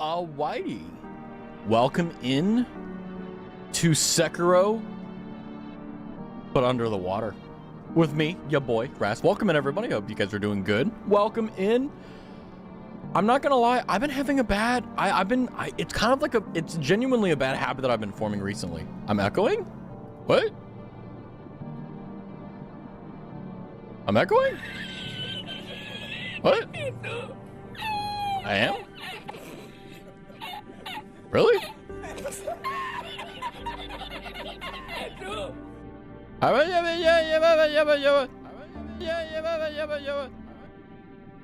Alrighty. Welcome in to Sekiro, but under the water. With me, your boy, Raz. Welcome in, everybody. Hope you guys are doing good. Welcome in. I'm not gonna lie, I've been having a bad, it's kind of like it's genuinely a bad habit that I've been forming recently. I'm echoing? What? I'm echoing? What? I am? Really?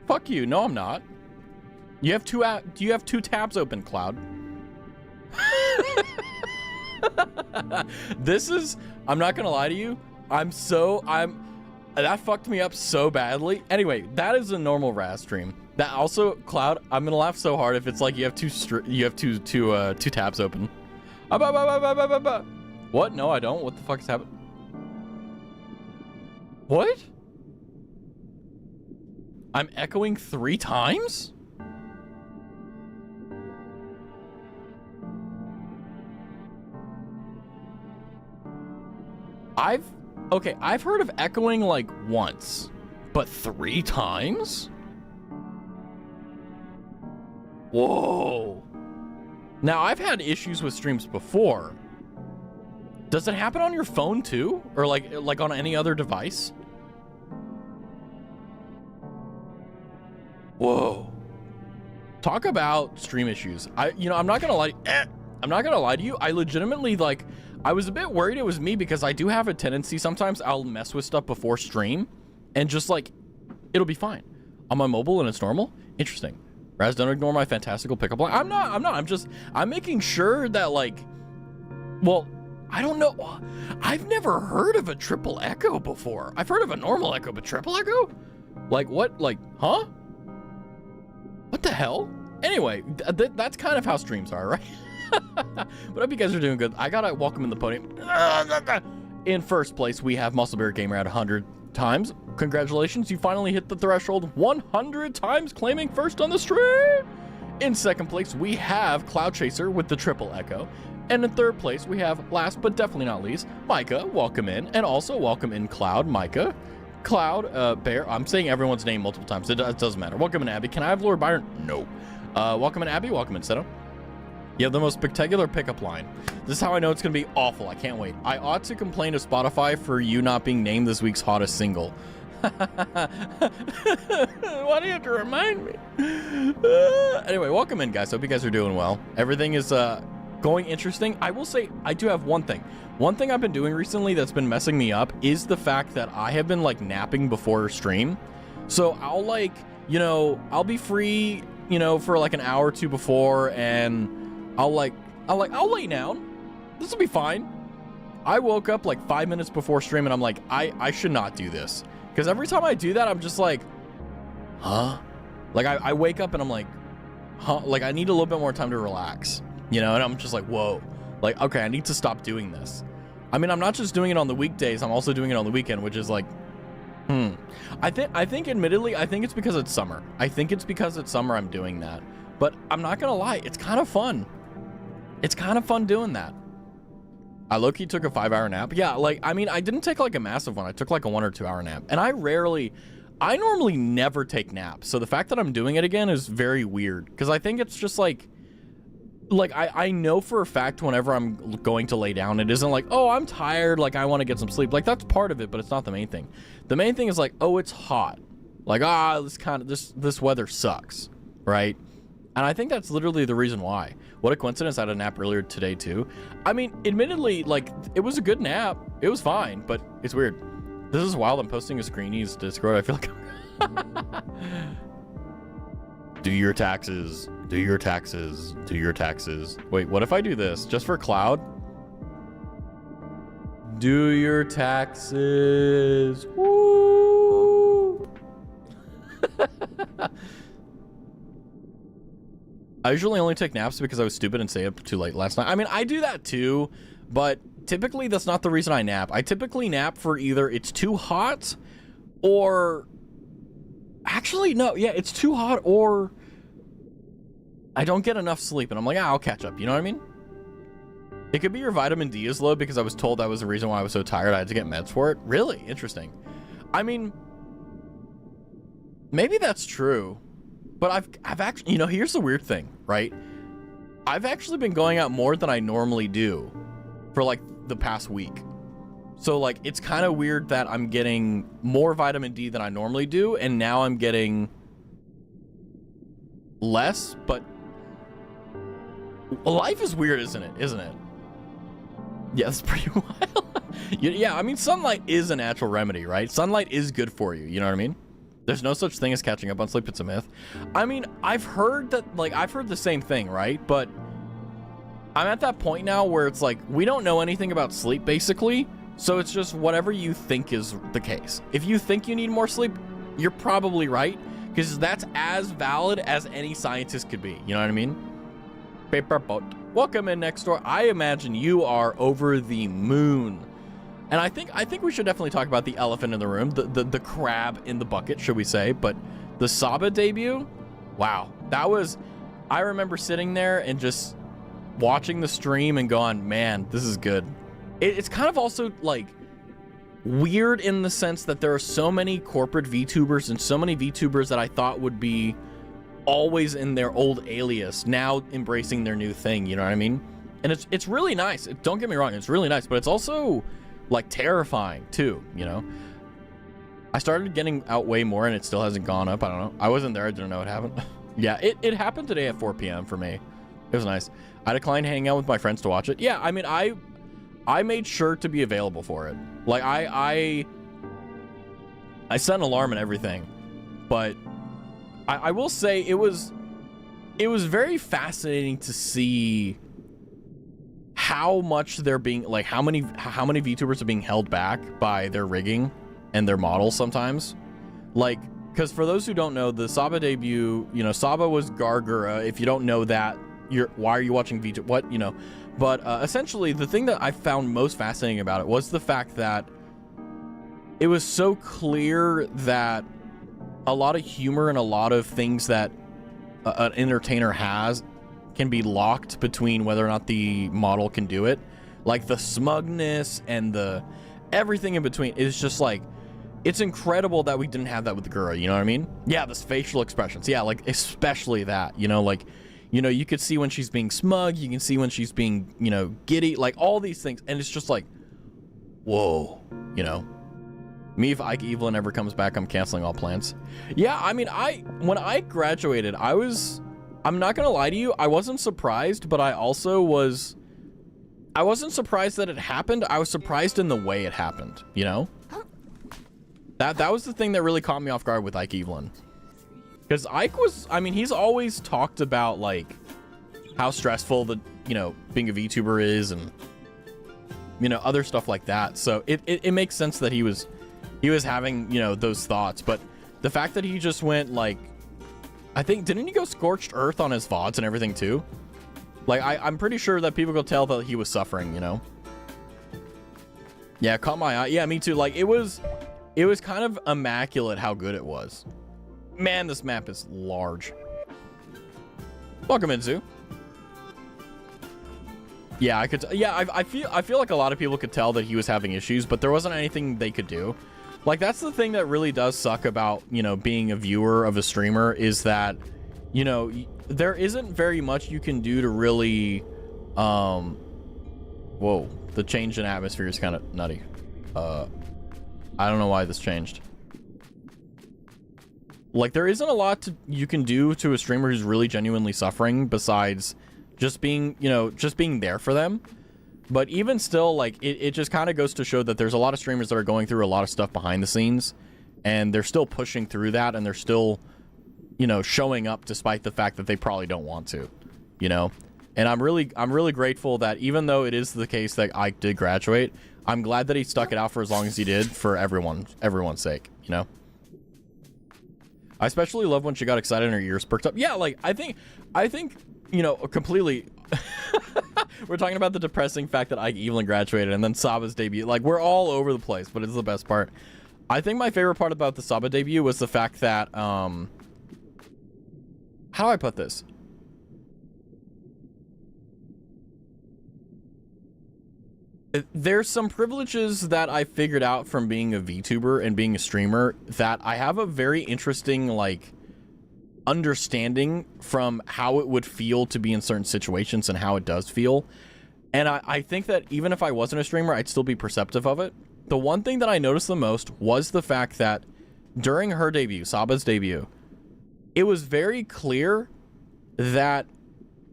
Fuck you. No, I'm not. You have two tabs open, Cloud. I'm not gonna lie to you. That fucked me up so badly. Anyway, that is a normal Raz stream. That also, Cloud, I'm gonna laugh so hard if it's like you have two tabs open. What? No, I don't. What the fuck is happening? What? I'm echoing 3 times? I've heard of echoing like once, but 3 times? Whoa. Now, I've had issues with streams before. Does it happen on your phone too? Or like on any other device? Whoa. Talk about stream issues. I'm not gonna lie. I'm not gonna lie to you. I legitimately, like, I was a bit worried it was me because I do have a tendency sometimes I'll mess with stuff before stream and just like, it'll be fine. On my mobile and it's normal. Interesting. Raz, don't ignore my fantastical pickup line. I'm not. I'm making sure that, like, well, I don't know. I've never heard of a triple echo before. I've heard of a normal echo, but triple echo? Like what? Like, huh? What the hell? Anyway, that's kind of how streams are, right? But I hope you guys are doing good. I gotta welcome in the podium. In first place, we have Musclebear Gamer at 100 times. Congratulations, you finally hit the threshold 100 times, claiming first on the stream. In second place, we have Cloud Chaser with the triple echo. And in third place, we have, last but definitely not least, Micah. Welcome in. And also welcome in Cloud, Micah. Cloud, Bear. I'm saying everyone's name multiple times. It doesn't matter. Welcome in, Abby. Can I have Lord Byron? No. Welcome in, Abby. Welcome in, Seto. You have the most spectacular pickup line. This is how I know it's going to be awful. I can't wait. I ought to complain to Spotify for you not being named this week's hottest single. Why do you have to remind me? Anyway, welcome in, guys. Hope you guys are doing well. Everything is going interesting. I will say I do have one thing. One thing I've been doing recently that's been messing me up is the fact that I have been like napping before stream. So I'll like, I'll be free, for like an hour or two before, and I'll lay down. This will be fine. I woke up like 5 minutes before stream and I'm like, I should not do this. Because every time I do that, I'm just like, huh? Like I wake up and I'm like, huh? Like I need a little bit more time to relax, and I'm just like, whoa. Like, okay, I need to stop doing this. I mean, I'm not just doing it on the weekdays, I'm also doing it on the weekend, which is like, I think admittedly, I think it's because it's summer. I think it's because it's summer I'm doing that. But I'm not gonna lie, it's kind of fun. It's kind of fun doing that. I low-key took a 5-hour nap. Yeah, like, I mean, I didn't take like a massive one. I took like a 1 or 2 hour nap. And I normally never take naps. So the fact that I'm doing it again is very weird. Because I think it's just like I know for a fact whenever I'm going to lay down, it isn't like, oh, I'm tired, like I want to get some sleep. Like that's part of it, but it's not the main thing. The main thing is like, oh, it's hot. Like, this weather sucks, right? And I think that's literally the reason why. What a coincidence, I had a nap earlier today too. I mean, admittedly, like, it was a good nap. It was fine, but it's weird. This is wild. I'm posting a screenies Discord. I feel like do your taxes. Do your taxes. Do your taxes. Wait, what if I do this? Just for Cloud? Do your taxes. Woo! I usually only take naps because I was stupid and stayed up too late last night. I mean, I do that too, but typically that's not the reason I nap. I typically nap for either it's too hot or... Actually, no. Yeah, it's too hot or I don't get enough sleep, and I'm like, I'll catch up. You know what I mean? It could be your vitamin D is low because I was told that was the reason why I was so tired. I had to get meds for it. Really? Interesting. I mean, maybe that's true, but I've actually, you know, here's the weird thing, right? I've actually been going out more than I normally do for like the past week. So like, it's kind of weird that I'm getting more vitamin D than I normally do, and now I'm getting less, but life is weird, isn't it? Isn't it? Yeah, it's pretty wild. Yeah, I mean, sunlight is a natural remedy, right? Sunlight is good for you, you know what I mean? There's no such thing as catching up on sleep. It's a myth. I mean, I've heard that, like, I've heard the same thing, right? But I'm at that point now where it's like, we don't know anything about sleep, basically. So it's just whatever you think is the case. If you think you need more sleep, you're probably right, because that's as valid as any scientist could be. You know what I mean? Paper boat. Welcome in next door. I imagine you are over the moon. And I think we should definitely talk about the elephant in the room, the crab in the bucket, should we say. But the Saba debut, wow. That was, I remember sitting there and just watching the stream and going, man, this is good. It's kind of also like weird in the sense that there are so many corporate VTubers and so many VTubers that I thought would be always in their old alias, now embracing their new thing, you know what I mean? And it's really nice. Don't get me wrong, it's really nice, but it's also like terrifying too, you know? I started getting out way more and it still hasn't gone up. I don't know. I wasn't there. I didn't know what happened. Yeah, it happened today at 4 p.m. for me. It was nice. I declined hanging out with my friends to watch it. Yeah, I mean, I made sure to be available for it. Like I set an alarm and everything, but I will say it was very fascinating to see how much they're being, like, how many VTubers are being held back by their rigging and their models sometimes. Like, because for those who don't know, the Saba debut, you know, Saba was Gargura. If you don't know that, why are you watching VTuber? What, you know? But essentially, the thing that I found most fascinating about it was the fact that it was so clear that a lot of humor and a lot of things that an entertainer has can be locked between whether or not the model can do it. Like the smugness and the everything in between is just like, it's incredible that we didn't have that with the Gura, you know what I mean? Yeah, this facial expressions. Yeah, like especially that, you know, like, you know, you could see when she's being smug, you can see when she's being, you know, giddy, like all these things. And it's just like, whoa, you know? Me, if Ike Evelyn ever comes back, I'm canceling all plans. Yeah, I mean, when I graduated, I'm not gonna lie to you, I wasn't surprised, but I wasn't surprised that it happened. I was surprised in the way it happened, you know? That was the thing that really caught me off guard with Ike Evelyn. Because Ike was, I mean, he's always talked about, like, how stressful you know, being a VTuber is and, you know, other stuff like that. So it makes sense that he was having, you know, those thoughts. But the fact that he just went, like, I think, didn't he go scorched earth on his VODs and everything too? Like, I'm pretty sure that people could tell that he was suffering, you know? Yeah, caught my eye. Yeah, me too. Like, it was kind of immaculate how good it was. Man, this map is large. Welcome, Inzu. Yeah, I feel like a lot of people could tell that he was having issues, but there wasn't anything they could do. Like, that's the thing that really does suck about, you know, being a viewer of a streamer, is that, you know, there isn't very much you can do to really, whoa, the change in atmosphere is kind of nutty. I don't know why this changed. Like, there isn't a lot you can do to a streamer who's really genuinely suffering besides just being, you know, just being there for them. But even still, like, it just kind of goes to show that there's a lot of streamers that are going through a lot of stuff behind the scenes, and they're still pushing through that, and they're still, you know, showing up despite the fact that they probably don't want to, you know? And I'm really grateful that even though it is the case that Ike did graduate, I'm glad that he stuck it out for as long as he did for everyone's sake, you know? I especially love when she got excited and her ears perked up. Yeah, like, I think, you know, completely... We're talking about the depressing fact that Ike Evelyn graduated and then Saba's debut. Like, we're all over the place, but it's the best part. I think my favorite part about the Saba debut was the fact that, how do I put this? There's some privileges that I figured out from being a VTuber and being a streamer that I have a very interesting, like, understanding from how it would feel to be in certain situations and how it does feel. And I think that even if I wasn't a streamer, I'd still be perceptive of it. The one thing that I noticed the most was the fact that during her debut, Saba's debut, it was very clear that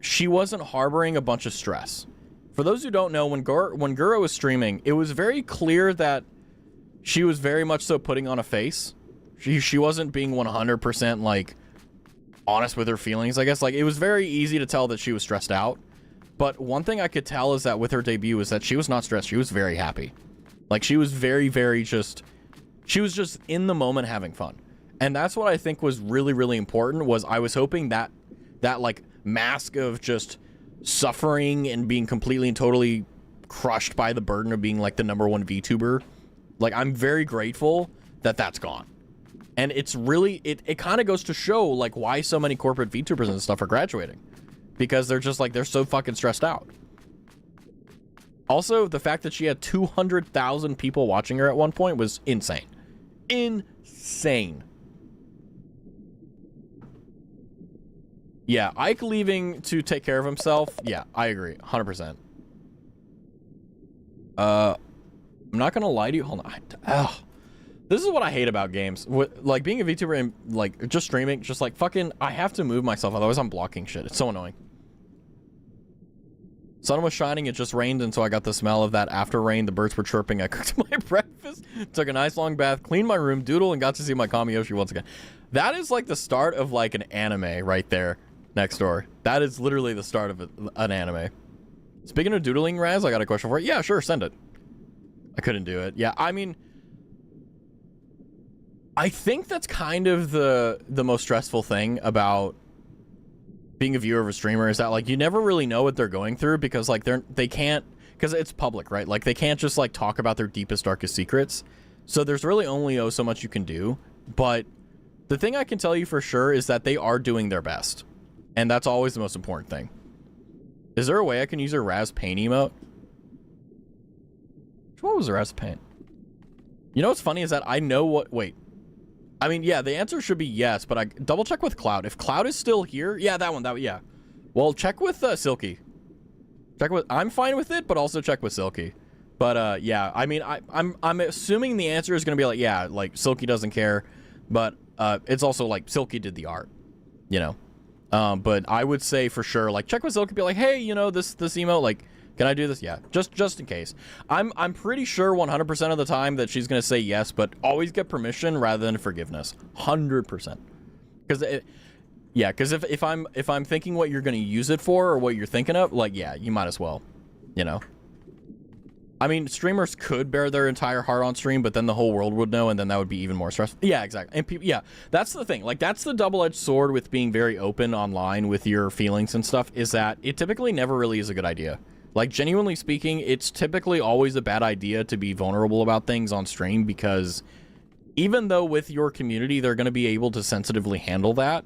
she wasn't harboring a bunch of stress. For those who don't know, when Gura was streaming, it was very clear that she was very much so putting on a face. She wasn't being 100% like honest with her feelings, I guess. Like, it was very easy to tell that she was stressed out. But one thing I could tell is that with her debut is that she was not stressed. She was very happy. Like, she was very, very she was just in the moment having fun. And that's what I think was really, really important, was I was hoping that like mask of just suffering and being completely and totally crushed by the burden of being like the #1 VTuber, like, I'm very grateful that that's gone. And it's really, it kind of goes to show like why so many corporate VTubers and stuff are graduating, because they're just like, they're so fucking stressed out. Also, the fact that she had 200,000 people watching her at one point was insane. Insane. Yeah, Ike leaving to take care of himself. Yeah, I agree. 100%. I'm not gonna lie to you. Hold on. This is what I hate about games. Like, being a VTuber and, like, just streaming, just, like, fucking, I have to move myself, otherwise I'm blocking shit. It's so annoying. Sun was shining, it just rained, and so I got the smell of that after rain. The birds were chirping. I cooked my breakfast, took a nice long bath, cleaned my room, doodle, and got to see my Kami Yoshi once again. That is, like, the start of, like, an anime right there. Next door. That is literally the start of an anime. Speaking of doodling, Raz, I got a question for you. Yeah, sure, send it. I couldn't do it. Yeah, I mean, I think that's kind of the most stressful thing about being a viewer of a streamer, is that, like, you never really know what they're going through, because, like, they can't, because it's public, right? Like, they can't just, like, talk about their deepest, darkest secrets. So there's really only so much you can do. But the thing I can tell you for sure is that they are doing their best. And that's always the most important thing. Is there a way I can use a Raz Paint emote? What was the Raz Paint? You know what's funny is that I know what... Wait. I mean, yeah, the answer should be yes, but I double check with Cloud. If Cloud is still here... Yeah, that one. Yeah. Well, check with Silky. Check with... I'm fine with it, but also check with Silky. But, yeah. I mean, I'm assuming the answer is going to be like, yeah, like, Silky doesn't care. But, it's also like, Silky did the art. You know? But I would say for sure, like, check with Silky, be like, hey, you know, this emote, like, can I do this? Yeah, just in case. I'm pretty sure 100% of the time that she's gonna say yes, but always get permission rather than forgiveness. 100%. Because if I'm thinking what you're gonna use it for or what you're thinking of, like, yeah, you might as well, you know. I mean, streamers could bear their entire heart on stream, but then the whole world would know, and then that would be even more stressful. Yeah, exactly. And yeah, that's the thing. Like, that's the double-edged sword with being very open online with your feelings and stuff, is that it typically never really is a good idea. Like, genuinely speaking, it's typically always a bad idea to be vulnerable about things on stream, because even though with your community they're going to be able to sensitively handle that,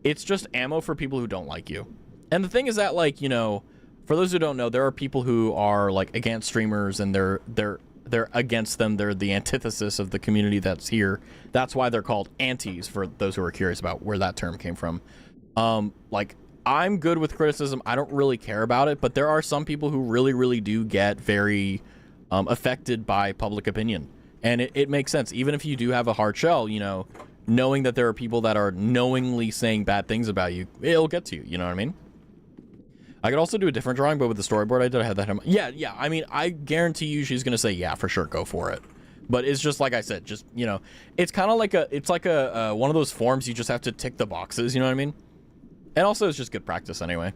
it's just ammo for people who don't like you. And the thing is that, like, you know... For those who don't know, there are people who are, like, against streamers, and they're against them. They're the antithesis of the community that's here. That's why they're called antis, for those who are curious about where that term came from. Like, I'm good with criticism. I don't really care about it, but there are some people who really, really do get very affected by public opinion. And it makes sense. Even if you do have a hard shell, you know, knowing that there are people that are knowingly saying bad things about you, it'll get to you. You know what I mean? I could also do a different drawing, but with the storyboard I did, I had that in my... Yeah, I mean, I guarantee you she's going to say, yeah, for sure, go for it. But it's just, like I said, just, you know, it's kind of like one of those forms you just have to tick the boxes, you know what I mean? And also, it's just good practice anyway.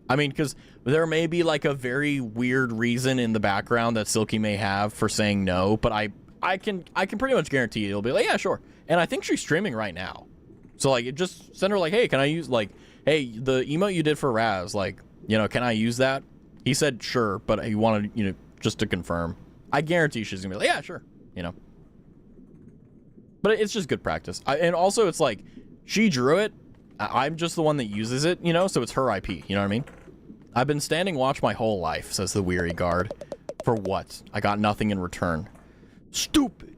I mean, because there may be, like, a very weird reason in the background that Silky may have for saying no, but I can pretty much guarantee it'll be like, yeah, sure. And I think she's streaming right now. So, like, it just send her, like, hey, can I use, like, hey, the emote you did for Raz, like... You know, can I use that? He said sure, but he wanted, you know, just to confirm. I guarantee she's gonna be like, yeah, sure, you know. But it's just good practice. And also, it's like, she drew it. I'm just the one that uses it, you know, so it's her IP, you know what I mean? I've been standing watch my whole life, says the weary guard. For what? I got nothing in return. Stupid.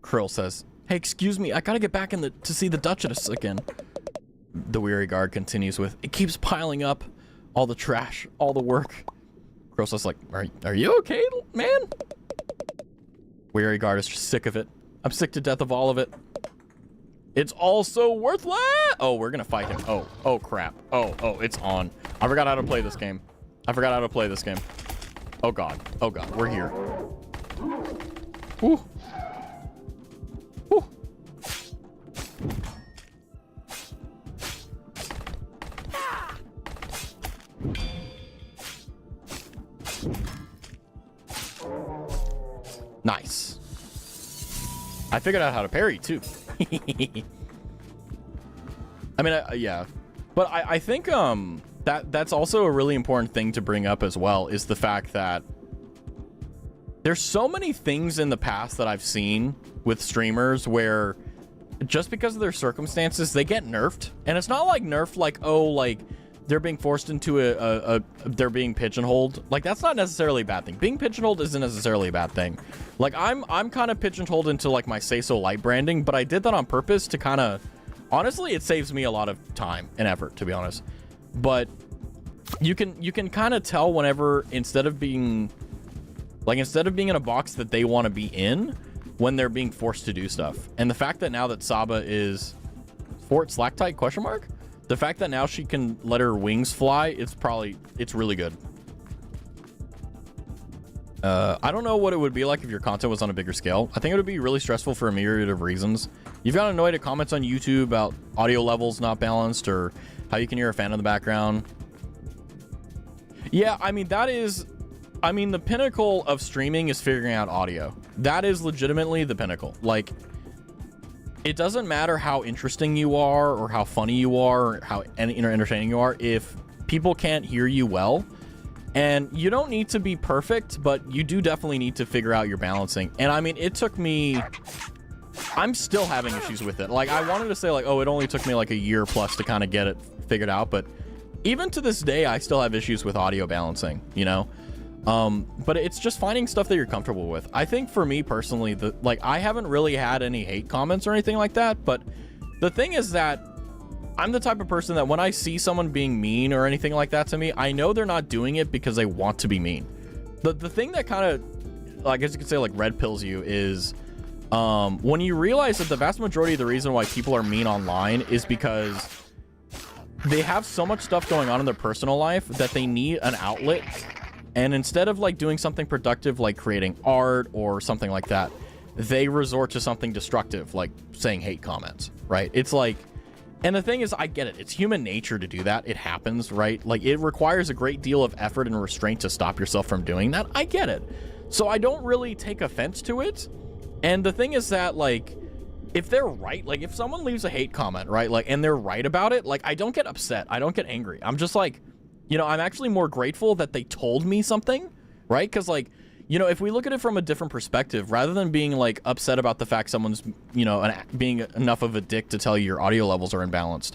Krill says, hey, excuse me, I gotta get back to see the Duchess again. The weary guard continues with, it keeps piling up. All the trash, all the work. Krill says like, are you okay, man? Weary guard is just sick of it. I'm sick to death of all of it. It's all so worthless. Oh, we're gonna fight him. Oh crap. Oh, it's on. I forgot how to play this game. Oh god, we're here. Woo. Woo. Nice. I figured out how to parry too. I mean, yeah, but I think that's also a really important thing to bring up as well, is the fact that there's so many things in the past that I've seen with streamers where just because of their circumstances they get nerfed, and it's not like nerfed like, oh, like they're being forced into they're being pigeonholed. Like, that's not necessarily a bad thing. Being pigeonholed isn't necessarily a bad thing. Like, I'm kind of pigeonholed into like my Say So Light branding, but I did that on purpose to kind of, honestly, it saves me a lot of time and effort, to be honest. But you can kind of tell whenever, instead of being in a box that they want to be in, when they're being forced to do stuff. And the fact that now that Saba is Fort Slacktight ? The fact that now she can let her wings fly, it's really good. I don't know what it would be like if your content was on a bigger scale. I think it would be really stressful for a myriad of reasons. You've got annoyed at comments on YouTube about audio levels not balanced, or how you can hear a fan in the background. Yeah, I mean, the pinnacle of streaming is figuring out audio. That is legitimately the pinnacle. Like, it doesn't matter how interesting you are, or how funny you are, or how entertaining you are, if people can't hear you well. And you don't need to be perfect, but you do definitely need to figure out your balancing. And I mean, it took me, I'm still having issues with it. Like, I wanted to say like, oh, it only took me like a year plus to kind of get it figured out, but even to this day, I still have issues with audio balancing, you know? But it's just finding stuff that you're comfortable with. I think for me personally, I haven't really had any hate comments or anything like that, but the thing is that I'm the type of person that when I see someone being mean or anything like that to me, I know they're not doing it because they want to be mean. The thing that kind of, I guess you could say, like, red pills you is when you realize that the vast majority of the reason why people are mean online is because they have so much stuff going on in their personal life that they need an outlet. And instead of like doing something productive, like creating art or something like that, they resort to something destructive, like saying hate comments, right? It's like, and the thing is, I get it. It's human nature to do that. It happens, right? Like, it requires a great deal of effort and restraint to stop yourself from doing that. I get it. So I don't really take offense to it. And the thing is that, like, if they're right, like if someone leaves a hate comment, right, like, and they're right about it, like, I don't get upset. I don't get angry. I'm just like, you know, I'm actually more grateful that they told me something, right? Because, like, you know, if we look at it from a different perspective, rather than being, like, upset about the fact someone's, you know, being enough of a dick to tell you your audio levels are imbalanced,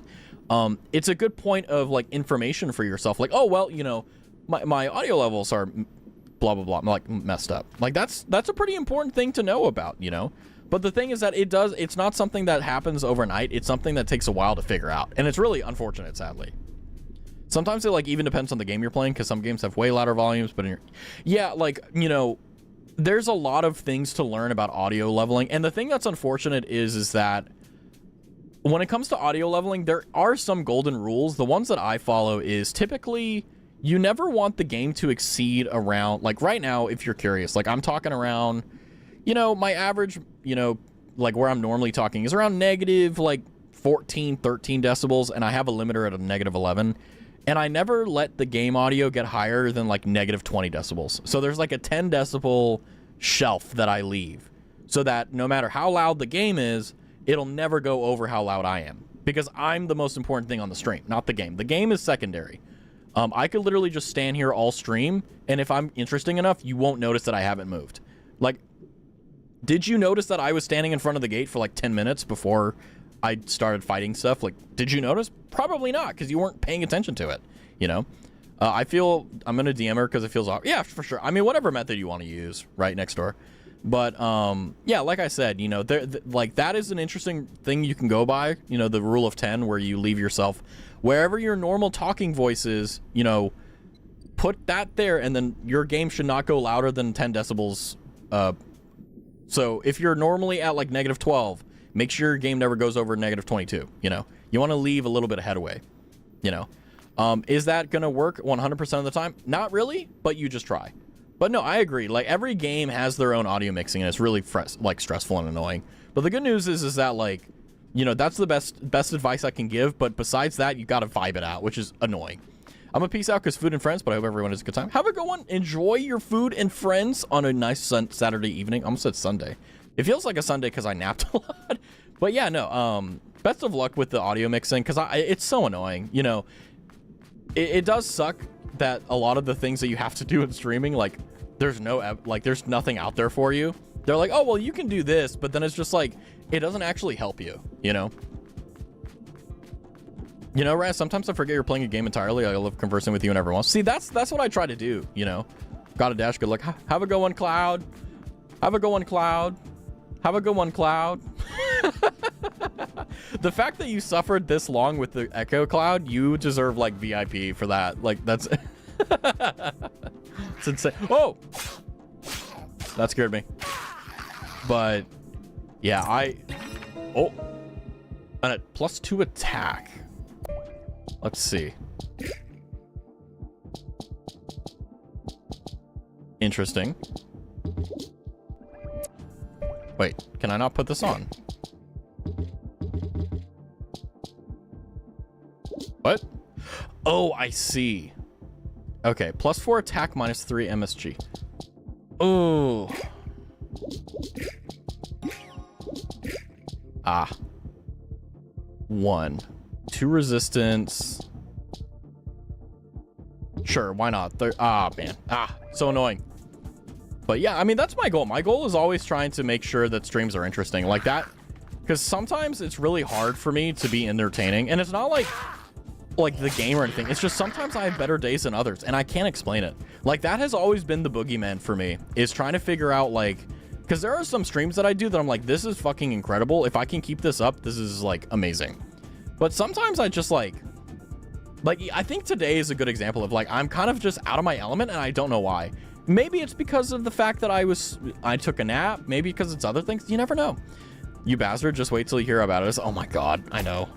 it's a good point of, like, information for yourself. Like, oh, well, you know, my audio levels are blah, blah, blah, like, messed up. Like, that's a pretty important thing to know about, you know? But the thing is that it's not something that happens overnight. It's something that takes a while to figure out. And it's really unfortunate, sadly. Sometimes it, like, even depends on the game you're playing, because some games have way louder volumes, but yeah, like, you know, there's a lot of things to learn about audio leveling. And the thing that's unfortunate is that when it comes to audio leveling, there are some golden rules. The ones that I follow is typically you never want the game to exceed around, like, right now, if you're curious, like, I'm talking around, you know, my average, you know, like, where I'm normally talking is around negative, like, 14, 13 decibels, and I have a limiter at a negative 11. And I never let the game audio get higher than like negative 20 decibels. So there's like a 10 decibel shelf that I leave so that no matter how loud the game is, it'll never go over how loud I am, because I'm the most important thing on the stream, not the game. The game is secondary. I could literally just stand here all stream, and if I'm interesting enough, you won't notice that I haven't moved. Like, did you notice that I was standing in front of the gate for like 10 minutes before I started fighting stuff? Like, did you notice? Probably not, because you weren't paying attention to it, you know? I feel I'm gonna DM her because it feels awkward. Yeah, for sure. I mean, whatever method you want to use, right, next door. But yeah, like I said, you know, like that is an interesting thing you can go by. You know, the rule of 10, where you leave yourself wherever your normal talking voice is. You know, put that there, and then your game should not go louder than 10 decibels. So if you're normally at like -12, make sure your game never goes over -22. You know, you want to leave a little bit of headway. You know. Is that gonna work 100% of the time? Not really, but you just try. But no, I agree. Like, every game has their own audio mixing, and it's really like stressful and annoying. But the good news is that, like, you know, that's the best advice I can give. But besides that, you gotta vibe it out, which is annoying. I'm gonna peace out because food and friends, but I hope everyone has a good time. Have a good one. Enjoy your food and friends on a nice Saturday evening. I almost said Sunday. It feels like a Sunday because I napped a lot. But yeah, no. Best of luck with the audio mixing, because it's so annoying. You know. It does suck that a lot of the things that you have to do in streaming, like, there's nothing out there for you. They're like, oh, well, you can do this, but then it's just like, it doesn't actually help you, you know? You know, Raz, sometimes I forget you're playing a game entirely. I love conversing with you whenever once. See, that's what I try to do, you know? Got a dash, good luck. Have a good one, Cloud. Have a good one, Cloud. Have a good one, Cloud. The fact that you suffered this long with the Echo, Cloud, you deserve, like, VIP for that. Like, that's... It's insane. Oh! That scared me. But, yeah, Oh! And at +2 attack. Let's see. Interesting. Wait, can I not put this on? What? Oh, I see. Okay, +4 attack, -3 MSG. Oh. Ah. 1. 2 resistance. Sure, why not? Man. So annoying. But yeah, I mean, that's my goal. My goal is always trying to make sure that streams are interesting like that. Because sometimes it's really hard for me to be entertaining. And it's not like the game or anything. It's just sometimes I have better days than others. And I can't explain it. Like, that has always been the boogeyman for me. Is trying to figure out, like... Because there are some streams that I do that I'm like, this is fucking incredible. If I can keep this up, this is, like, amazing. But sometimes I just, like, I think today is a good example of, like, I'm kind of just out of my element and I don't know why. Maybe it's because of the fact that I took a nap. Maybe because it's other things. You never know. You bastard, just wait till you hear about it. Oh my god, I know.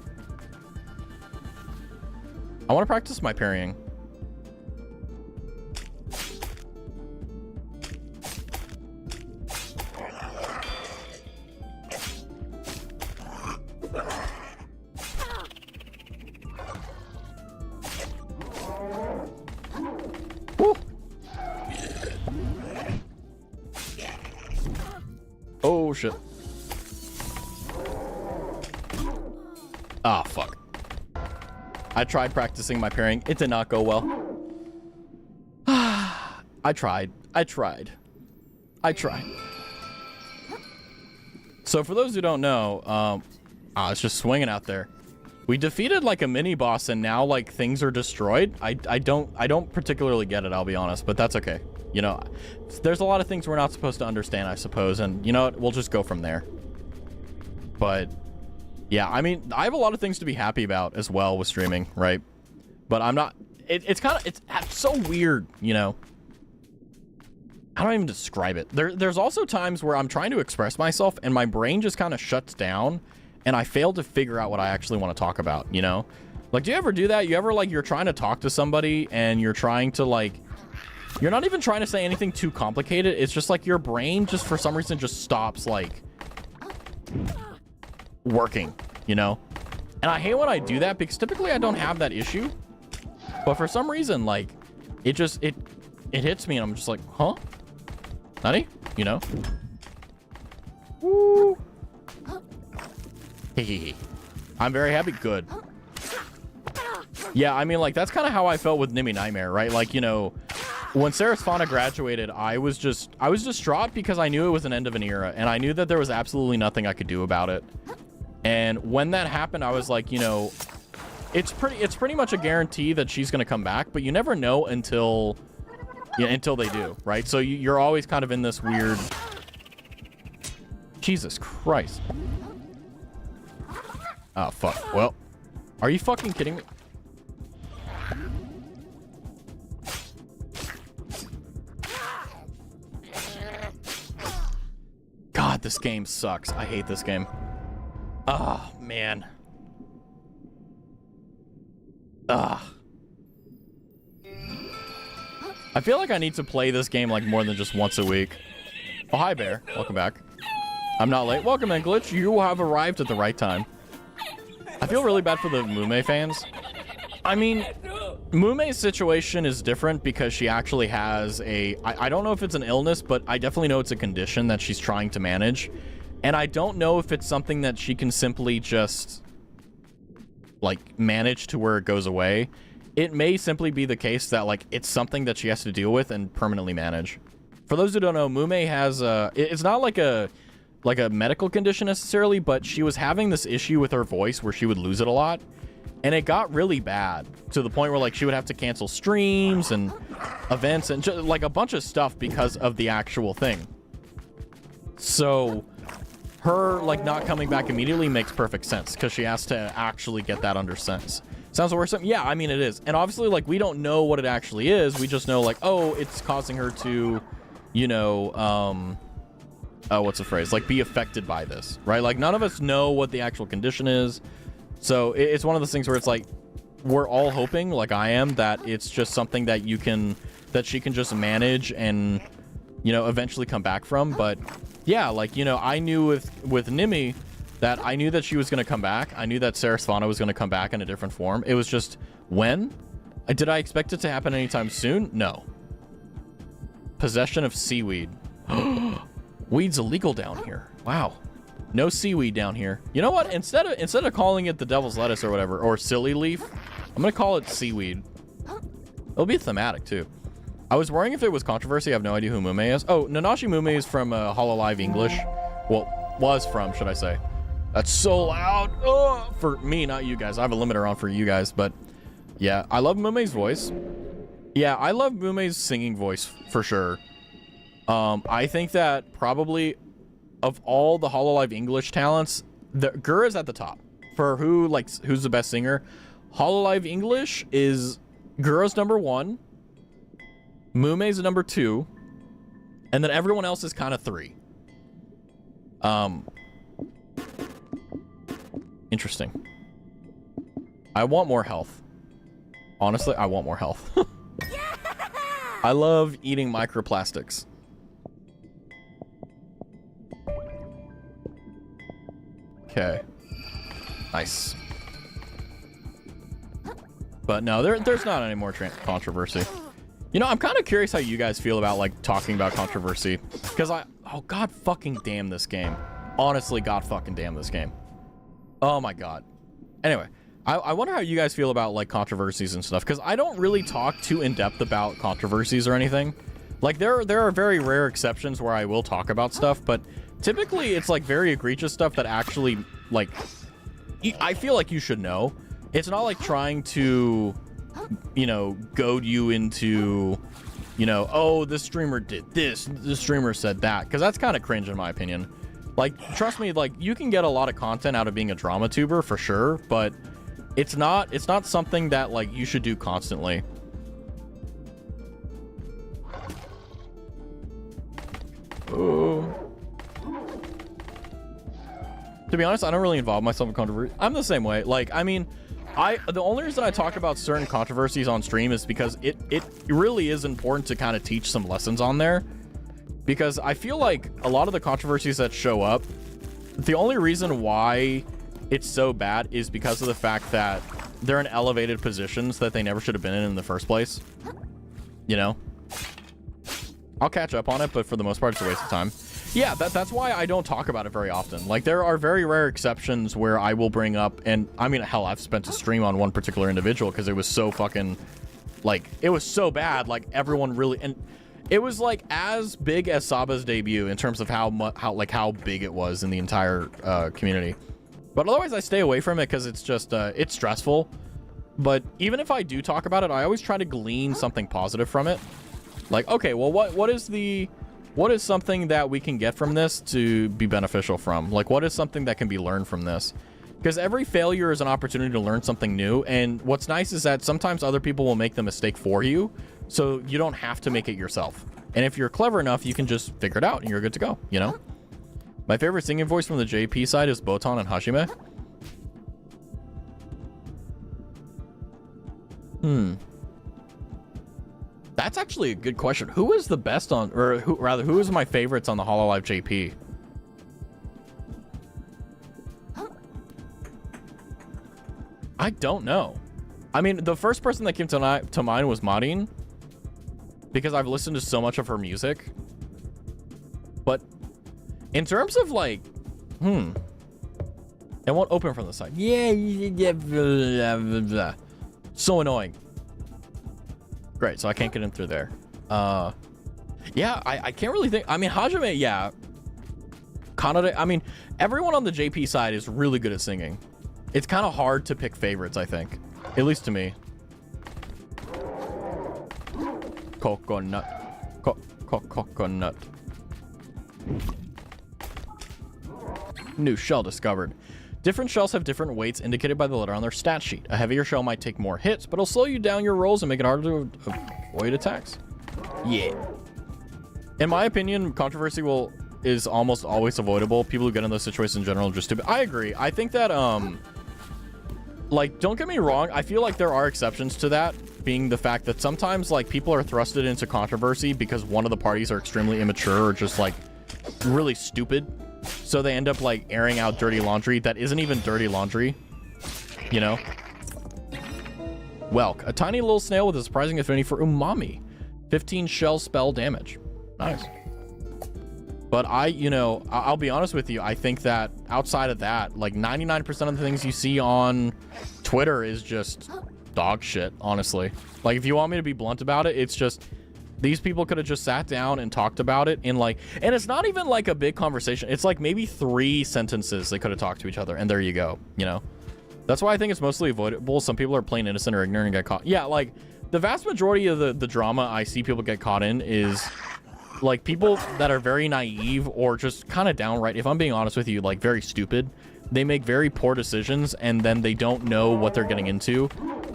I want to practice my parrying. Oh, shit. Ah, fuck. I tried practicing my parrying. It did not go well. I tried. So for those who don't know, it's just swinging out there. We defeated like a mini boss and now like things are destroyed. I don't particularly get it, I'll be honest, but that's okay. You know, there's a lot of things we're not supposed to understand, I suppose, and you know what, we'll just go from there. But yeah, I mean, I have a lot of things to be happy about as well with streaming, right? But I'm not, it's so weird, you know. I don't even describe it. There's also times where I'm trying to express myself and my brain just kind of shuts down and I fail to figure out what I actually want to talk about, you know? Like, do you ever do that? You ever, like, you're trying to talk to somebody and you're trying to, like, you're not even trying to say anything too complicated. It's just like your brain just for some reason just stops, like, working, you know? And I hate when I do that because typically I don't have that issue. But for some reason, like, it just, it hits me and I'm just like, huh? Honey? You know? Woo! Hihi. I'm very happy. Good. Yeah, I mean, like, that's kind of how I felt with Nimmy Nightmare, right? Like, you know, when Sarasfana graduated, I was distraught because I knew it was an end of an era, and I knew that there was absolutely nothing I could do about it. And when that happened, I was like, you know, it's pretty much a guarantee that she's gonna come back, but you never know until they do, right? So you're always kind of in this weird. Jesus Christ. Oh fuck. Well, are you fucking kidding me? God, this game sucks. I hate this game. Oh, man. Ugh. I feel like I need to play this game like more than just once a week. Oh, hi, Bear. Welcome back. I'm not late. Welcome in, Glitch. You have arrived at the right time. I feel really bad for the Mume fans. I mean, Mume's situation is different because she actually has I don't know if it's an illness, but I definitely know it's a condition that she's trying to manage. And I don't know if it's something that she can simply just, like, manage to where it goes away. It may simply be the case that, like, it's something that she has to deal with and permanently manage. For those who don't know, Mume has it's not like a medical condition necessarily, but she was having this issue with her voice where she would lose it a lot. And it got really bad to the point where, like, she would have to cancel streams and events and just, like, a bunch of stuff because of the actual thing. So her, like, not coming back immediately makes perfect sense because she has to actually get that under sense. Sounds worrisome? Yeah, I mean, it is. And obviously, like, we don't know what it actually is. We just know, like, oh, it's causing her to, you know, what's the phrase? Like, be affected by this, right? Like, none of us know what the actual condition is. So it's one of those things where it's like, we're all hoping, like I am, that it's just something that she can just manage and, you know, eventually come back from. But yeah, like, you know, I knew with Nimi that I knew that she was going to come back. I knew that Sarasvana was going to come back in a different form. It was just when? Did I expect it to happen anytime soon? No. Possession of seaweed. Weed's illegal down here. Wow. No seaweed down here. You know what? Instead of calling it the devil's lettuce or whatever, or silly leaf, I'm gonna call it seaweed. It'll be thematic too. I was worrying if there was controversy. I have no idea who Mume is. Oh, Nanashi Mume is from Hololive English. Well, was from, should I say. That's so loud. Oh, for me, not you guys. I have a limiter on for you guys, but yeah, I love Mume's voice. Yeah, I love Mume's singing voice for sure. I think that probably of all the Hololive English talents, the Gur is at the top. For who's the best singer? Hololive English is Gur's number 1, Mume's number 2, and then everyone else is kind of 3. Interesting. I want more health. Honestly, I want more health. I love eating microplastics. Okay. Nice. But no, there's not any more controversy. You know, I'm kind of curious how you guys feel about, like, talking about controversy. Because oh, god fucking damn this game. Honestly, god fucking damn this game. Oh my god. Anyway, I wonder how you guys feel about, like, controversies and stuff. Because I don't really talk too in-depth about controversies or anything. Like, there are very rare exceptions where I will talk about stuff, but typically it's, like, very egregious stuff that actually, like, I feel like you should know. It's not like trying to, you know, goad you into, you know, oh, this streamer did this streamer said that, because that's kind of cringe in my opinion. Like, trust me, like, you can get a lot of content out of being a drama tuber for sure, but it's not something that, like, you should do constantly. Oh. To be honest, I don't really involve myself in controversy. I'm the same way. Like, I mean, the only reason I talk about certain controversies on stream is because it really is important to kind of teach some lessons on there. Because I feel like a lot of the controversies that show up, the only reason why it's so bad is because of the fact that they're in elevated positions that they never should have been in the first place. You know? I'll catch up on it, but for the most part, it's a waste of time. Yeah, that's why I don't talk about it very often. Like, there are very rare exceptions where I will bring up, and I mean, hell, I've spent a stream on one particular individual because it was so fucking, like, it was so bad, like, everyone really, and it was, like, as big as Saba's debut in terms of how big it was in the entire community. But otherwise, I stay away from it because it's just, it's stressful. But even if I do talk about it, I always try to glean something positive from it. Like, okay, well, what is something that we can get from this to be beneficial from? Like, what is something that can be learned from this? Because every failure is an opportunity to learn something new. And what's nice is that sometimes other people will make the mistake for you, so you don't have to make it yourself. And if you're clever enough, you can just figure it out and you're good to go, you know? My favorite singing voice from the JP side is Botan and Hajime. That's actually a good question. Who is the best on, or who is my favorites on the Hololive JP? I don't know. I mean, the first person that came to mind was Marin, because I've listened to so much of her music. But in terms of like, it won't open from the side. Yeah, blah, blah, blah. So annoying. Great, so I can't get in through there. Yeah, I can't really think. I mean, Hajime, yeah. Kanade, I mean, everyone on the JP side is really good at singing. It's kind of hard to pick favorites, I think. At least to me. Coconut. Coconut. New shell discovered. Different shells have different weights indicated by the letter on their stat sheet. A heavier shell might take more hits, but it'll slow you down your rolls and make it harder to avoid attacks. Yeah. In my opinion, controversy is almost always avoidable. People who get in those situations in general are just stupid. I agree. I think that, like, don't get me wrong. I feel like there are exceptions to that, being the fact that sometimes, like, people are thrusted into controversy because one of the parties are extremely immature or just, like, really stupid. So they end up like airing out dirty laundry that isn't even dirty laundry, you know? Welk, a tiny little snail with a surprising affinity for umami. 15 shell spell damage. Nice. But I'll be honest with you. I think that outside of that, like 99% of the things you see on Twitter is just dog shit, honestly. Like, if you want me to be blunt about it, it's just, these people could have just sat down and talked about it in like, and it's not even like a big conversation. It's like maybe 3 sentences they could have talked to each other, and there you go, you know? That's why I think it's mostly avoidable. Some people are plain innocent or ignorant and get caught. Yeah, like the vast majority of the drama I see people get caught in is like people that are very naive or just kind of downright, if I'm being honest with you, like very stupid. They make very poor decisions and then they don't know what they're getting into.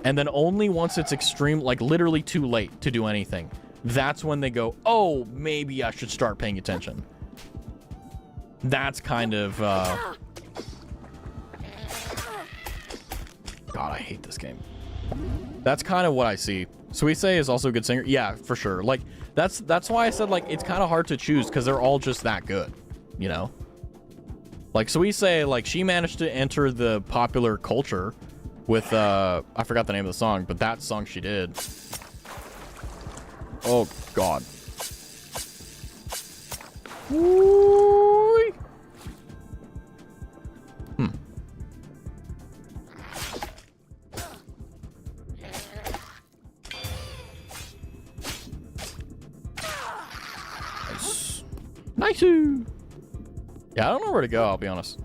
And then only once it's extreme, like literally too late to do anything, that's when they go, oh, maybe I should start paying attention. That's kind of, God, I hate this game. That's kind of what I see. Suisse is also a good singer. Yeah, for sure. Like, that's why I said, like, it's kind of hard to choose because they're all just that good, you know? Like, Suisse, like, she managed to enter the popular culture with, I forgot the name of the song, but that song she did. Oh, God. Woo-wee. Nice. Yeah, I don't know where to go, I'll be honest.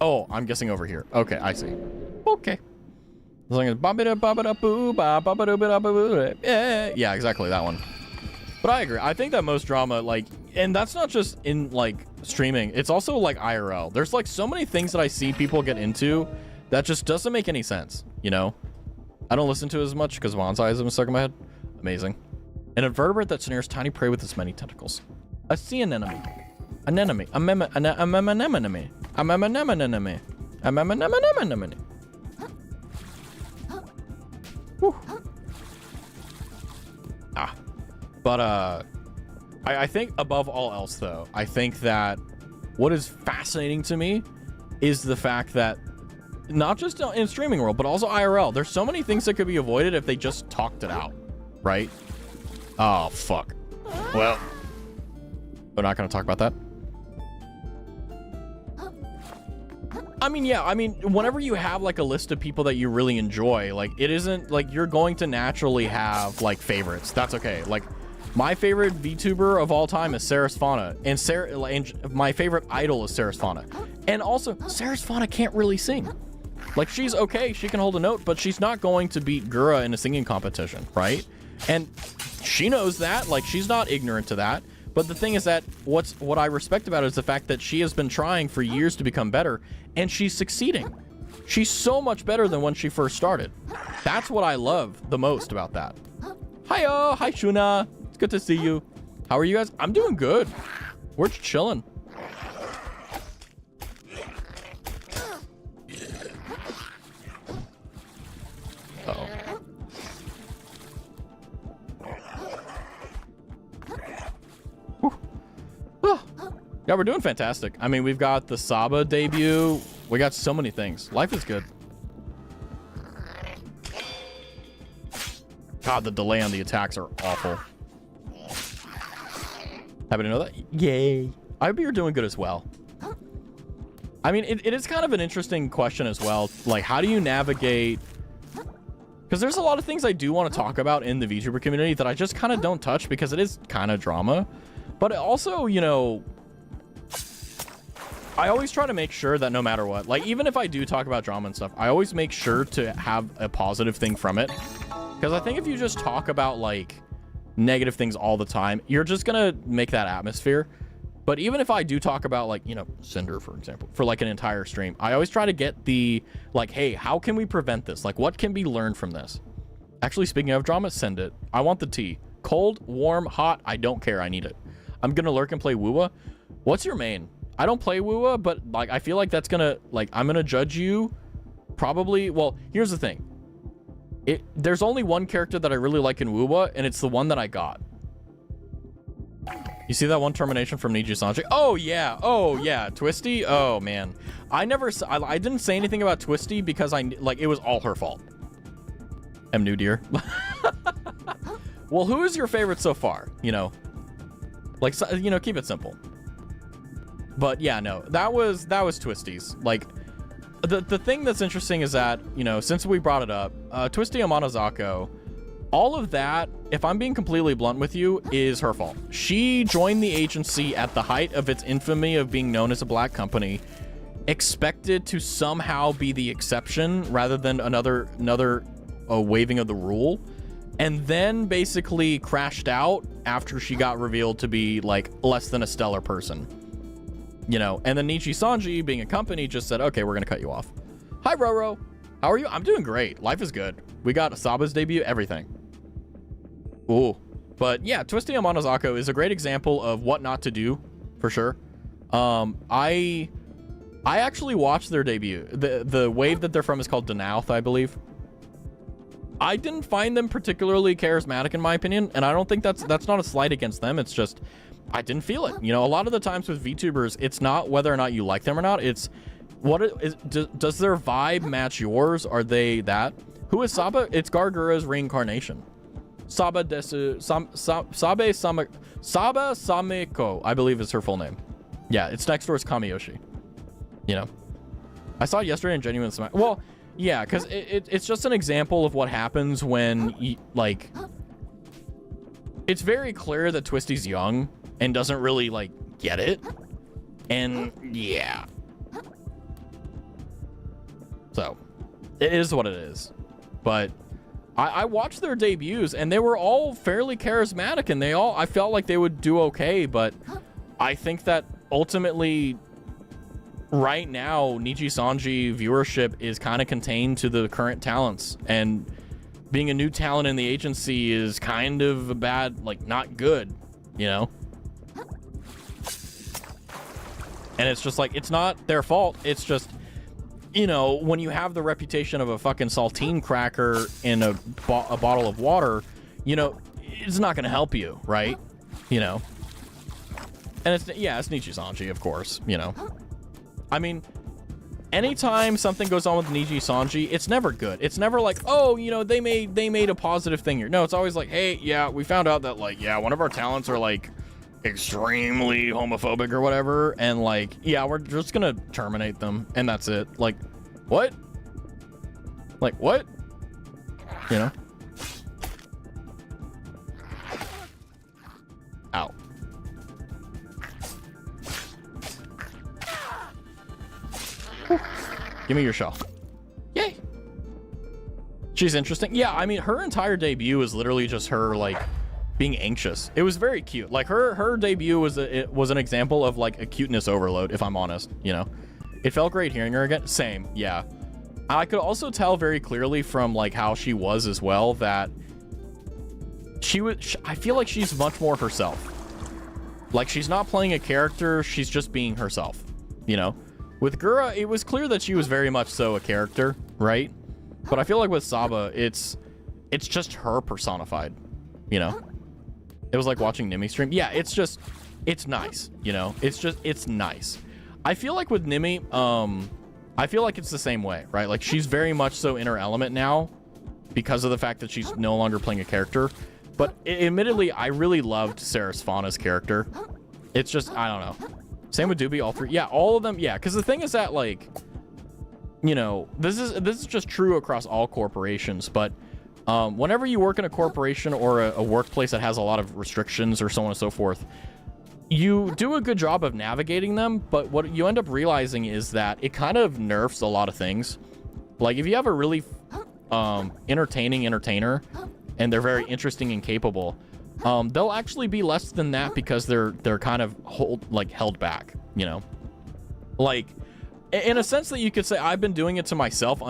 Oh, I'm guessing over here. Okay, I see. Okay. Yeah, exactly, that one. But I agree. I think that most drama, like, and that's not just in, like, streaming. It's also, like, IRL. There's, like, so many things that I see people get into that just doesn't make any sense, you know? I don't listen to it as much because bonsaiism is stuck in my head. Amazing. An invertebrate that snares tiny prey with its many tentacles. A sea anemone. Anemone. A anemone. A anemone. A anemone. But I think above all else, though, I think that what is fascinating to me is the fact that not just in streaming world, but also IRL, there's so many things that could be avoided if they just talked it out, right? Oh, fuck. Well, we're not going to talk about that. I mean, yeah, I mean, whenever you have like a list of people that you really enjoy, like it isn't like you're going to naturally have like favorites. That's okay. Like my favorite VTuber of all time is Fauna, and my favorite idol is Fauna. And also Fauna can't really sing. Like, she's okay, she can hold a note, but she's not going to beat Gura in a singing competition, right? And she knows that, like, she's not ignorant to that. But the thing is that what I respect about it is the fact that she has been trying for years to become better, and she's succeeding. She's so much better than when she first started. That's what I love the most about that. Hi-oh, hi Shuna. It's good to see you. How are you guys? I'm doing good. We're just chilling. Uh-oh. Oh. Yeah, we're doing fantastic. I mean, we've got the Saba debut. We got so many things. Life is good. God, the delay on the attacks are awful. Happy to know that. Yay. I hope you're doing good as well. I mean, it is kind of an interesting question as well. Like, how do you navigate? Because there's a lot of things I do want to talk about in the VTuber community that I just kind of don't touch because it is kind of drama. But also, you know, I always try to make sure that no matter what, like, even if I do talk about drama and stuff, I always make sure to have a positive thing from it. Because I think if you just talk about, like, negative things all the time, you're just going to make that atmosphere. But even if I do talk about, like, you know, Cinder, for example, for, like, an entire stream, I always try to get the, like, hey, how can we prevent this? Like, what can be learned from this? Actually, speaking of drama, send it. I want the tea. Cold, warm, hot, I don't care. I need it. I'm going to lurk and play Woowa. What's your main? I don't play Woowa, but, like, I feel like that's going to, like, I'm going to judge you probably. Well, here's the thing. There's only one character that I really like in Woowa, and it's the one that I got. You see that one termination from Niji Sanji? Oh, yeah. Oh, yeah. Twisty? Oh, man. I didn't say anything about Twisty because it was all her fault. M. New Deer. Well, who is your favorite so far? You know, like, you know, keep it simple. But yeah, no, that was Twisty's. Like, the thing that's interesting is that, you know, since we brought it up, Twisty Amanazako, all of that, if I'm being completely blunt with you, is her fault. She joined the agency at the height of its infamy of being known as a black company, expected to somehow be the exception rather than another waiving of the rule, and then basically crashed out after she got revealed to be, like, less than a stellar person. You know, and then Nichi Sanji, being a company, just said, okay, we're going to cut you off. Hi, Roro. How are you? I'm doing great. Life is good. We got Saba's debut, everything. Ooh. But yeah, Twisty Amanazako is a great example of what not to do, for sure. I actually watched their debut. The wave that they're from is called Denouth, I believe. I didn't find them particularly charismatic, in my opinion, and I don't think that's not a slight against them. It's just, I didn't feel it. You know, a lot of the times with VTubers, it's not whether or not you like them or not. It's does their vibe match yours? Are they that? Who is Saba? It's Gargura's reincarnation. Saba Sameko, I believe is her full name. Yeah, it's next door's Kamiyoshi. You know, I saw it yesterday in Genuine Smash. Well, yeah, because it's just an example of what happens when, like, it's very clear that Twisty's young and doesn't really, like, get it. And, yeah. So, it is what it is. But I watched their debuts, and they were all fairly charismatic, and I felt like they would do okay, but I think that ultimately, right now, Nichi Sanji viewership is kind of contained to the current talents, and being a new talent in the agency is kind of a bad, like, not good, you know? And it's just like, it's not their fault. It's just, you know, when you have the reputation of a fucking saltine cracker in a bottle of water, you know, it's not going to help you, right? You know? And it's Nichi Sanji, of course, you know? I mean, anytime something goes on with Nichi Sanji, it's never good. It's never like, oh, you know, they made a positive thing here. No, it's always like, hey, yeah, we found out that, like, yeah, one of our talents are, like, extremely homophobic or whatever, and, like, yeah, we're just gonna terminate them, and that's it. Like, what? Like, what? You know? Ow. Give me your shell. She's interesting. Yeah, I mean, her entire debut is literally just her, like, being anxious. It was very cute. Like, her debut was an example of, like, a cuteness overload, if I'm honest, you know? It felt great hearing her again. Same, yeah. I could also tell very clearly from, like, how she was as well that I feel like she's much more herself. Like, she's not playing a character, she's just being herself, you know? With Gura, it was clear that she was very much so a character, right? But I feel like with Saba, it's just her personified, you know? It was like watching Nimi stream. Yeah, it's nice, you know? It's nice. I feel like with Nimi, I feel like it's the same way, right? Like, she's very much so in her element now because of the fact that she's no longer playing a character. But admittedly, I really loved Sarasvana's character. It's just, I don't know. Same with Doobie, all three. Yeah, all of them. Yeah, because the thing is that, like, you know, this is just true across all corporations. But whenever you work in a corporation or a workplace that has a lot of restrictions or so on and so forth, you do a good job of navigating them. But what you end up realizing is that it kind of nerfs a lot of things. Like, if you have a really entertaining entertainer and they're very interesting and capable, they'll actually be less than that because they're kind of held back, you know? Like, in a sense that you could say I've been doing it to myself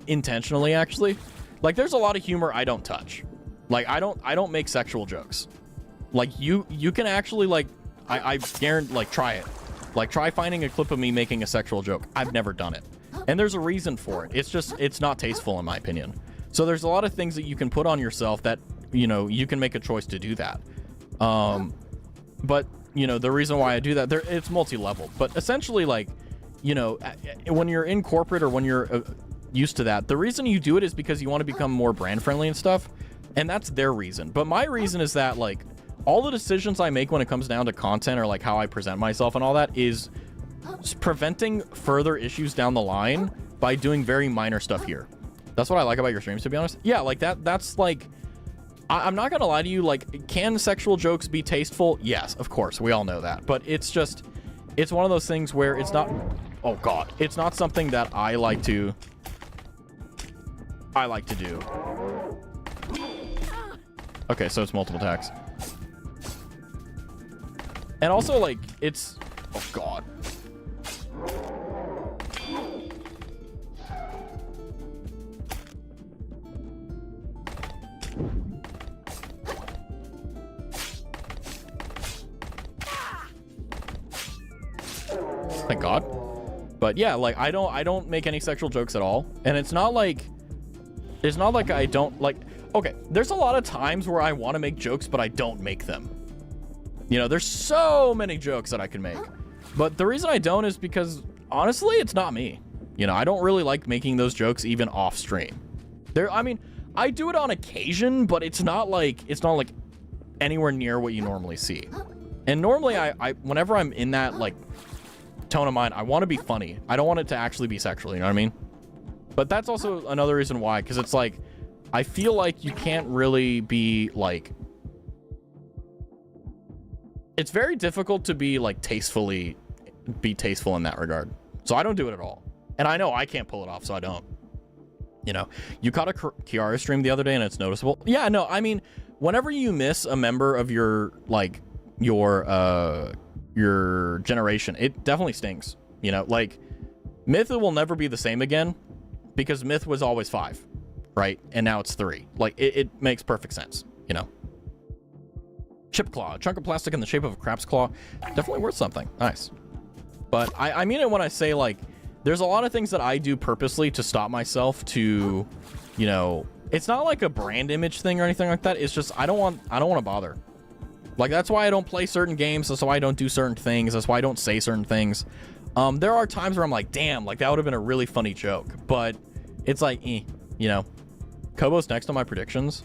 intentionally, actually. Like, there's a lot of humor I don't touch. Like, I don't make sexual jokes. Like, you can actually, like, I guarantee, like, try it. Like, try finding a clip of me making a sexual joke. I've never done it. And there's a reason for it. It's not tasteful, in my opinion. So there's a lot of things that you can put on yourself that, you know, you can make a choice to do that. But, you know, the reason why I do that, it's multi-level. But essentially, like, you know, when you're in corporate or when you're used to that, the reason you do it is because you want to become more brand friendly and stuff. And that's their reason. But my reason is that, like, all the decisions I make when it comes down to content or, like, how I present myself and all that is preventing further issues down the line by doing very minor stuff here. That's what I like about your streams, to be honest. Yeah, like, that's, like, I'm not gonna lie to you, like, can sexual jokes be tasteful? Yes, of course, we all know that. But it's one of those things where it's not, oh god, it's not something that I like to do. Okay, so it's multiple attacks. And also, like, it's, oh god. Thank God. But yeah, like, I don't make any sexual jokes at all. And it's not like I don't, like, okay, there's a lot of times where I want to make jokes, but I don't make them. You know, there's so many jokes that I can make. But the reason I don't is because, honestly, it's not me. You know, I don't really like making those jokes even off stream. I mean, I do it on occasion, but it's not like anywhere near what you normally see. And normally whenever I'm in that, like, tone of mind, I want to be funny. I don't want it to actually be sexual, you know what I mean? But that's also another reason why, because it's like, I feel like you can't really be, like, it's very difficult to be, like, tasteful in that regard. So I don't do it at all. And I know I can't pull it off, so I don't. You know, you caught a Kiara stream the other day and it's noticeable. Yeah, no, I mean, whenever you miss a member of your, like, your generation, it definitely stings. You know, like, Myth will never be the same again because Myth was always 5, right? And now it's 3. Like, it makes perfect sense, you know? Chip claw, a chunk of plastic in the shape of a crab's claw. Definitely worth something. Nice. But I mean it when I say, like, there's a lot of things that I do purposely to stop myself to, you know, it's not like a brand image thing or anything like that. It's just, I don't want to bother. Like, that's why I don't play certain games. That's why I don't do certain things. That's why I don't say certain things. There are times where I'm like, damn, like, that would have been a really funny joke. But it's like, you know. Kobo's next on my predictions.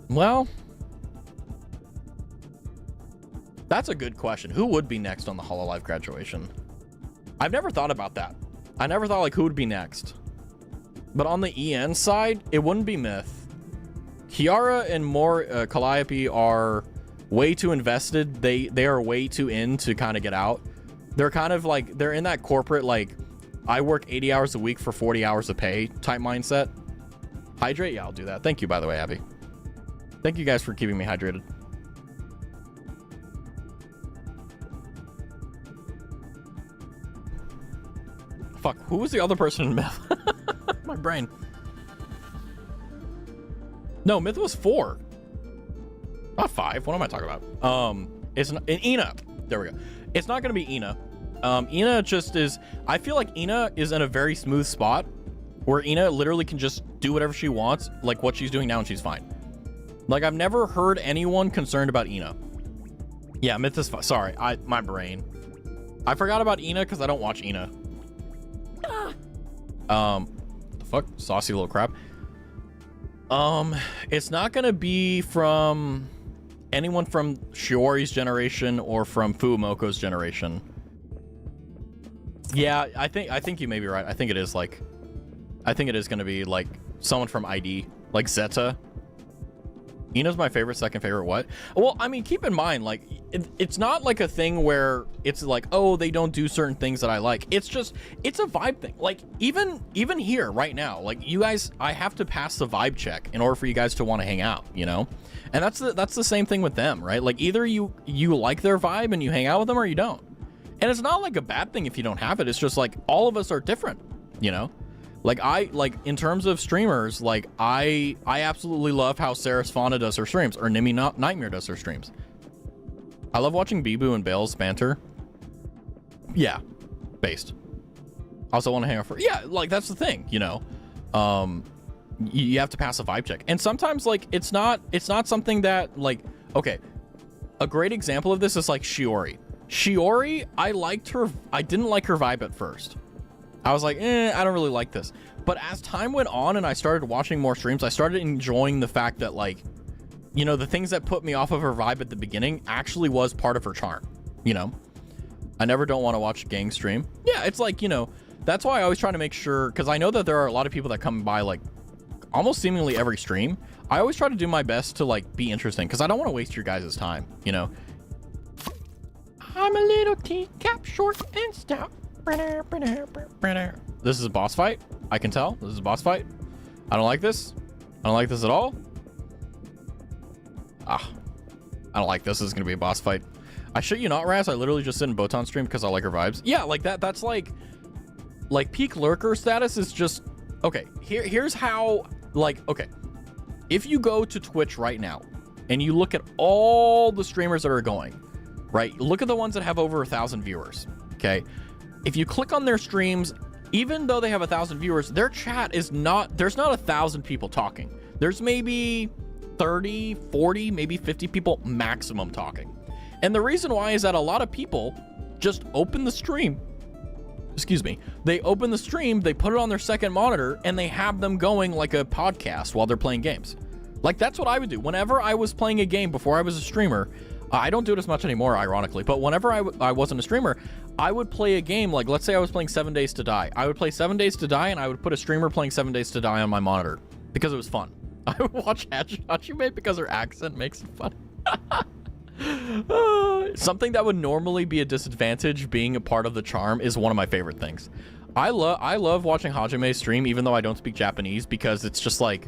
Well, that's a good question. Who would be next on the Hololive graduation? I've never thought about that. I never thought, like, who would be next. But on the EN side, it wouldn't be Myth. Kiara and Calliope are way too invested. They are way too in to kind of get out. They're kind of like, they're in that corporate, like, I work 80 hours a week for 40 hours of pay type mindset. Hydrate? Yeah, I'll do that. Thank you, by the way, Abby. Thank you guys for keeping me hydrated. Fuck, who was the other person in Myth? My brain. No, Myth was 4. Not 5. What am I talking about? It's not, Ina. There we go. It's not going to be Ina. Ina just is, I feel like Ina is in a very smooth spot where Ina literally can just do whatever she wants, like what she's doing now, and she's fine. Like, I've never heard anyone concerned about Ina. Yeah, Myth is fine. Sorry, my brain. I forgot about Ina because I don't watch Ina. The fuck? Saucy little crap. It's not gonna be from anyone from Shiori's generation or from Fuumoko's generation. Yeah, I think you may be right. I think it is like, I think it is gonna be like someone from ID, like Zeta. Ina's my favorite, second favorite what? Well, I mean, keep in mind, like, it's not like a thing where it's like, oh, they don't do certain things that I like. It's just, it's a vibe thing. Like, even here right now, like, you guys, I have to pass the vibe check in order for you guys to want to hang out, you know? And that's the same thing with them, right? Like, either you like their vibe and you hang out with them, or you don't. And it's not like a bad thing if you don't have it. It's just like, all of us are different, you know? Like, in terms of streamers, like, I absolutely love how Sarah Sfana does her streams, or Nimi Nightmare does her streams. I love watching Bibu and Bale's banter. Yeah, based. I also want to hang out for, yeah, like, that's the thing, you know? You have to pass a vibe check. And sometimes, like, it's not something that, like, okay, a great example of this is, like, Shiori. Shiori, I didn't like her vibe at first. I was like, I don't really like this. But as time went on and I started watching more streams, I started enjoying the fact that, like, you know, the things that put me off of her vibe at the beginning actually was part of her charm, you know? I never don't want to watch a gang stream. Yeah, it's like, you know, that's why I always try to make sure, because I know that there are a lot of people that come by, like, almost seemingly every stream. I always try to do my best to, like, be interesting, because I don't want to waste your guys' time, you know? I'm a little teacup, short and stout. This is a boss fight. I can tell. This is a boss fight. I don't like this. I don't like this at all. I don't like this. This is going to be a boss fight. I shit you not, Raz. I literally just sit in Botan stream because I like her vibes. Yeah, like that. That's like peak lurker status is just... Okay, here's how... Like, okay. If you go to Twitch right now and you look at all the streamers that are going, right? Look at the ones that have over 1,000 viewers, okay? If you click on their streams, even though they have 1,000 viewers, their chat is not, there's not 1,000 people talking. There's maybe 30, 40, maybe 50 people maximum talking. And the reason why is that a lot of people just open the stream. Excuse me. They open the stream, they put it on their second monitor, and they have them going like a podcast while they're playing games. Like, that's what I would do. Whenever I was playing a game before I was a streamer, I don't do it as much anymore, ironically, but whenever I wasn't a streamer, I would play a game, like, let's say I was playing 7 Days to Die. I would play 7 Days to Die, and I would put a streamer playing 7 Days to Die on my monitor, because it was fun. I would watch Hachime because her accent makes it fun. Something that would normally be a disadvantage being a part of the charm is one of my favorite things. I love watching Hajime stream, even though I don't speak Japanese, because it's just like,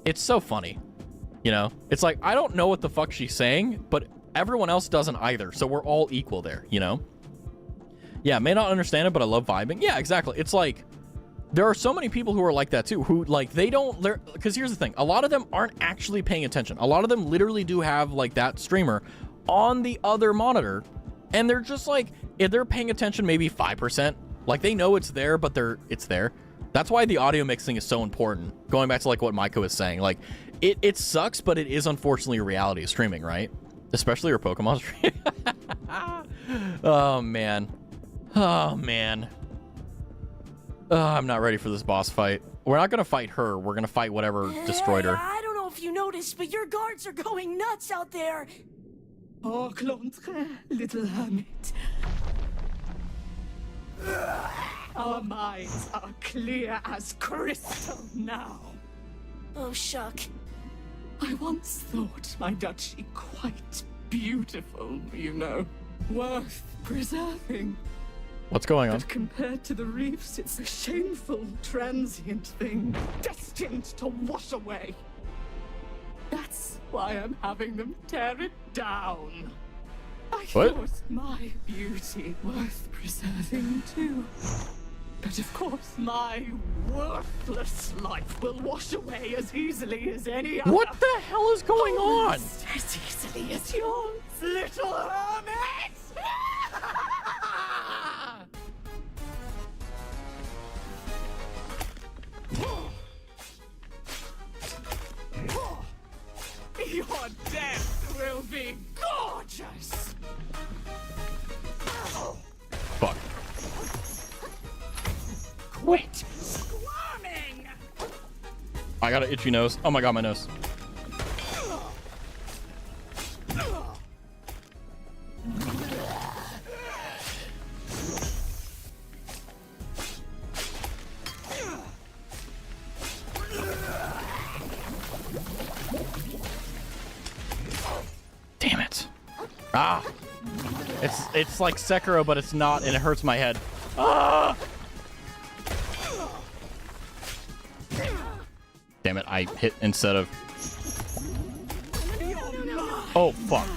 it's so funny. You know, it's like, I don't know what the fuck she's saying, but everyone else doesn't either. So we're all equal there, you know? Yeah, may not understand it, but I love vibing. Yeah, exactly. It's like, there are so many people who are like that too, who like, because here's the thing. A lot of them aren't actually paying attention. A lot of them literally do have like that streamer on the other monitor. And they're just like, if they're paying attention, maybe 5%, like they know it's there, but it's there. That's why the audio mixing is so important. Going back to like what Maiko was saying, like, it sucks, but it is unfortunately a reality of streaming, right? Especially your Pokemon stream. Oh, man. Oh, man. I'm not ready for this boss fight. We're not going to fight her. We're going to fight whatever destroyed her. I don't know if you noticed, but your guards are going nuts out there. Oh, Clontre, little hermit. Our minds are clear as crystal now. Oh, shuck. I once thought my duchy quite beautiful, you know. worth preserving. What's going on? But compared to the reefs, it's a shameful, transient thing, destined to wash away. That's why I'm having them tear it down. I thought my beauty worth preserving too. But of course, my worthless life will wash away as easily as any other. What the hell is going on? Almost as easily as yours, little hermit! Your death will be gorgeous! Fuck. Quit squirming! I got an itchy nose. Oh my god, my nose. Damn it. Ah. It's like Sekiro, but it's not, and it hurts my head. Ah! Damn it, I hit instead of... Oh, fuck.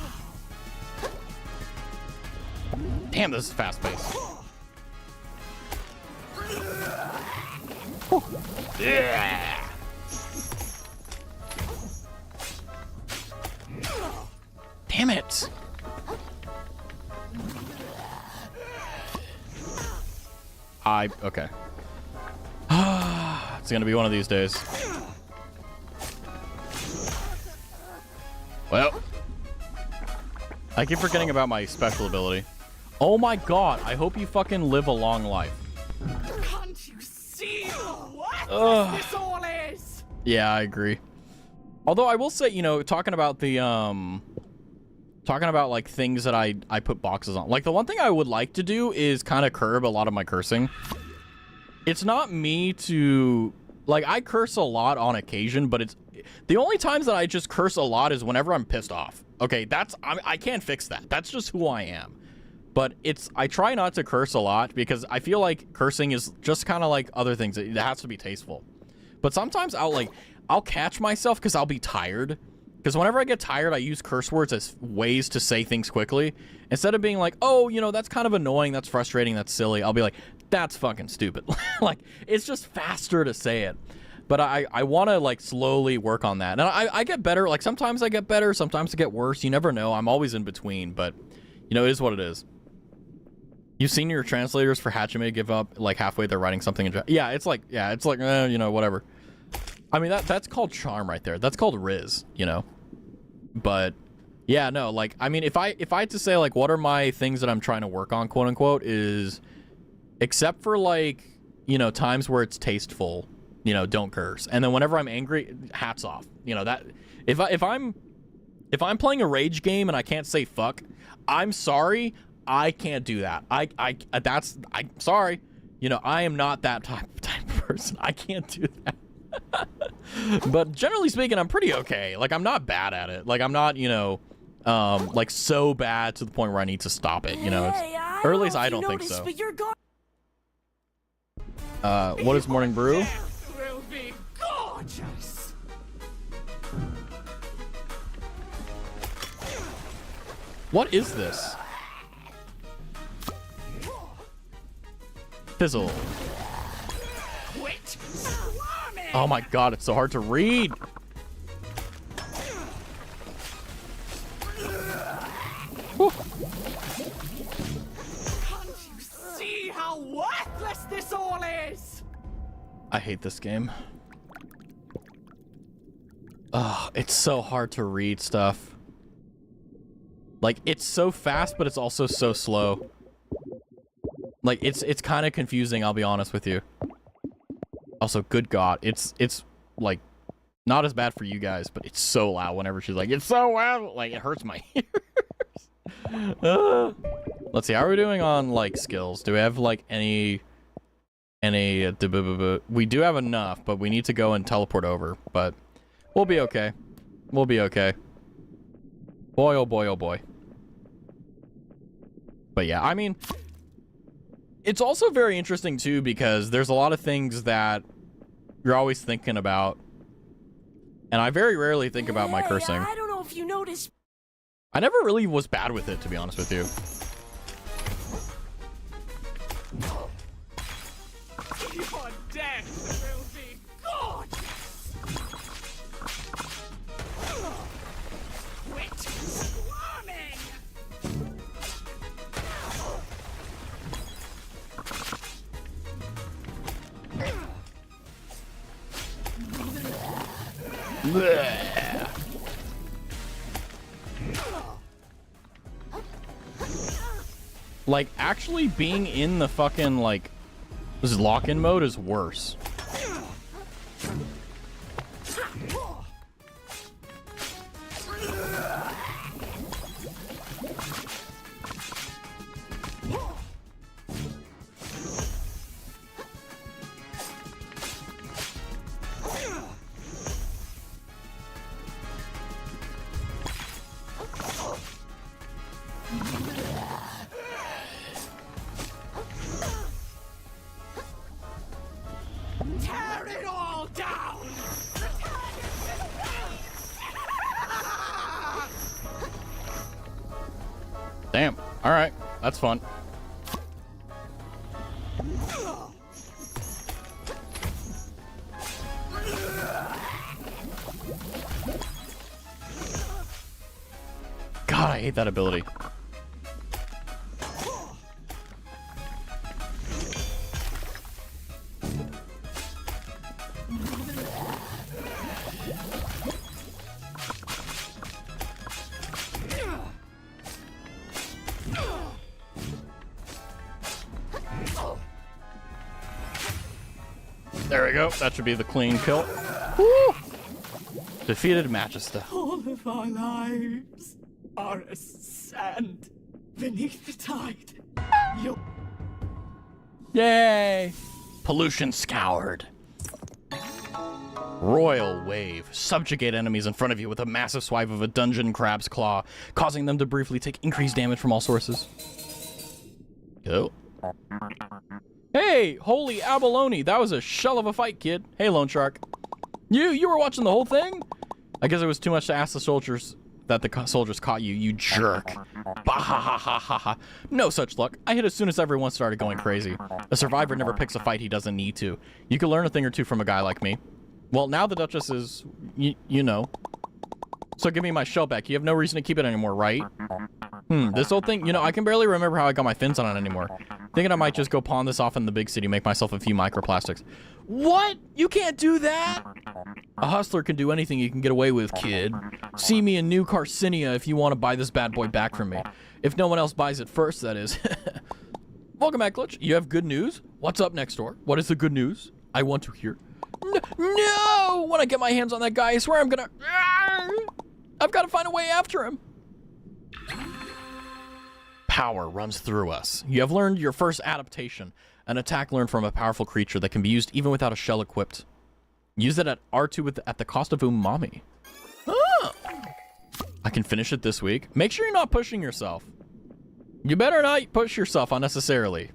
Damn, this is fast-paced. Yeah. Damn it. Okay. It's gonna be one of these days. Well, I keep forgetting about my special ability. Oh my god, I hope you fucking live a long life. Can't you see what this all is? Yeah, I agree. Although I will say, you know, talking about the like things that I put boxes on. Like the one thing I would like to do is kind of curb a lot of my cursing. It's not me to, like, I curse a lot on occasion, but it's the only times that I just curse a lot is whenever I'm pissed off. Okay, I can't fix that. That's just who I am. But I try not to curse a lot because I feel like cursing is just kind of like other things. It has to be tasteful. But sometimes I'll catch myself because I'll be tired. Because whenever I get tired, I use curse words as ways to say things quickly. Instead of being like, oh, you know, that's kind of annoying, that's frustrating, that's silly. I'll be like, that's fucking stupid. Like, it's just faster to say it. But I want to, like, slowly work on that. And I get better. Like, sometimes I get better, sometimes I get worse. You never know. I'm always in between. But, you know, it is what it is. You've seen your translators for Hachime give up, like, halfway they're writing something. Yeah, it's like, you know, whatever. I mean, that's called charm right there. That's called Riz, you know? But, yeah, no, like, I mean, if I had to say, like, what are my things that I'm trying to work on, quote unquote, is, except for, like, you know, times where it's tasteful, you know, don't curse. And then whenever I'm angry, hats off. You know, that, if I'm playing a rage game and I can't say fuck, I'm sorry, I can't do that. I'm sorry. You know, I am not that type of person. I can't do that. But generally speaking, I'm pretty okay. Like, I'm not bad at it. Like, I'm not, you know, like, so bad to the point where I need to stop it, you know? Or at least I don't think so. What is morning brew? Will be gorgeous. What is this? Fizzle. Oh my god, it's so hard to read. Whew. Can't you see how worthless this all is? I hate this game. Ugh, it's so hard to read stuff. Like, it's so fast, but it's also so slow. Like, it's kind of confusing, I'll be honest with you. Also, good God, it's like not as bad for you guys, but it's so loud whenever she's like, it's so loud, like it hurts my ears. Let's see, how are we doing on like skills? Do we have like any? We do have enough, but we need to go and teleport over. But we'll be okay. We'll be okay. Boy, oh boy, oh boy. But yeah, I mean, it's also very interesting too, because there's a lot of things that you're always thinking about. And I very rarely think about my cursing. I don't know if you noticed. I never really was bad with it, to be honest with you. Your death will be good! Quit squirming! Blech. Like, actually being in the fucking, like, this lock-in mode is worse. Tear it all down! Damn. All right. That's fun. God, I hate that ability. There we go. That should be the clean kill. Woo! Defeated Magista. All of our lives are as sand beneath the tide. You Yay! Pollution scoured. Royal Wave. Subjugate enemies in front of you with a massive swipe of a dungeon crab's claw, causing them to briefly take increased damage from all sources. Go. Hey, holy abalone. That was a shell of a fight, kid. Hey, Lone Shark. You were watching the whole thing? I guess it was too much to ask the soldiers that the soldiers caught you, you jerk. Bah ha ha ha ha ha. No such luck. I hit as soon as everyone started going crazy. A survivor never picks a fight he doesn't need to. You can learn a thing or two from a guy like me. Well, now the Duchess is, you know. So give me my shell back. You have no reason to keep it anymore, right? This whole thing, you know, I can barely remember how I got my fins on it anymore. Thinking I might just go pawn this off in the big city, make myself a few microplastics. What? You can't do that? A hustler can do anything you can get away with, kid. See me in New Carcinia if you want to buy this bad boy back from me. If no one else buys it first, that is. Welcome back, Glitch. You have good news? What's up next door? What is the good news? I want to hear. No! When I get my hands on that guy, I swear I'm gonna... I've got to find a way after him. Power runs through us. You have learned your first adaptation, an attack learned from a powerful creature that can be used even without a shell equipped. Use it at R2 at the cost of umami. Oh. I can finish it this week. Make sure you're not pushing yourself. You better not push yourself unnecessarily.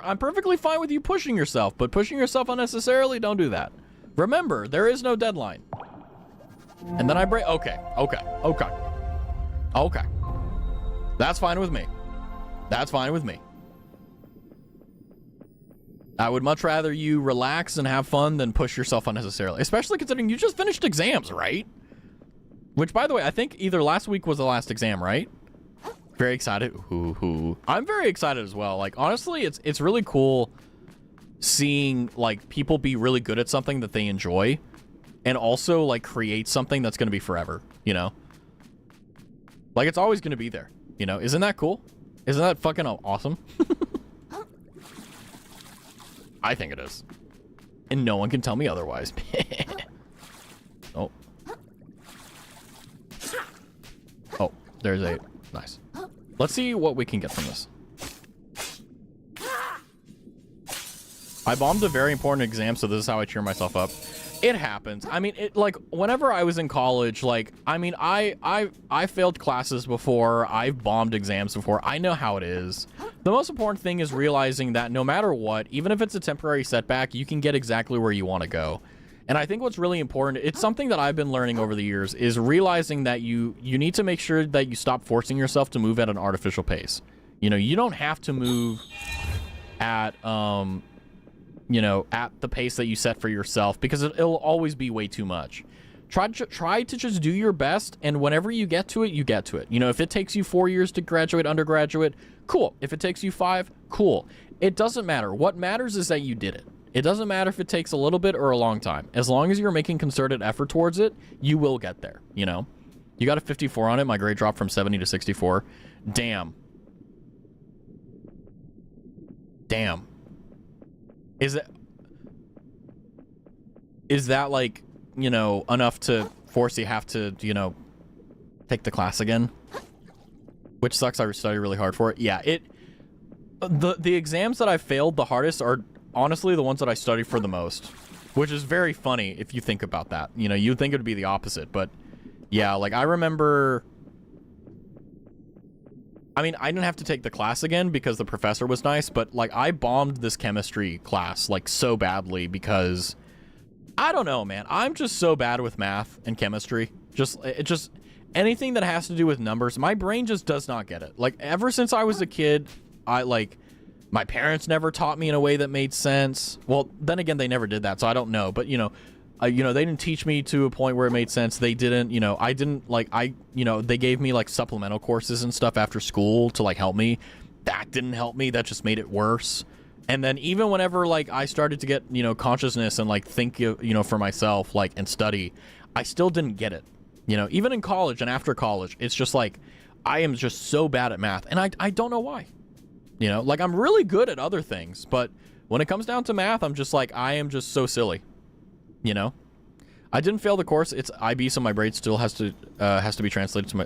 I'm perfectly fine with you pushing yourself, but pushing yourself unnecessarily, don't do that. Remember, there is no deadline. And then I break. Okay. That's fine with me. That's fine with me. I would much rather you relax and have fun than push yourself unnecessarily, especially considering you just finished exams, right? Which, by the way, I think either last week was the last exam, right? Very excited. I'm very excited as well. Like, honestly, it's really cool seeing, like, people be really good at something that they enjoy and also, like, create something that's going to be forever, you know? Like, it's always going to be there, you know? Isn't that cool? Isn't that fucking awesome? I think it is. And no one can tell me otherwise. Oh. Oh, there's a... Nice. Let's see what we can get from this. I bombed a very important exam, so this is how I cheer myself up. It happens. I mean, it like whenever I was in college, like I mean, I failed classes before. I've bombed exams before. I know how it is. The most important thing is realizing that no matter what, even if it's a temporary setback, you can get exactly where you want to go. And I think what's really important, it's something that I've been learning over the years, is realizing that you need to make sure that you stop forcing yourself to move at an artificial pace. You know, you don't have to move at you know, at the pace that you set for yourself, because it'll always be way too much. Try to just do your best, and whenever you get to it, you get to it. You know, if it takes you 4 years to graduate undergraduate, cool. If it takes you 5, cool. It doesn't matter. What matters is that you did it. It doesn't matter if it takes a little bit or a long time. As long as you're making concerted effort towards it, you will get there, you know? You got a 54 on it. My grade dropped from 70 to 64. Damn. Damn. Is that like, you know, enough to force you have to, you know, take the class again? Which sucks. I study really hard for it. Yeah, the exams that I failed the hardest are honestly the ones that I study for the most, which is very funny if you think about that. You know, you'd think it would be the opposite, but yeah, like I remember, I mean, I didn't have to take the class again because the professor was nice, but like I bombed this chemistry class like so badly because I don't know, man. I'm just so bad with math and chemistry. Just anything that has to do with numbers, my brain just does not get it. Like ever since I was a kid, my parents never taught me in a way that made sense. Well, then again, they never did that, so I don't know. But you know, they didn't teach me to a point where it made sense. They didn't, you know, they gave me like supplemental courses and stuff after school to like help me. That didn't help me. That just made it worse. And then even whenever like I started to get, you know, consciousness and like think, you know, for myself, like, and study, I still didn't get it. You know, even in college and after college, it's just like, I am just so bad at math, and I don't know why. You know, like I'm really good at other things, but when it comes down to math, I'm just like, I am just so silly. You know, I didn't fail the course. It's IB, so my grade still has to be translated to my.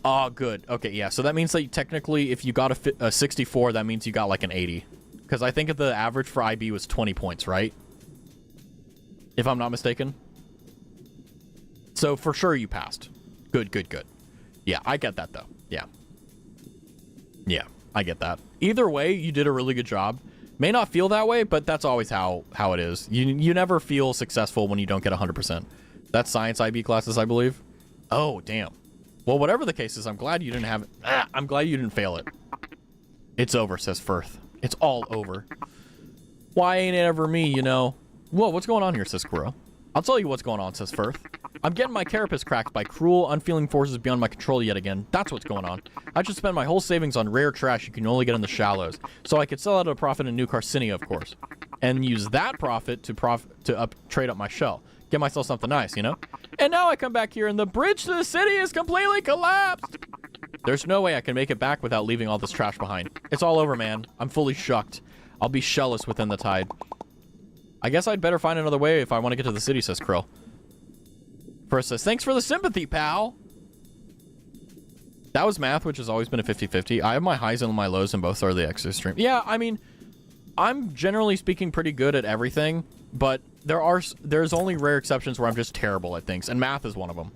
Oh, good. Okay, yeah. So that means that technically, if you got a 64, that means you got like an 80. Because I think the average for IB was 20 points, right? If I'm not mistaken. So for sure you passed. Good, good, good. Yeah, I get that though. Yeah. Yeah, I get that. Either way, you did a really good job. May not feel that way, but that's always how it is. You never feel successful when you don't get 100%. That's science IB classes, I believe. Oh, damn. Well, whatever the case is, I'm glad you didn't have it. I'm glad you didn't fail it. It's over, says Firth. It's all over. Why ain't it ever me, you know? Whoa, what's going on here, says Squirrel. I'll tell you what's going on, says Firth. I'm getting my carapace cracked by cruel, unfeeling forces beyond my control yet again. That's what's going on. I should spend my whole savings on rare trash you can only get in the shallows, so I could sell it at a profit in New Carcinia, of course, and use that profit to trade up my shell. Get myself something nice, you know? And now I come back here and the bridge to the city is completely collapsed. There's no way I can make it back without leaving all this trash behind. It's all over, man. I'm fully shucked. I'll be shellless within the tide. I guess I'd better find another way if I want to get to the city, says Krill. First says, thanks for the sympathy, pal. That was math, which has always been a 50-50. I have my highs and my lows, and both are the extreme. Yeah, I mean, I'm generally speaking pretty good at everything, but there's only rare exceptions where I'm just terrible at things, and math is one of them.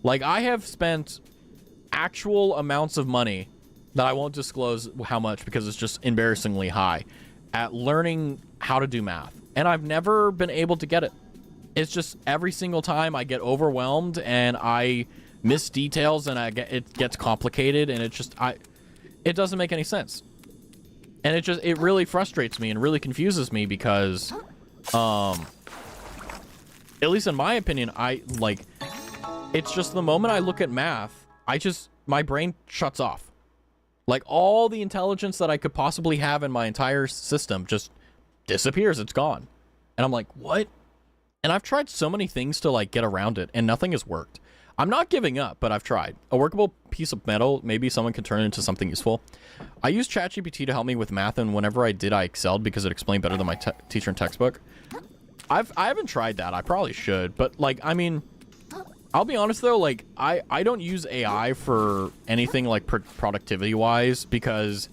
Like, I have spent actual amounts of money that I won't disclose how much because it's just embarrassingly high at learning how to do math, and I've never been able to get it. It's just every single time I get overwhelmed and I miss details and it gets complicated, and it doesn't make any sense. And it really frustrates me and really confuses me because, at least in my opinion, it's just the moment I look at math, my brain shuts off. Like, all the intelligence that I could possibly have in my entire system just disappears. It's gone. And I'm like, what? And I've tried so many things to, like, get around it, and nothing has worked. I'm not giving up, but I've tried. A workable piece of metal, maybe someone can turn it into something useful. I used ChatGPT to help me with math, and whenever I did, I excelled because it explained better than my teacher and textbook. I haven't tried that. I probably should, but, like, I mean, I'll be honest, though, like, I don't use AI for anything, like, productivity-wise, because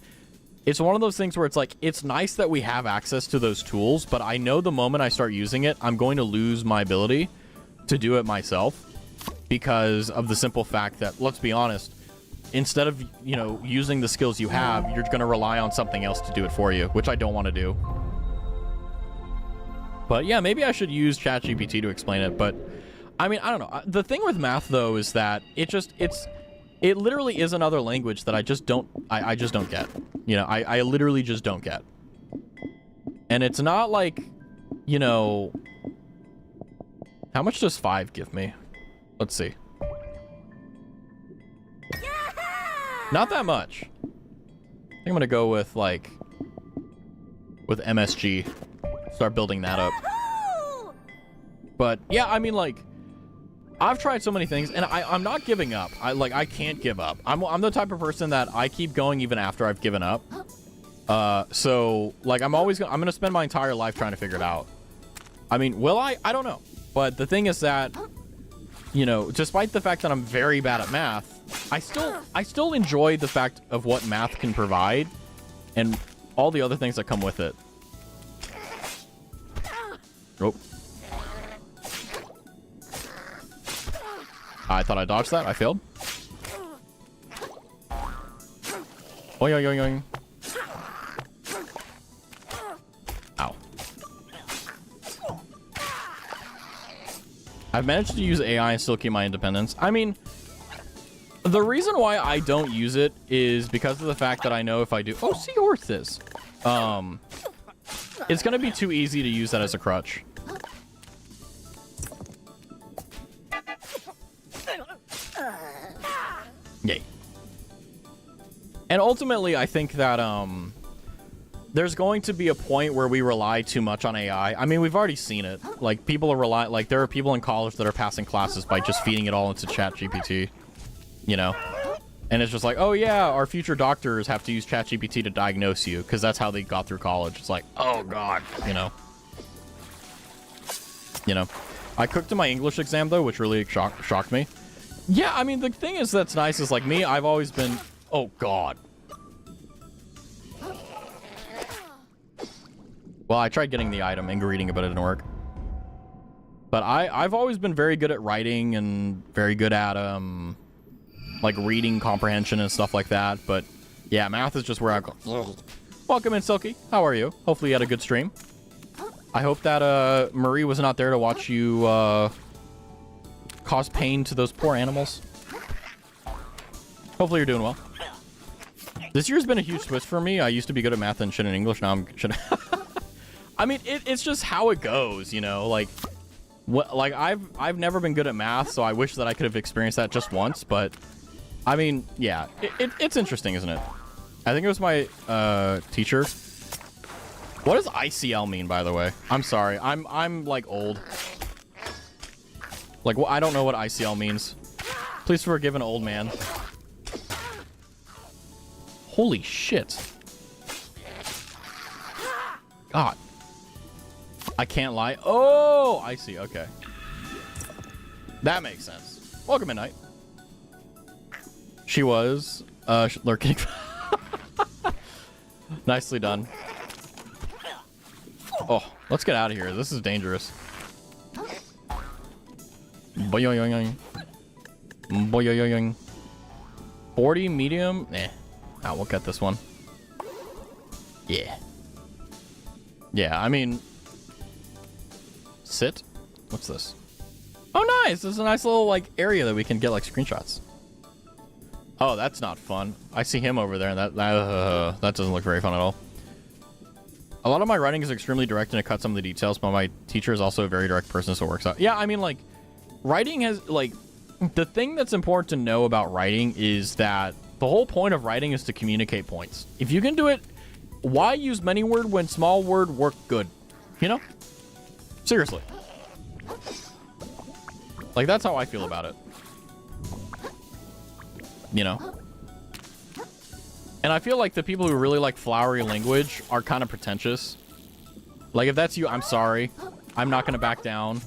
it's one of those things where it's like, it's nice that we have access to those tools, but I know the moment I start using it, I'm going to lose my ability to do it myself because of the simple fact that, let's be honest, instead of, you know, using the skills you have, you're going to rely on something else to do it for you, which I don't want to do. But yeah, maybe I should use ChatGPT to explain it, but I mean, I don't know. The thing with math though is that it literally is another language that I just don't get. You know, I literally just don't get. And it's not like, you know, how much does 5 give me? Let's see. Not that much. I think I'm gonna go with like, with MSG. Start building that up. But yeah, I mean, like, I've tried so many things and I'm not giving up. I can't give up. I'm the type of person that I keep going even after I've given up. So like I'm gonna spend my entire life trying to figure it out. I mean, will I? I don't know. But the thing is that, you know, despite the fact that I'm very bad at math, I still enjoy the fact of what math can provide and all the other things that come with it. Oh. I thought I dodged that. I failed. Oing, oing, oing, oing. Ow. I've managed to use AI and still keep my independence. I mean, the reason why I don't use it is because of the fact that I know if I do... Oh, seahorses. It's going to be too easy to use that as a crutch. Yay. And ultimately, I think that there's going to be a point where we rely too much on AI. I mean, we've already seen it. Like, people are like, there are people in college that are passing classes by just feeding it all into ChatGPT, you know? And it's just like, oh yeah, our future doctors have to use ChatGPT to diagnose you because that's how they got through college. It's like, oh god, you know? You know? I cooked in my English exam, though, which really shocked me. Yeah, I mean, the thing is that's nice is, like, me, I've always been... Oh, God. Well, I tried getting the item and reading it, but it didn't work. But I've always been very good at writing and very good at, like, reading comprehension and stuff like that. But, yeah, math is just where I go... Welcome in, Silky. How are you? Hopefully you had a good stream. I hope that, Marie was not there to watch you, cause pain to those poor animals. Hopefully you're doing well. This year's been a huge twist for me. I used to be good at math and shit in English. Now I'm shit. I mean, it's just how it goes, you know. Like, what? Like I've never been good at math, so I wish that I could have experienced that just once. But I mean, yeah, it's interesting, isn't it? I think it was my teacher. What does ICL mean, by the way? I'm sorry. I'm like old. Like, well, I don't know what ICL means. Please forgive an old man. Holy shit. God. I can't lie. Oh, I see. Okay. That makes sense. Welcome, Midnight. She was lurking. Nicely done. Oh, let's get out of here. This is dangerous. Boing. 40 medium. Nah, we'll get this one. Yeah. Yeah, I mean, sit. What's this? Oh, nice. This is a nice little like area that we can get like screenshots. Oh, that's not fun. I see him over there, and that doesn't look very fun at all. A lot of my writing is extremely direct, and it cuts some of the details, but my teacher is also a very direct person, so it works out. Yeah, I mean, like, writing has, like, the thing that's important to know about writing is that the whole point of writing is to communicate points. If you can do it, why use many word when small word work good? You know? Seriously. Like, that's how I feel about it. You know? And I feel like the people who really like flowery language are kind of pretentious. Like, if that's you, I'm sorry. I'm not going to back down.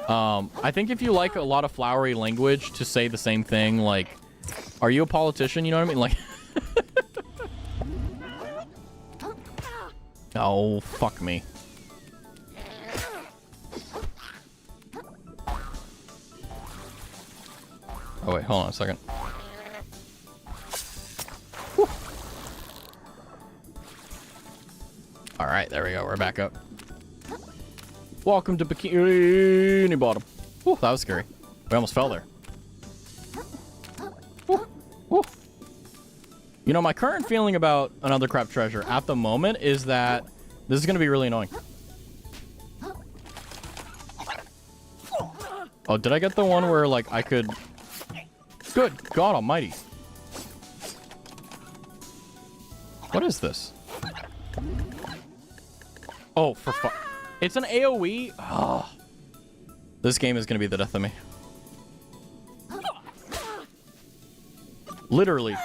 I think if you like a lot of flowery language to say the same thing, like, are you a politician? You know what I mean? Like, Oh, fuck me. Oh, wait, hold on a second. All right, there we go. We're back up. Welcome to Bikini Bottom. Whew, that was scary. We almost fell there. Whew, whew. You know, my current feeling about Another Crap Treasure at the moment is that this is going to be really annoying. Oh, did I get the one where, like, I could... Good God almighty. What is this? Oh, for fuck. It's an AoE? Oh. This game is going to be the death of me. Literally.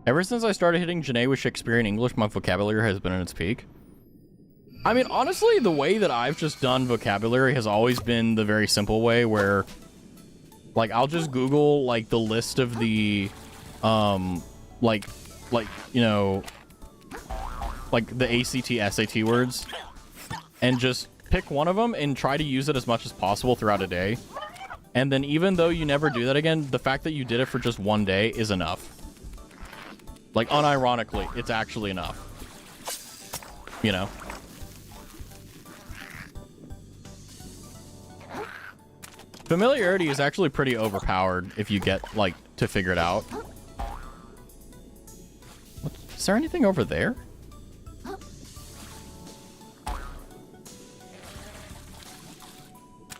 Ever since I started hitting Janae with Shakespearean English, my vocabulary has been at its peak. I mean, honestly, the way that I've just done vocabulary has always been the very simple way where, like, I'll just Google, like, the list of the, like, you know, like, the ACT, SAT words, and just pick one of them and try to use it as much as possible throughout a day. And then even though you never do that again, the fact that you did it for just one day is enough. Like, unironically, it's actually enough. You know? Familiarity is actually pretty overpowered if you get, like, to figure it out. What? Is there anything over there?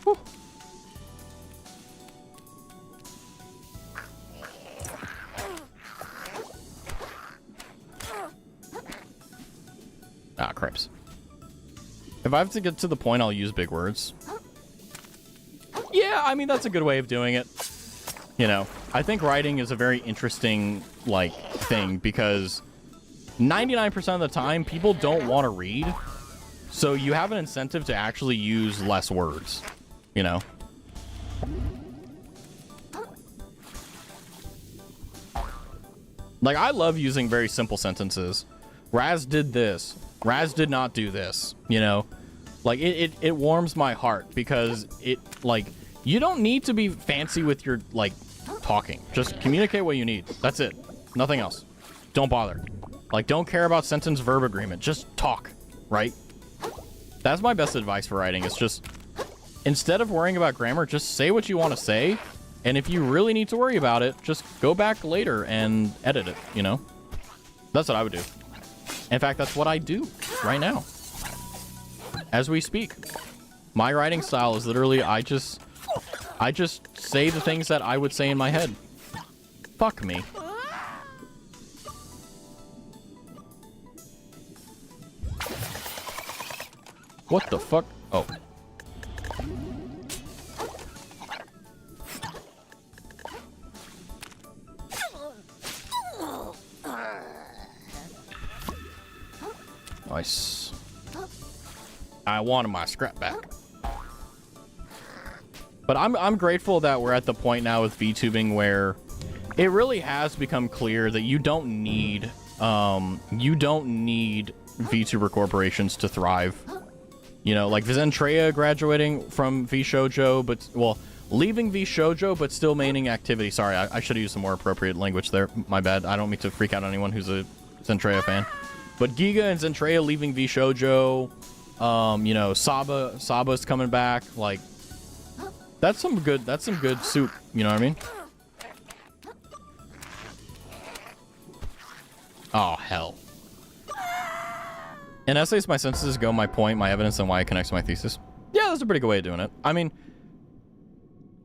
Whew. Ah, cripes. If I have to get to the point, I'll use big words. Yeah, I mean, that's a good way of doing it. You know, I think writing is a very interesting, like, thing because 99% of the time, people don't want to read. So you have an incentive to actually use less words, you know? Like, I love using very simple sentences. Raz did this. Raz did not do this, you know? Like, it warms my heart because it, like, you don't need to be fancy with your, like, talking. Just communicate what you need. That's it. Nothing else. Don't bother. Like, don't care about sentence-verb agreement. Just talk, right? That's my best advice for writing. It's just, instead of worrying about grammar, just say what you want to say. And if you really need to worry about it, just go back later and edit it, you know? That's what I would do. In fact, that's what I do right now. As we speak. My writing style is literally, I just say the things that I would say in my head. Fuck me. What the fuck? Oh. Nice. I wanted my scrap back. But I'm grateful that we're at the point now with VTubing where it really has become clear that you don't need VTuber corporations to thrive. You know, like Zentreya graduating from VShojo, but, well, leaving VShojo, but still maintaining activity. Sorry, I should have used some more appropriate language there. My bad. I don't mean to freak out anyone who's a Zentreya fan. But Giga and Zentreya leaving VShojo, you know, Saba's coming back. Like, that's some good soup. You know what I mean? Oh, hell. In essays, my sentences go my point, my evidence, and why it connects to my thesis. Yeah, that's a pretty good way of doing it. I mean,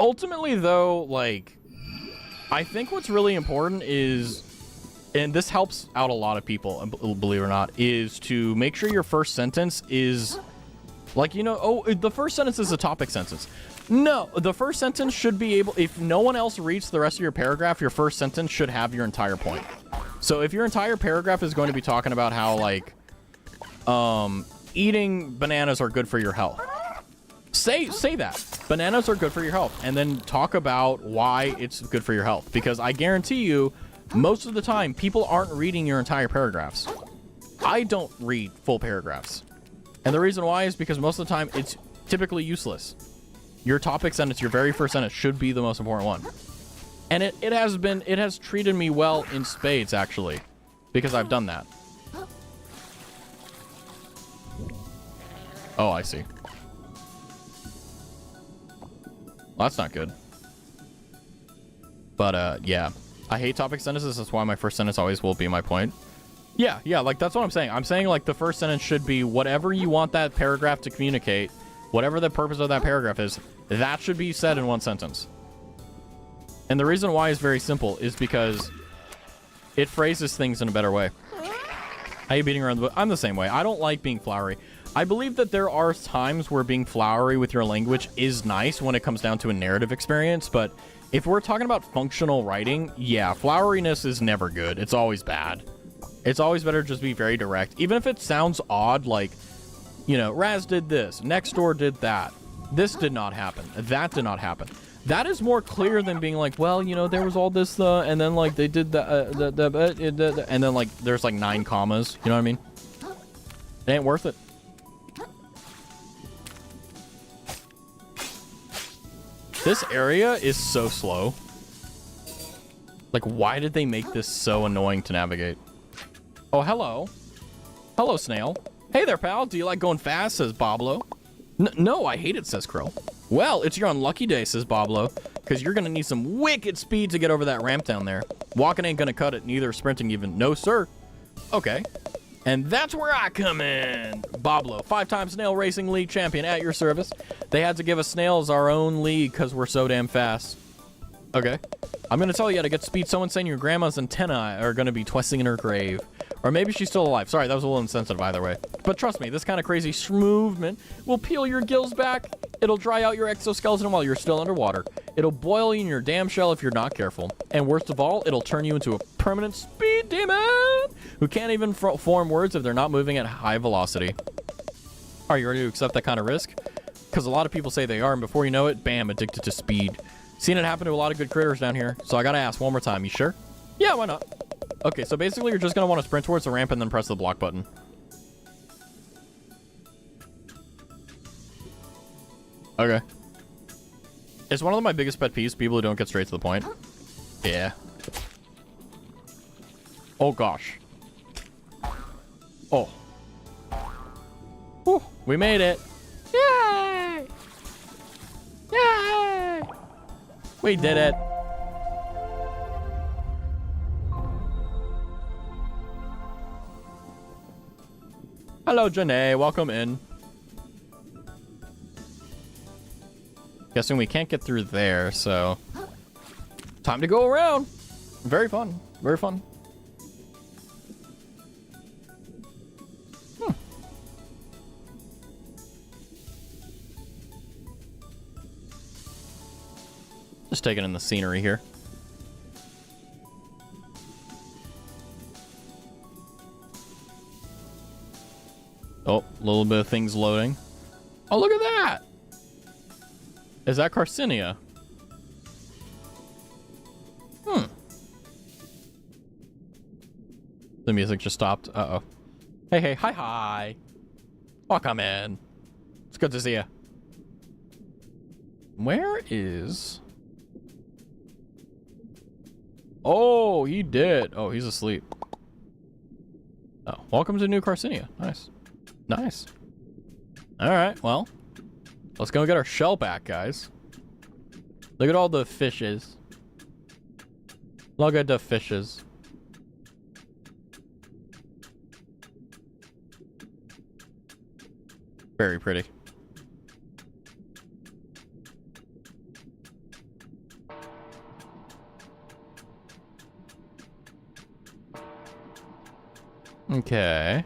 ultimately, though, like, I think what's really important is, and this helps out a lot of people, believe it or not, is to make sure your first sentence is, like, you know, oh, the first sentence is a topic sentence. No, the first sentence should be able, if no one else reads the rest of your paragraph, your first sentence should have your entire point. So if your entire paragraph is going to be talking about how, like, eating bananas are good for your health, say that bananas are good for your health, and then talk about why it's good for your health, because I guarantee you Most of the time, people aren't reading your entire paragraphs. I don't read full paragraphs. And the reason why is because most of the time, it's typically useless. Your topic sentence, your very first sentence, should be the most important one. And it has treated me well in spades, actually, because I've done that. Oh, I see. Well, that's not good. But, yeah. I hate topic sentences. That's why my first sentence always will be my point. Yeah, like, that's what I'm saying. I'm saying, like, the first sentence should be whatever you want that paragraph to communicate, whatever the purpose of that paragraph is, that should be said in one sentence. And the reason why is very simple, is because it phrases things in a better way. How you beating around the bush? I'm the same way. I don't like being flowery. I believe that there are times where being flowery with your language is nice when it comes down to a narrative experience, but if we're talking about functional writing, yeah, floweriness is never good. It's always bad. It's always better to just be very direct. Even if it sounds odd, like, you know, Raz did this, next door did that. This did not happen. That did not happen. That is more clear than being like, well, you know, there was all this, and then, like, they did that, and then, like, there's, like, 9 commas. You know what I mean? It ain't worth it. This area is so slow. Like, why did they make this so annoying to navigate? Oh, hello. Hello, snail. Hey there, pal. Do you like going fast, says Boblo. No, I hate it, says Krill. Well, it's your unlucky day, says Boblo, because you're going to need some wicked speed to get over that ramp down there. Walking ain't going to cut it, neither sprinting even. No, sir. Okay. And that's where I come in. Boblo, 5-time Snail Racing League champion at your service. They had to give us snails our own league because we're so damn fast. Okay. I'm going to tell you how to get speed so insane your grandma's antennae are going to be twisting in her grave. Or maybe she's still alive. Sorry, that was a little insensitive either way. But trust me, this kind of crazy movement will peel your gills back. It'll dry out your exoskeleton while you're still underwater. It'll boil you in your damn shell if you're not careful. And worst of all, it'll turn you into a permanent speed demon who can't even form words if they're not moving at high velocity. Are you ready to accept that kind of risk? Because a lot of people say they are, and before you know it, bam, addicted to speed. Seen it happen to a lot of good critters down here, so I gotta ask one more time. You sure? Yeah, why not? Okay, so basically you're just gonna want to sprint towards the ramp and then press the block button. Okay. It's one of my biggest pet peeves, people who don't get straight to the point. Yeah. Oh, gosh. Oh. Whew, we made it. Yay! Yay! We did it. Hello, Janae. Welcome in. Guessing we can't get through there, so... time to go around. Very fun. Very fun. Just taking in the scenery here. Oh, a little bit of things loading. Oh, look at that! Is that Carcinia? The music just stopped. Uh-oh. Hey, hi. Welcome in. It's good to see you. Where is... oh, he did. Oh, he's asleep. Oh, welcome to New Carcinia. Nice. Nice. Alright, well. Let's go get our shell back, guys. Look at all the fishes. Look at the fishes. Very pretty. Okay.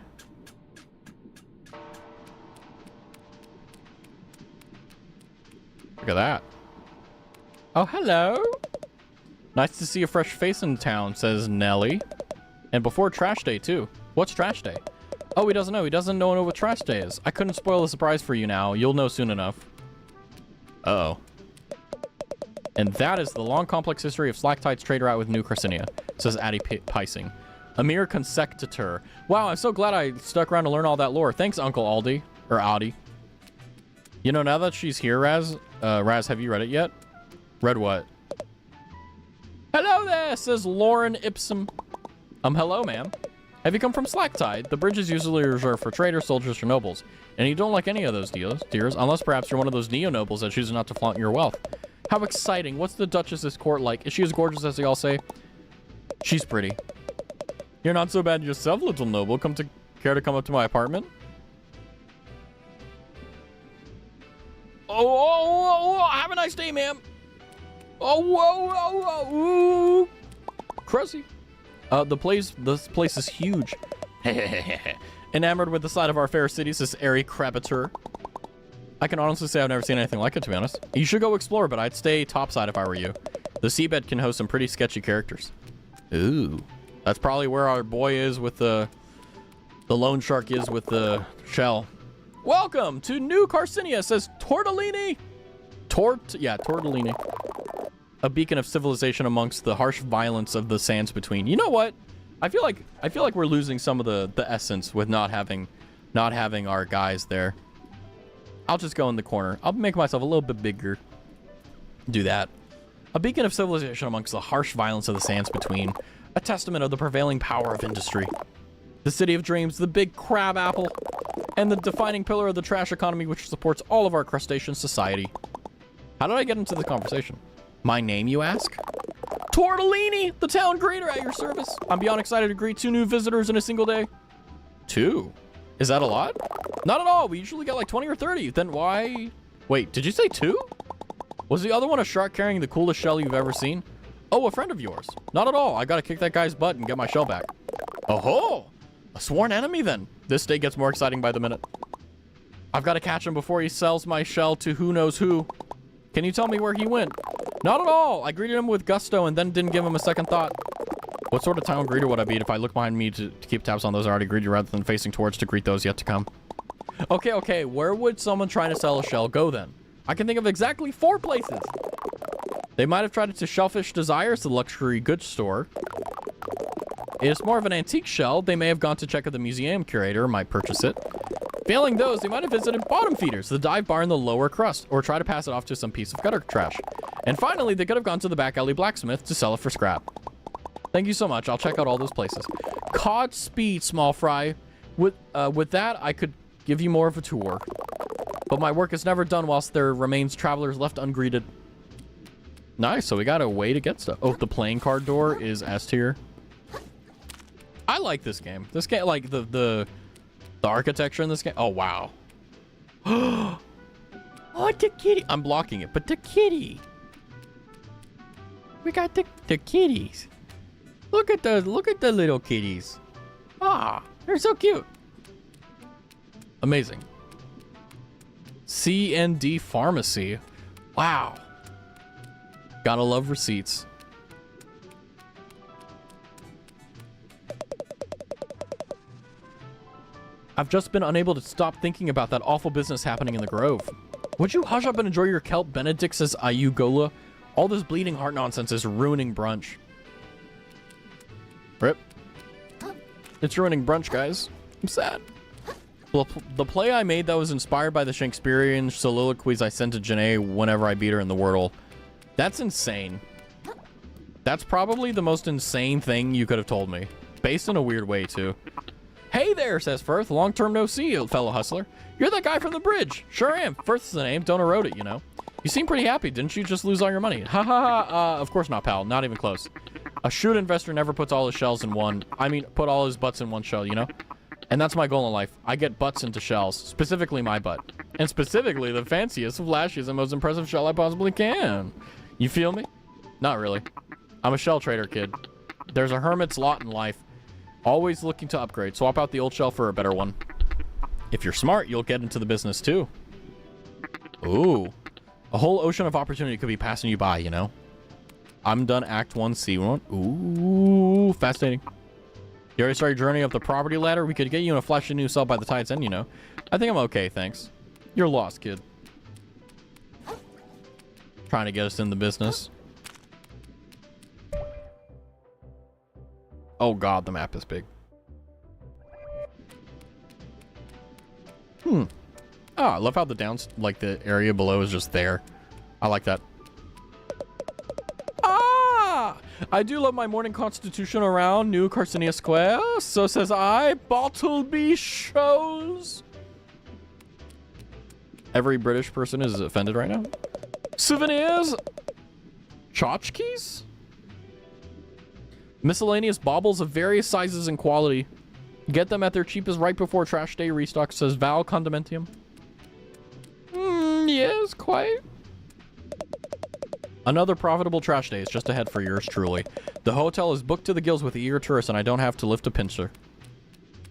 Look at that. Oh, hello. Nice to see a fresh face in town, says Nelly. And before trash day, too. What's trash day? Oh, he doesn't know. He doesn't know what trash day is. I couldn't spoil the surprise for you now. You'll know soon enough. Uh-oh. And that is the long, complex history of Slacktide's trade route with New Carcinia, says Addie Picing. A mere consectator. Wow, I'm so glad I stuck around to learn all that lore. Thanks, Uncle Aldi. Or Audi. You know, now that she's here, Raz, have you read it yet? Read what? Hello there, says Lauren Ipsum. Hello, ma'am. Have you come from Slacktide? The bridge is usually reserved for traders, soldiers, or nobles. And you don't like any of those deals, unless perhaps you're one of those neo-nobles that chooses not to flaunt your wealth. How exciting. What's the Duchess's court like? Is she as gorgeous as they all say? She's pretty. You're not so bad yourself, little noble. Care to come up to my apartment? Oh, have a nice day, ma'am. Ooh. Crusty. This place is huge. Enamored with the sight of our fair city, says Airy Crabbitur. I can honestly say I've never seen anything like it, to be honest. You should go explore, but I'd stay topside if I were you. The seabed can host some pretty sketchy characters. Ooh. That's probably where our boy is with the loan shark is with the shell. Welcome to New Carcinia, says Tortellini. Tortellini. A beacon of civilization amongst the harsh violence of the sands between. You know what? I feel like we're losing some of the essence with not having our guys there. I'll just go in the corner. I'll make myself a little bit bigger. Do that. A beacon of civilization amongst the harsh violence of the sands between. A testament of the prevailing power of industry. The city of dreams, the big crab apple, and the defining pillar of the trash economy which supports all of our crustacean society. How did I get into the conversation? My name, you ask? Tortellini, the town greeter at your service. I'm beyond excited to greet 2 new visitors in a single day. 2? Is that a lot? Not at all. We usually get like 20 or 30. Then why? Wait, did you say 2? Was the other one a shark carrying the coolest shell you've ever seen? Oh, a friend of yours. Not at all. I gotta kick that guy's butt and get my shell back. Oh-ho! A sworn enemy then. This day gets more exciting by the minute. I've got to catch him before he sells my shell to who knows who. Can you tell me where he went? Not at all. I greeted him with gusto and then didn't give him a second thought. What sort of town greeter would I be if I look behind me to keep tabs on those I already greeted rather than facing towards to greet those yet to come? Okay. Where would someone trying to sell a shell go then? I can think of exactly 4 places. They might have tried it to Shellfish Desires, the luxury goods store. It is more of an antique shell. They may have gone to check if the museum curator might purchase it. Failing those, they might have visited Bottom Feeders, the dive bar in the lower crust, or try to pass it off to some piece of gutter trash. And finally, they could have gone to the back alley blacksmith to sell it for scrap. Thank you so much. I'll check out all those places. Godspeed, small fry. With that, I could give you more of a tour. But my work is never done whilst there remains travelers left ungreeted. Nice, so we got a way to get stuff. Oh, the playing card door is S tier. I like this game. This game, like the architecture in this game. Oh, wow. Oh, the kitty. I'm blocking it, but the kitty. We got the kitties. Look at the little kitties. Ah, they're so cute. Amazing. C&D Pharmacy. Wow. Gotta love receipts. I've just been unable to stop thinking about that awful business happening in the Grove. Would you hush up and enjoy your kelp, Benedict, says Ayugola? All this bleeding heart nonsense is ruining brunch. Rip. It's ruining brunch, guys. I'm sad. Well, the play I made that was inspired by the Shakespearean soliloquies I sent to Janae whenever I beat her in the Wordle. That's insane. That's probably the most insane thing you could have told me. Based in a weird way, too. Hey there, says Firth. Long term no see, fellow hustler. You're that guy from the bridge. Sure am. Firth's the name. Don't erode it, you know. You seem pretty happy. Didn't you just lose all your money? Ha ha ha. Of course not, pal. Not even close. A shrewd investor never puts all his shells in one. I mean, put all his butts in one shell, you know? And that's my goal in life. I get butts into shells. Specifically my butt. And specifically the fanciest, flashiest, and most impressive shell I possibly can. You feel me? Not really. I'm a shell trader, kid. There's a hermit's lot in life. Always looking to upgrade. Swap out the old shell for a better one. If you're smart, you'll get into the business too. Ooh. A whole ocean of opportunity could be passing you by, you know? I'm done Act 1, C1. Ooh, fascinating. You already started journeying up the property ladder? We could get you in a flashy new cell by the tide's end, you know? I think I'm okay, thanks. You're lost, kid. Trying to get us in the business. Oh god, the map is big. Oh, I love how the like the area below is just there. I like that. Ah! I do love my morning constitution around New Carcinia Square. So says I. Bottleby shows. Every British person is offended right now. Souvenirs. Tchotchkes. Miscellaneous baubles of various sizes and quality. Get them at their cheapest right before trash day restock, says Val Condimentium. Yes, quite. Another profitable trash day is just ahead for yours truly. The hotel is booked to the gills with eager tourists, and I don't have to lift a pincher.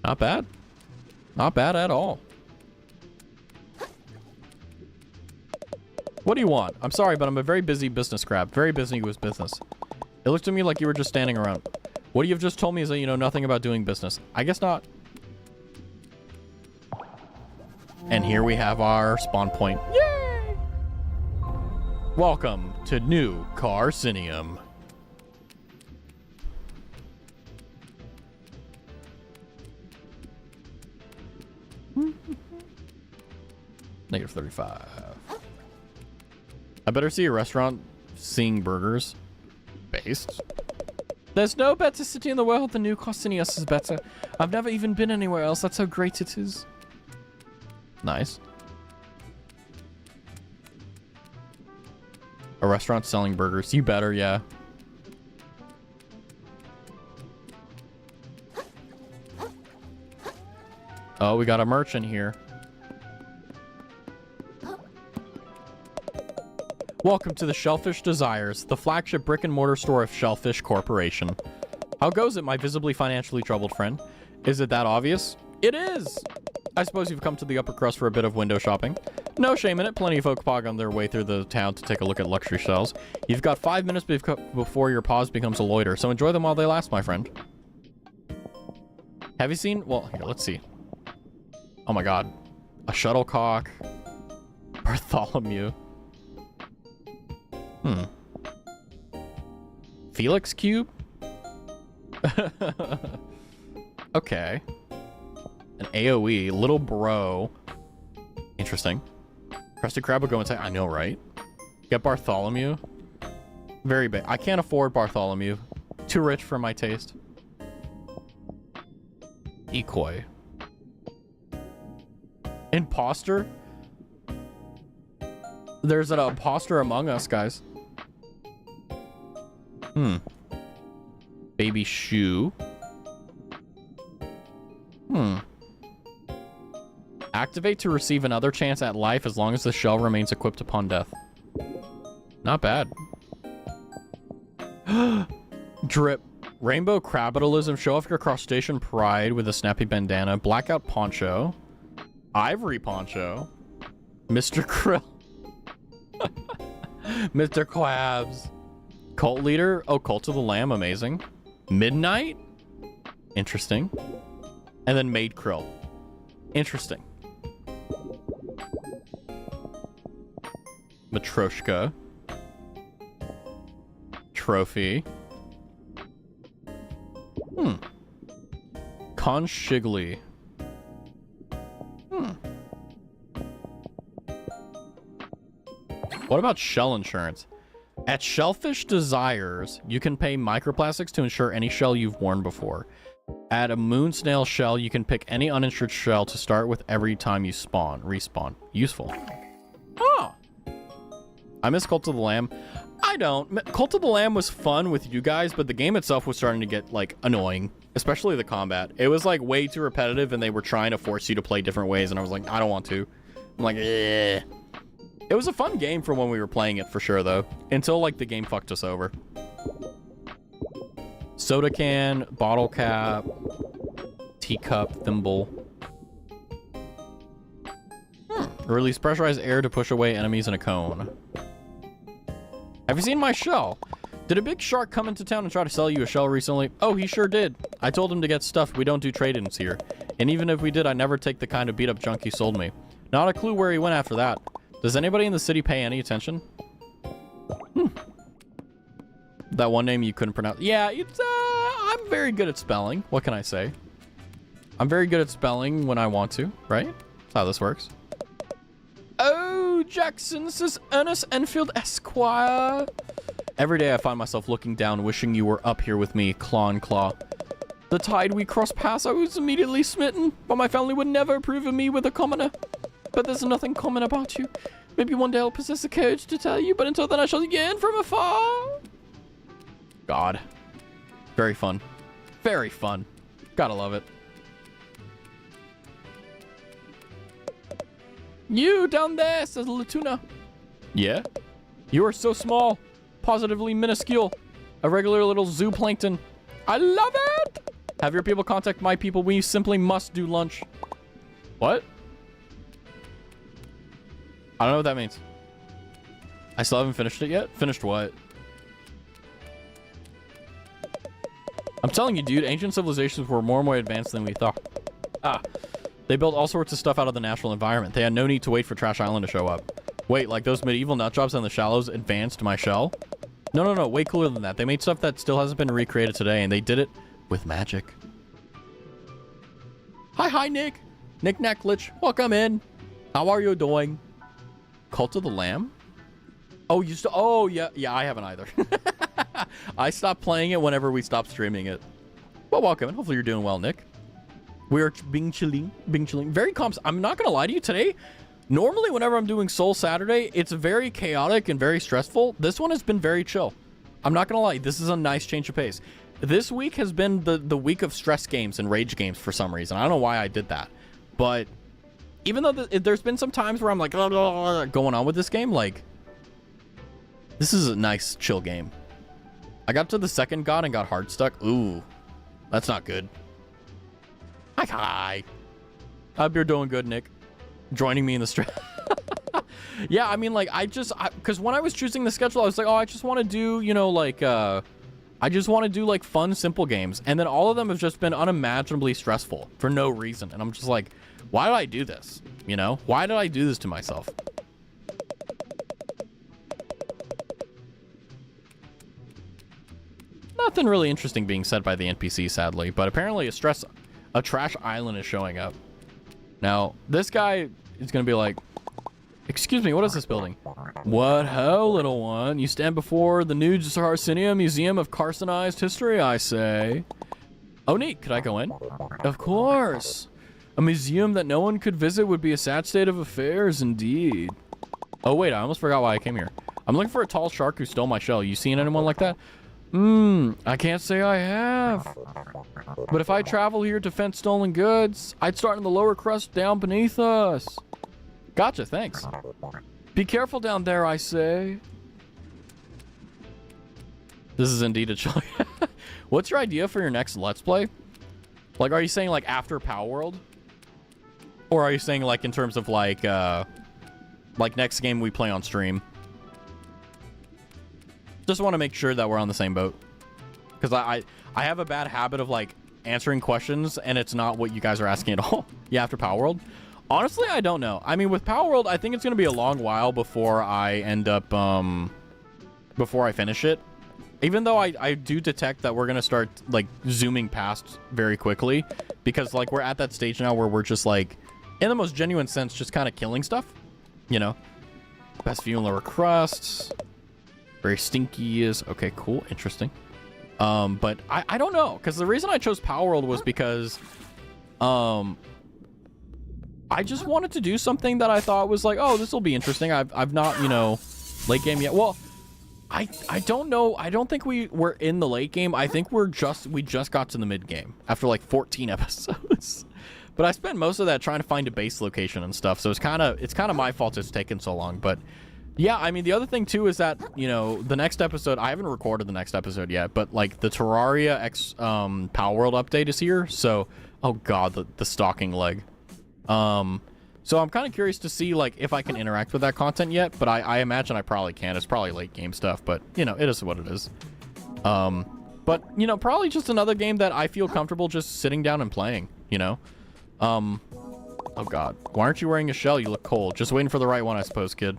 Not bad. Not bad at all. What do you want? I'm sorry, but I'm a very busy business crab. Very busy with business. It looked to me like you were just standing around. What you've just told me is that you know nothing about doing business. I guess not. And here we have our spawn point. Yay! Welcome to New Carcinium. Negative 35. I better see a restaurant seeing burgers. Based. There's no better city in the world than New Carcinius is better. I've never even been anywhere else. That's how great it is. Nice. A restaurant selling burgers. You better, yeah. Oh, we got a merchant here. Welcome to the Shellfish Desires, the flagship brick and mortar store of Shellfish Corporation. How goes it, my visibly financially troubled friend? Is it that obvious? It is! I suppose you've come to the upper crust for a bit of window shopping. No shame in it, plenty of folk pog on their way through the town to take a look at luxury shells. You've got 5 minutes before your pause becomes a loiter, so enjoy them while they last, my friend. Have you seen... Well, here, let's see. Oh my god. A shuttlecock. Bartholomew. Felix Cube? Okay. An AoE. Little bro. Interesting. Crested Crab will go inside. I know, right? Get Bartholomew. Very big. I can't afford Bartholomew. Too rich for my taste. Decoy. Imposter? There's an imposter among us, guys. Baby shoe. Activate to receive another chance at life as long as the shell remains equipped upon death. Not bad. Drip. Rainbow Crabitalism. Show off your crustacean pride with a snappy bandana. Blackout poncho. Ivory poncho. Mr. Krill. Mr. Quabs. Cult leader. Oh, Cult of the Lamb. Amazing. Midnight. Interesting. And then Maid Krill. Interesting. Matryoshka. Trophy. Conchigli. What about shell insurance? At Shellfish Desires, you can pay microplastics to insure any shell you've worn before. At a moon snail shell, you can pick any uninsured shell to start with every time you respawn. Useful. Oh. I miss Cult of the Lamb. I don't. Cult of the Lamb was fun with you guys, but the game itself was starting to get, like, annoying. Especially the combat. It was, like, way too repetitive, and they were trying to force you to play different ways, and I was like, I don't want to. I'm like, eh. It was a fun game for when we were playing it, for sure, though. Until, like, the game fucked us over. Soda can, bottle cap, teacup, thimble. Release pressurized air to push away enemies in a cone. Have you seen my shell? Did a big shark come into town and try to sell you a shell recently? Oh, he sure did. I told him to get stuffed. We don't do trade-ins here. And even if we did, I never take the kind of beat-up junk he sold me. Not a clue where he went after that. Does anybody in the city pay any attention? That one name you couldn't pronounce. Yeah, it's I'm very good at spelling. What can I say? I'm very good at spelling when I want to, right? That's how this works. Oh, Jackson, says Ernest Enfield Esquire. Every day I find myself looking down, wishing you were up here with me, claw and claw. The tide we crossed past, I was immediately smitten, but my family would never approve of me with a commoner. But there's nothing common about you. Maybe one day I'll possess the courage to tell you, but until then I shall yearn from afar. God. Very fun. Very fun. Gotta love it. You down there, says Latuna. Yeah? You are so small. Positively minuscule. A regular little zooplankton. I love it! Have your people contact my people. We simply must do lunch. What? I don't know what that means. I still haven't finished it yet. Finished what? I'm telling you, dude, ancient civilizations were more and more advanced than we thought. They built all sorts of stuff out of the natural environment. They had no need to wait for Trash Island to show up. Wait, like those medieval nutjobs in the shallows advanced my shell? No, way cooler than that. They made stuff that still hasn't been recreated today, and they did it with magic. Hi, Nick. Nick Nacklich, welcome in. How are you doing? Cult of the Lamb? Oh, yeah, I haven't either. I stopped playing it whenever we stopped streaming it. Well, welcome, and hopefully you're doing well, Nick. We're Bing chilling. Very comps. I'm not gonna lie to you today. Normally, whenever I'm doing Soul Saturday, it's very chaotic and very stressful. This one has been very chill. I'm not gonna lie. This is a nice change of pace. This week has been the week of stress games and rage games for some reason. I don't know why I did that, but even though there's been some times where I'm like going on with this game, like this is a nice chill game. I got to the second god and got hard stuck. Ooh, that's not good. Hi. Hope you're doing good, Nick. Joining me in the stress. Yeah, I mean, like, because when I was choosing the schedule, I was like, oh, I just want to do, you know, like, I just want to do, like, fun, simple games. And then all of them have just been unimaginably stressful for no reason. And I'm just like, why did I do this? You know? Why did I do this to myself? Nothing really interesting being said by the NPC, sadly. But apparently a trash island is showing up. Now, this guy is going to be like, excuse me, what is this building? What ho, little one? You stand before the new Sarcinia Museum of Carsonized History, I say. Oh, neat. Could I go in? Of course. A museum that no one could visit would be a sad state of affairs indeed. Oh, wait, I almost forgot why I came here. I'm looking for a tall shark who stole my shell. You seen anyone like that? I can't say I have. But if I travel here to fence stolen goods, I'd start in the lower crust down beneath us. Gotcha, thanks. Be careful down there, I say. This is indeed a chill. What's your idea for your next Let's Play? Like, are you saying, like, after Power World? Or are you saying, like, in terms of, like next game we play on stream? Just want to make sure that we're on the same boat. Because I have a bad habit of, like, answering questions, and it's not what you guys are asking at all. Yeah, after Power World? Honestly, I don't know. I mean, with Power World, I think it's going to be a long while before I end up, before I finish it. Even though I do detect that we're going to start, like, zooming past very quickly. Because, like, we're at that stage now where we're just, like, in the most genuine sense, just kind of killing stuff. You know? Best view in lower crusts. Very stinky is... Okay, cool. Interesting. But I don't know. Because the reason I chose Power World was because... I just wanted to do something that I thought was like, oh, this will be interesting. I've not, you know, late game yet. Well, I don't know. I don't think we were in the late game. I think we just got to the mid game after like 14 episodes. But I spent most of that trying to find a base location and stuff. So it's kind of my fault it's taken so long. But yeah, I mean, the other thing too is that, you know, the next episode, I haven't recorded the next episode yet, but like the Terraria X Power World update is here. So, oh God, the stalking leg. So I'm kind of curious to see, like, if I can interact with that content yet, but I imagine I probably can. It's probably late game stuff, but, you know, it is what it is. But, you know, probably just another game that I feel comfortable just sitting down and playing, you know? Oh, God. Why aren't you wearing a shell? You look cold. Just waiting for the right one, I suppose, kid.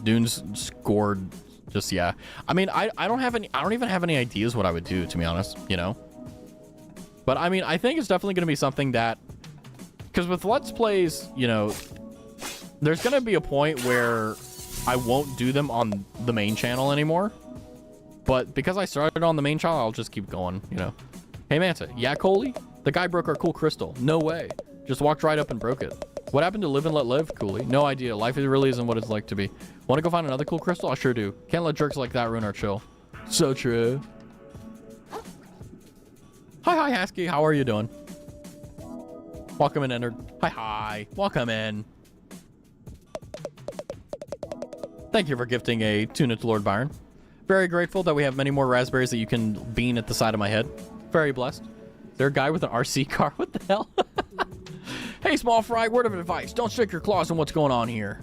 Dunes scored just, yeah. I mean, I don't even have any ideas what I would do, to be honest, you know? But I mean, I think it's definitely going to be something that, because with Let's Plays, you know, there's going to be a point where I won't do them on the main channel anymore. But because I started on the main channel, I'll just keep going, you know. Hey, Manta. Yeah, Coley? The guy broke our cool crystal. No way. Just walked right up and broke it. What happened to live and let live, Cooley? No idea. Life really isn't what it's like to be. Want to go find another cool crystal? I sure do. Can't let jerks like that ruin our chill. So true. Hi, Hasky. How are you doing? Welcome in, Ennard. Hi. Welcome in. Thank you for gifting a tuna to Lord Byron. Very grateful that we have many more raspberries that you can bean at the side of my head. Very blessed. Is there a guy with an RC car? What the hell? Hey, small fry, word of advice. Don't stick your claws in what's going on here.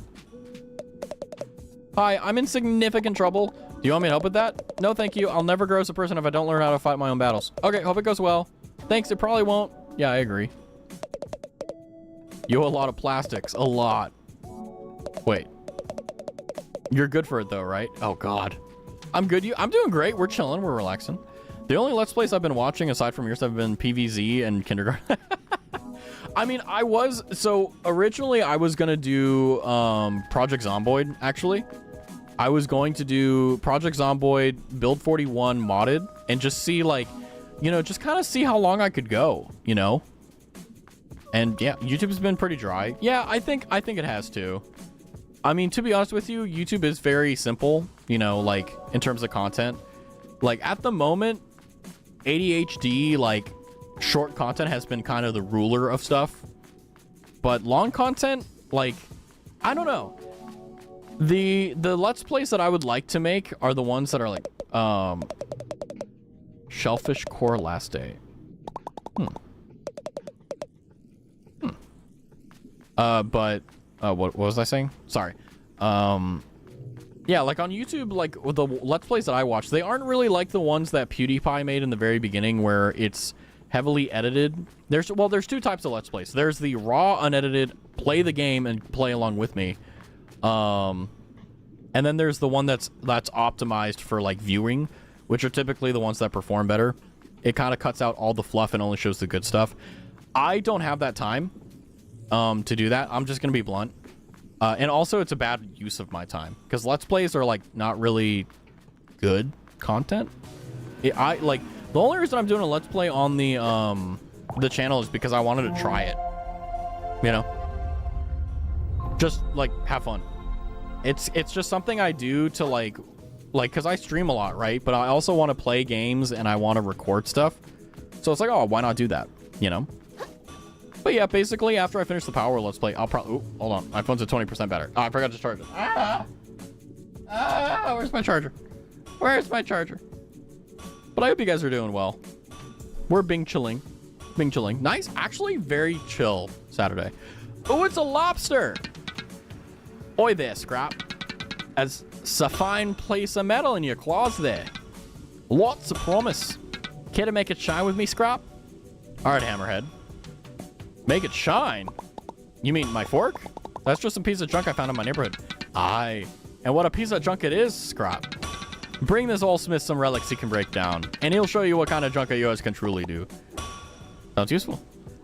Hi, I'm in significant trouble. Do you want me to help with that? No, thank you. I'll never grow as a person if I don't learn how to fight my own battles. Okay, hope it goes well. Thanks, it probably won't. Yeah, I agree. You owe a lot of plastics. A lot. Wait. You're good for it though, right? Oh, God. I'm good. I'm doing great. We're chilling. We're relaxing. The only Let's Plays I've been watching, aside from yours, have been PVZ and Kindergarten. I mean, originally I was going to do Project Zomboid, actually. I was going to do Project Zomboid, Build 41 modded, and just see, like, you know, just kind of see how long I could go, you know? And yeah, YouTube's been pretty dry. Yeah, I think it has too. I mean, to be honest with you, YouTube is very simple, you know, like, in terms of content. Like, at the moment, ADHD, like, short content has been kind of the ruler of stuff. But long content, like, I don't know. The Let's Plays that I would like to make are the ones that are, like, Shellfish Core Last Day. What was I saying? Sorry. Yeah, like on YouTube, like the Let's Plays that I watch, they aren't really like the ones that PewDiePie made in the very beginning where it's heavily edited. There's two types of Let's Plays. There's the raw, unedited, play the game and play along with me. And then there's the one that's optimized for like viewing, which are typically the ones that perform better. It kind of cuts out all the fluff and only shows the good stuff. I don't have that time to do that. I'm just gonna be blunt. And also it's a bad use of my time because Let's Plays are like not really good content. The only reason I'm doing a Let's Play on the channel is because I wanted to try it, you know, just like have fun. It's just something I do to like because I stream a lot, right? But I also want to play games and I want to record stuff, so it's like, oh, why not do that, you know? But yeah, basically, after I finish the Power Let's Play, I'll probably... Oh, hold on. My phone's at 20% better. Oh, I forgot to charge it. Where's my charger? Where's my charger? But I hope you guys are doing well. We're Bing chilling. Bing chilling. Nice. Actually, very chill Saturday. Oh, it's a lobster. Oi there, Scrap. As Safine place a medal in your claws there. Lots of promise. Care to make it shine with me, Scrap? All right, Hammerhead. Make it shine? You mean my fork? That's just a piece of junk I found in my neighborhood. Aye. And what a piece of junk it is, Scrap. Bring this old smith some relics he can break down, and he'll show you what kind of junk a yours can truly do. Sounds useful.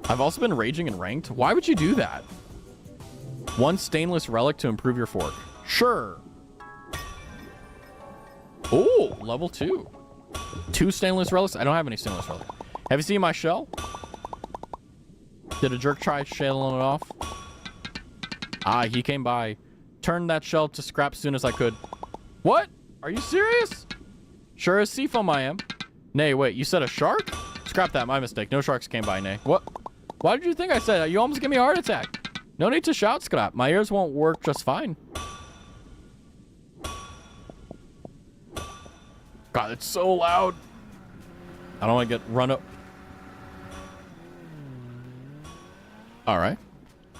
I've also been raging and ranked. Why would you do that? One stainless relic to improve your fork. Sure. Oh, level 2. 2 stainless relics? I don't have any stainless relics. Have you seen my shell? Did a jerk try shelling it off? Ah, he came by. Turned that shell to scrap soon as I could. What? Are you serious? Sure as seafoam I am. Nay, wait, you said a shark? Scrap that, my mistake. No sharks came by, nay. What? Why did you think I said that? You almost gave me a heart attack. No need to shout, Scrap. My ears won't work just fine. God, it's so loud. I don't want to get run up. All right.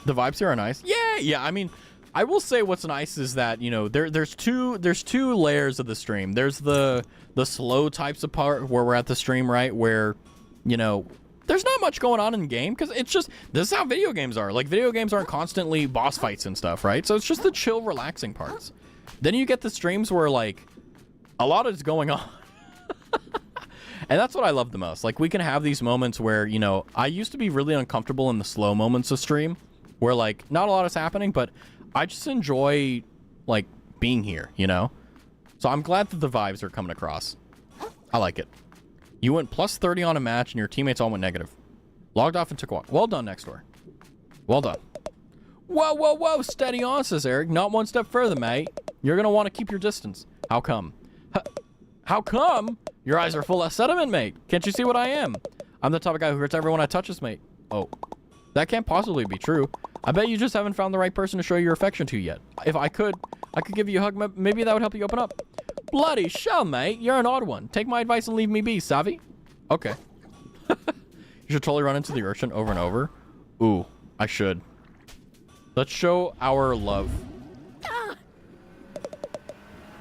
The vibes here are nice. Yeah. I mean, I will say what's nice is that, you know, there's two layers of the stream. There's the slow types of part where we're at the stream, right? Where, you know, there's not much going on in game because it's just, this is how video games are. Like, video games aren't constantly boss fights and stuff, right? So it's just the chill, relaxing parts. Then you get the streams where like a lot is going on. And that's what I love the most. Like, we can have these moments where, you know, I used to be really uncomfortable in the slow moments of stream where, like, not a lot is happening, but I just enjoy, like, being here, you know? So I'm glad that the vibes are coming across. I like it. You went plus 30 on a match and your teammates all went negative. Logged off and took a walk. Well done, next door. Well done. Whoa, whoa, whoa. Steady on, says Eric. Not one step further, mate. You're going to want to keep your distance. How come? How come? Your eyes are full of sediment, mate. Can't you see what I am? I'm the type of guy who hurts everyone I touches, mate. Oh, that can't possibly be true. I bet you just haven't found the right person to show your affection to yet. If I could give you a hug. Maybe that would help you open up. Bloody shell, mate. You're an odd one. Take my advice and leave me be, savvy? Okay. You should totally run into the urchin over and over. Ooh, I should. Let's show our love.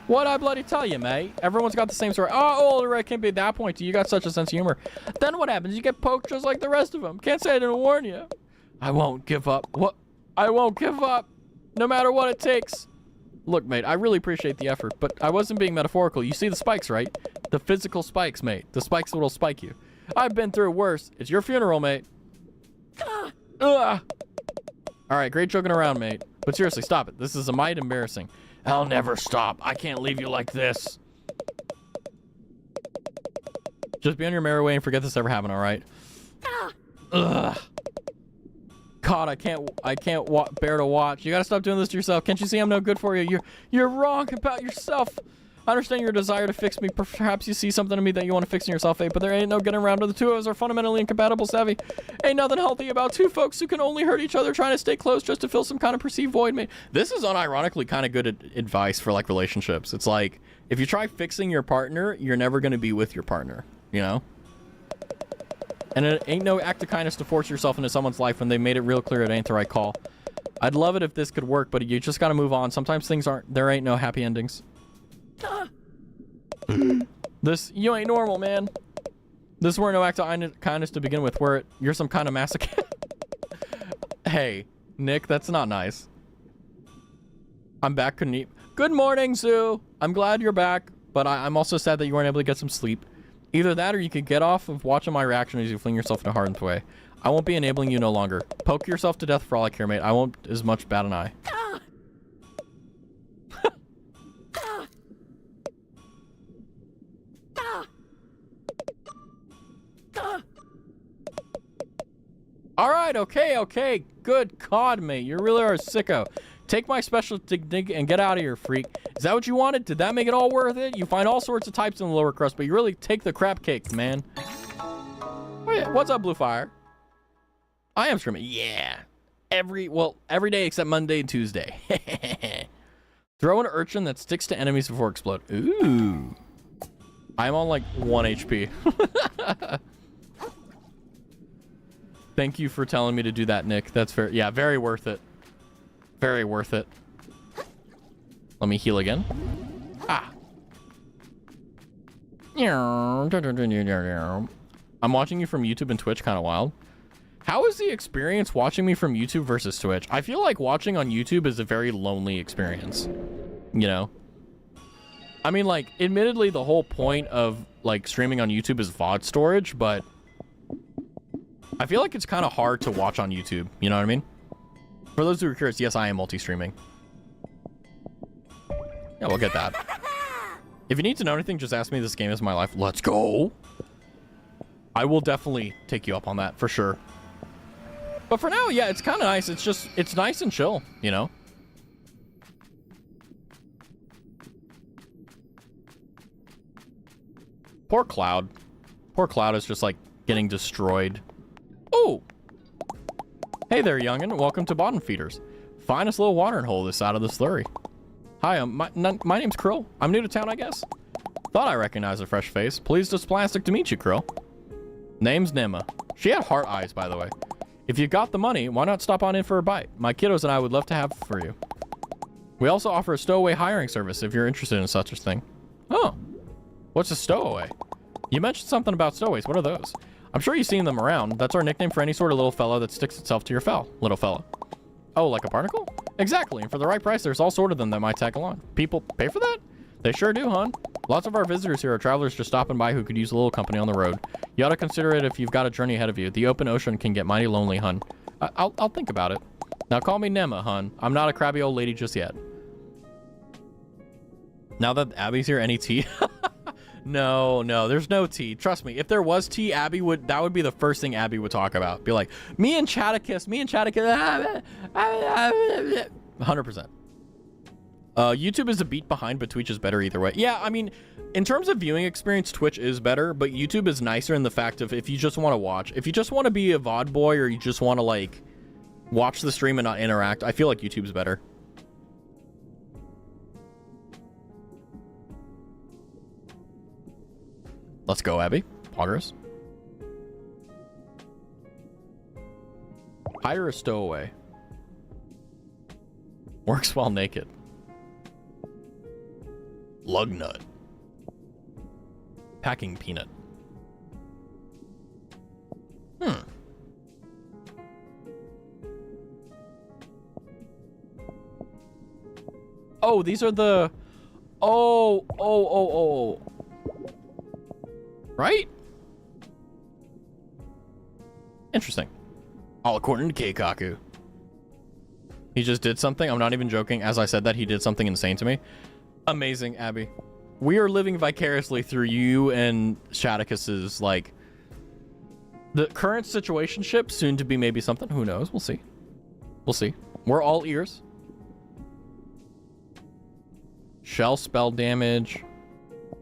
What'd I bloody tell you, mate? Everyone's got the same story. Oh, it can't be at that point. You got such a sense of humor. Then what happens? You get poked just like the rest of them. Can't say I didn't warn you. I won't give up. What? I won't give up. No matter what it takes. Look, mate, I really appreciate the effort, but I wasn't being metaphorical. You see the spikes, right? The physical spikes, mate. The spikes that'll spike you. I've been through worse. It's your funeral, mate. All right, great joking around, mate. But seriously, stop it. This is a mite embarrassing. I'll never stop. I can't leave you like this. Just be on your merry way and forget this ever happened, all right? Ugh. God, I can't bear to watch. You gotta stop doing this to yourself. Can't you see I'm no good for you? You're wrong about yourself. I understand your desire to fix me. Perhaps you see something in me that you want to fix in yourself, but there ain't no getting around to the two of us are fundamentally incompatible, savvy. Ain't nothing healthy about two folks who can only hurt each other trying to stay close just to fill some kind of perceived void, mate. This is unironically kind of good advice for, like, relationships. It's like, if you try fixing your partner, you're never going to be with your partner, you know? And it ain't no act of kindness to force yourself into someone's life when they made it real clear it ain't the right call. I'd love it if this could work, but you just got to move on. Sometimes things there ain't no happy endings. You ain't normal, man. This were no act of kindness to begin with, where you're some kind of masochist. Hey, Nick, that's not nice. I'm back. Good morning, Zoo. I'm glad you're back, but I'm also sad that you weren't able to get some sleep. Either that or you could get off of watching my reaction as you fling yourself in a hardened way. I won't be enabling you no longer. Poke yourself to death for all I care, mate. I won't as much bat an eye. All right, okay. Good God, mate. You really are a sicko. Take my special dig and get out of here, freak. Is that what you wanted? Did that make it all worth it? You find all sorts of types in the lower crust, but you really take the crap cake, man. Oh, yeah. What's up, Blue Fire? I am streaming. Yeah. Every day except Monday and Tuesday. Throw an urchin that sticks to enemies before explode. Ooh. I'm on like 1 HP. Thank you for telling me to do that, Nick. That's fair. Yeah, very worth it. Very worth it. Let me heal again. Ah. I'm watching you from YouTube and Twitch, kind of wild. How is the experience watching me from YouTube versus Twitch? I feel like watching on YouTube is a very lonely experience. You know? I mean, like, admittedly, the whole point of, like, streaming on YouTube is VOD storage, but I feel like it's kind of hard to watch on YouTube. You know what I mean? For those who are curious, yes, I am multi-streaming. Yeah, we'll get that. If you need to know anything, just ask me. This game is my life. Let's go. I will definitely take you up on that, for sure. But for now, yeah, it's kind of nice. It's nice and chill, you know? Poor Cloud. Poor Cloud is just, like, getting destroyed. Oh! Hey there, youngin'. Welcome to Bottom Feeders. Finest little watering hole this side of the slurry. Hi, my name's Krill. I'm new to town, I guess. Thought I recognized a fresh face. Pleased as plastic to meet you, Krill. Name's Nima. She had heart eyes, by the way. If you got the money, why not stop on in for a bite? My kiddos and I would love to have for you. We also offer a stowaway hiring service if you're interested in such a thing. Oh. What's a stowaway? You mentioned something about stowaways. What are those? I'm sure you've seen them around. That's our nickname for any sort of little fellow that sticks itself to your little fellow. Oh, like a barnacle? Exactly, and for the right price, there's all sort of them that might tag along. People pay for that? They sure do, hon. Lots of our visitors here are travelers just stopping by who could use a little company on the road. You ought to consider it if you've got a journey ahead of you. The open ocean can get mighty lonely, hun. I'll think about it. Now call me Nema, hun. I'm not a crabby old lady just yet. Now that Abby's here, any tea? No, there's no tea. Trust me, if there was tea, that would be the first thing Abby would talk about. Be like, me and Chaticus. 100%. YouTube is a beat behind, but Twitch is better either way. Yeah, I mean, in terms of viewing experience, Twitch is better, but YouTube is nicer in the fact of if you just want to watch. If you just want to be a VOD boy or you just want to, like, watch the stream and not interact, I feel like YouTube's better. Let's go, Abby. Progress. Hire a stowaway. Works while naked. Lug nut. Packing peanut. Oh, these are the... Oh. Right? Interesting. All according to Keikaku. He just did something. I'm not even joking. As I said that, he did something insane to me. Amazing, Abby. We are living vicariously through you and Shaticus's, like, the current situationship, soon to be maybe something. Who knows? We'll see. We'll see. We're all ears. Shell spell damage.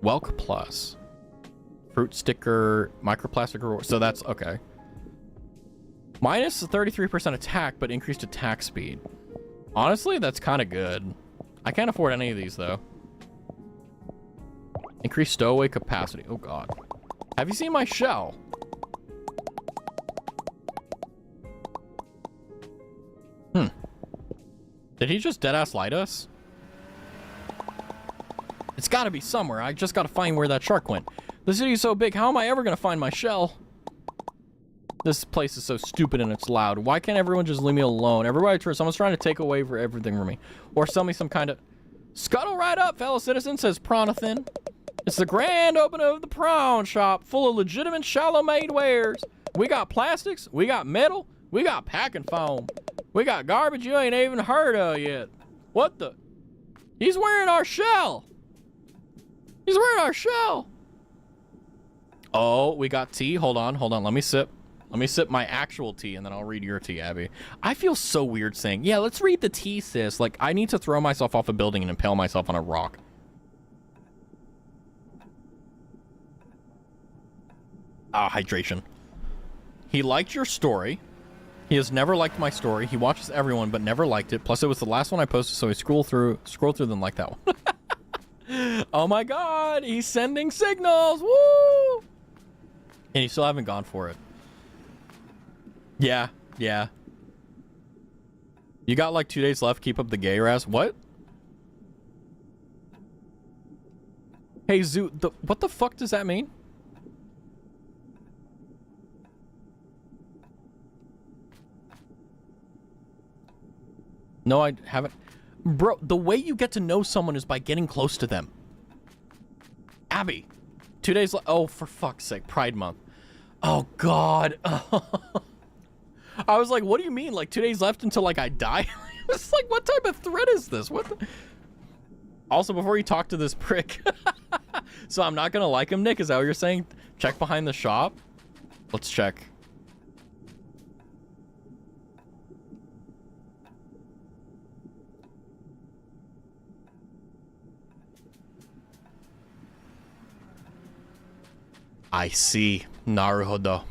Welk plus. Fruit sticker. Microplastic reward. So that's okay. Minus 33% attack, but increased attack speed. Honestly, that's kind of good. I can't afford any of these, though. Increased stowaway capacity. Oh, God. Have you seen my shell? Did he just deadass light us? It's got to be somewhere. I just got to find where that shark went. The city's so big. How am I ever going to find my shell? This place is so stupid and it's loud. Why can't everyone just leave me alone? Someone's trying to take away for everything from me. Or sell me some kind of... Scuttle right up, fellow citizen, says Pronathan. It's the grand opening of the prawn shop, full of legitimate shallow-made wares. We got plastics, we got metal, we got packing foam. We got garbage you ain't even heard of yet. What the? He's wearing our shell. He's wearing our shell. Oh, we got tea. Hold on. Let me sip. Let me sip my actual tea, and then I'll read your tea, Abby. I feel so weird saying, yeah, let's read the tea, sis. Like, I need to throw myself off a building and impale myself on a rock. Hydration. He liked your story. He has never liked my story. He watches everyone, but never liked it. Plus, it was the last one I posted, so he scrolled through them like that one. Oh my God, he's sending signals. Woo! And you still haven't gone for it. Yeah. You got like 2 days left. Keep up the gay razz. What? Hey, Zoo, what the fuck does that mean? No, I haven't. Bro, the way you get to know someone is by getting close to them. Abby, 2 days left. Oh, for fuck's sake, Pride Month. Oh, God. I was like, what do you mean? Like 2 days left until like I die? It's like, what type of threat is this? What the? Also, before you talk to this prick. So I'm not going to like him, Nick? Is that what you're saying? Check behind the shop? Let's check. I see. Naruhodo.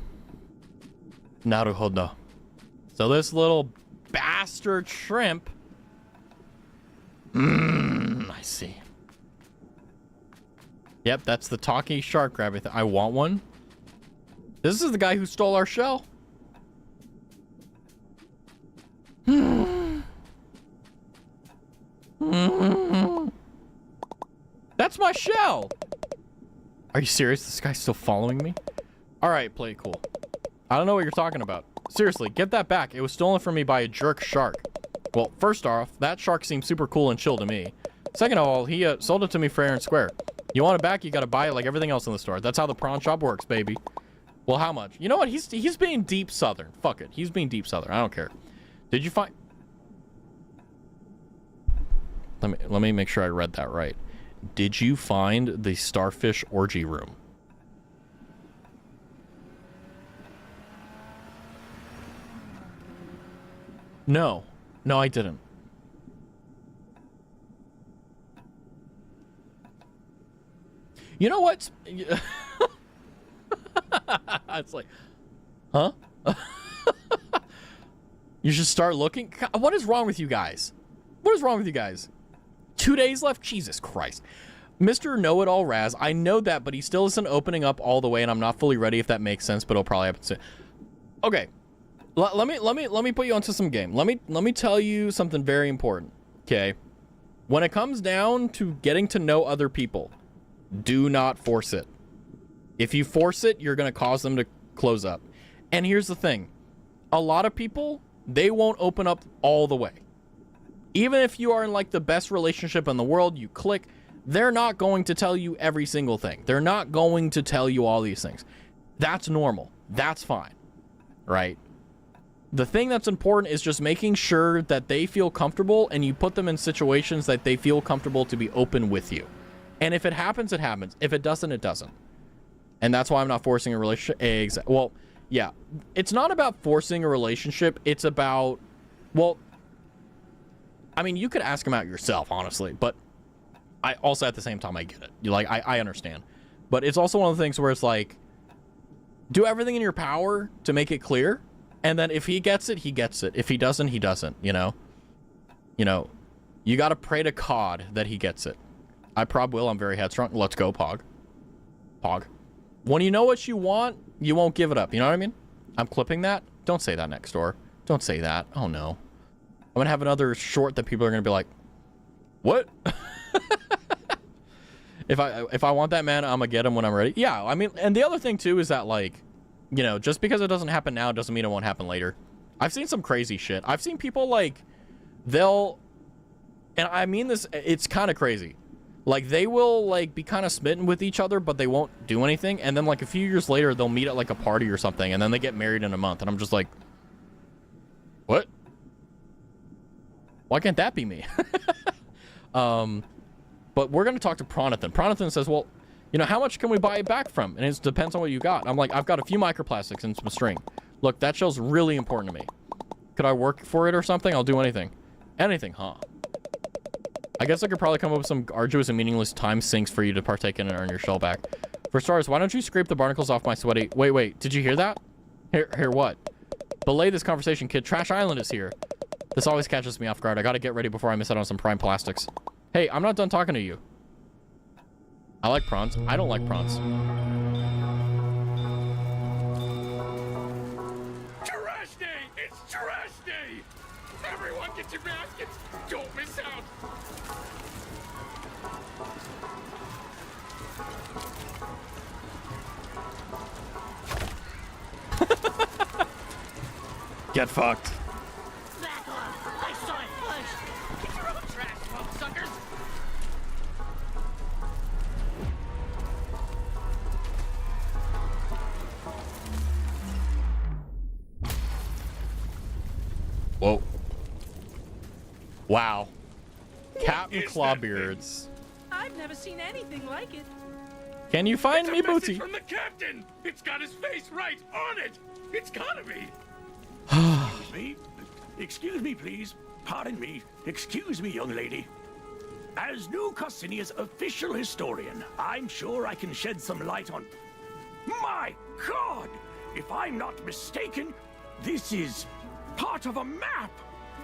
So this little bastard shrimp. I see. Yep, that's the talkie shark rabbit. I want one. This is the guy who stole our shell. That's my shell. Are you serious? This guy's still following me? All right, play it cool. I don't know what you're talking about. Seriously, get that back. It was stolen from me by a jerk shark. Well, first off, that shark seems super cool and chill to me. Second of all, he sold it to me fair and square. You want it back, you gotta buy it like everything else in the store. That's how the prawn shop works, baby. Well, how much? You know what? He's being deep southern. Fuck it. He's being deep southern. I don't care. Did you find... Let me make sure I read that right. Did you find the starfish orgy room? No. No, I didn't. You know what? It's like, huh? You should start looking. What is wrong with you guys? What is wrong with you guys? 2 days left? Jesus Christ. Mr. Know-It-All Raz, I know that, but he still isn't opening up all the way, and I'm not fully ready if that makes sense, but it'll probably happen soon. Okay. Let me put you onto some game. Let me tell you something very important. Okay. When it comes down to getting to know other people, do not force it. If you force it, you're going to cause them to close up. And here's the thing. A lot of people, they won't open up all the way. Even if you are in like the best relationship in the world, you click, they're not going to tell you every single thing. They're not going to tell you all these things. That's normal. That's fine. Right? The thing that's important is just making sure that they feel comfortable and you put them in situations that they feel comfortable to be open with you. And if it happens, it happens. If it doesn't, it doesn't. And that's why I'm not forcing a relationship. Well, yeah. It's not about forcing a relationship. It's about, well, I mean, you could ask him out yourself, honestly. But I also, at the same time, I get it. You like, I understand. But it's also one of the things where it's like, do everything in your power to make it clear. And then if he gets it, he gets it. If he doesn't, he doesn't, you know? You know, you got to pray to God that he gets it. I prob will. I'm very headstrong. Let's go, Pog. Pog. When you know what you want, you won't give it up. You know what I mean? I'm clipping that. Don't say that next door. Don't say that. Oh, no. I'm going to have another short that people are going to be like, what? If I want that man, I'm going to get him when I'm ready. Yeah, I mean, and the other thing, too, is that, like, you know, just because it doesn't happen now doesn't mean it won't happen later. I've seen some crazy shit. I've seen people, like, they'll... And I mean this, it's kind of crazy. Like, they will, like, be kind of smitten with each other, but they won't do anything. And then, like, a few years later, they'll meet at, like, a party or something. And then they get married in a month. And I'm just like, what? Why can't that be me? But we're going to talk to Pronathan. Pronathan says, well, you know, how much can we buy it back from? And it depends on what you got. I'm like, I've got a few microplastics and some string. Look, that shell's really important to me. Could I work for it or something? I'll do anything. Anything, huh? I guess I could probably come up with some arduous and meaningless time sinks for you to partake in and earn your shell back. For starters, why don't you scrape the barnacles off my sweaty... Wait. Did you hear that? Here, what? Belay this conversation, kid. Trash Island is here. This always catches me off guard. I gotta get ready before I miss out on some prime plastics. Hey, I'm not done talking to you. I like prawns. I don't like prawns. Trash day! It's trash day! Everyone get your baskets! Don't miss out! Get fucked. Back off! I saw it first! Get your own trash, swamp suckers! Whoa. Wow. Captain Clawbeards. I've never seen anything like it. Can you find me, It's a message Booty? from the captain! It's got his face right on it! It's gotta be! Excuse me? Excuse me, please. Pardon me. Excuse me, young lady. As New Cassinia's official historian, I'm sure I can shed some light on... My God! If I'm not mistaken, this is part of a map!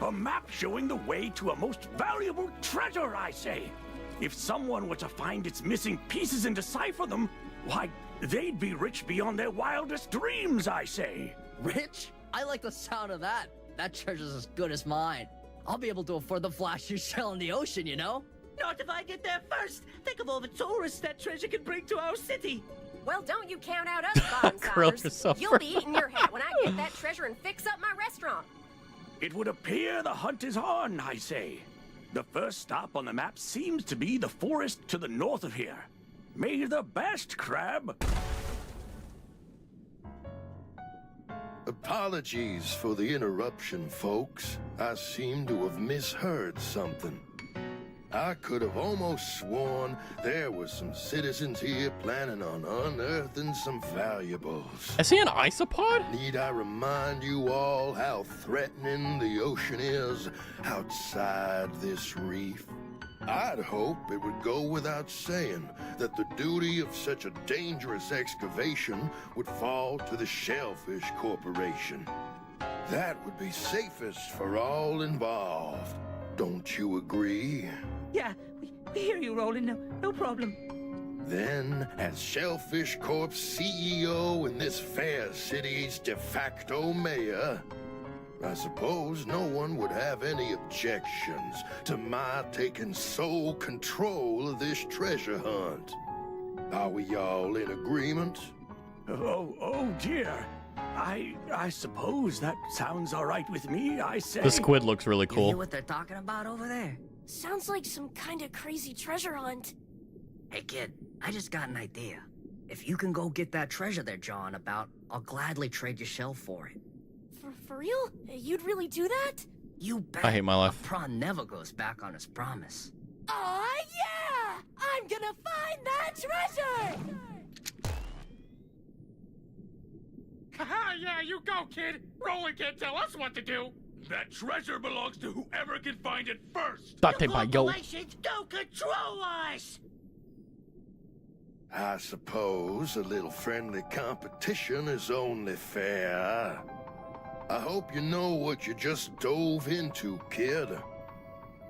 A map showing the way to a most valuable treasure, I say. If someone were to find its missing pieces and decipher them, why, they'd be rich beyond their wildest dreams, I say. Rich? I like the sound of that. That treasure's as good as mine. I'll be able to afford the flashiest shell in the ocean, you know? Not if I get there first. Think of all the tourists that treasure can bring to our city. Well, don't you count out us, Grill bonsallers. yourself You'll be eating your hat when I get that treasure and fix up my restaurant. It would appear the hunt is on, I say. The first stop on the map seems to be the forest to the north of here. May the best crab... Apologies for the interruption, folks. I seem to have misheard something. I could have almost sworn there were some citizens here planning on unearthing some valuables. Is he an isopod? Need I remind you all how threatening the ocean is outside this reef? I'd hope it would go without saying that the duty of such a dangerous excavation would fall to the Shellfish Corporation. That would be safest for all involved. Don't you agree? Yeah, we hear you, Roland. No problem. Then, as Shellfish Corp's CEO and this fair city's de facto mayor, I suppose no one would have any objections to my taking sole control of this treasure hunt. Are we all in agreement? Oh dear. I suppose that sounds all right with me, I say. The squid looks really You hear cool. what they're talking about over there? Sounds like some kind of crazy treasure hunt. Hey kid, I just got an idea. If you can go get that treasure they're jawing about, I'll gladly trade your shell for it. For real? You'd really do that? You bet. I hate my life. A prawn never goes back on his promise. Aw, yeah! I'm gonna find that treasure! Haha, yeah, you go, kid. Roland can't tell us what to do. That treasure belongs to whoever can find it first. Date pa yo. Corporations don't control us! I suppose a little friendly competition is only fair. I hope you know what you just dove into, kid.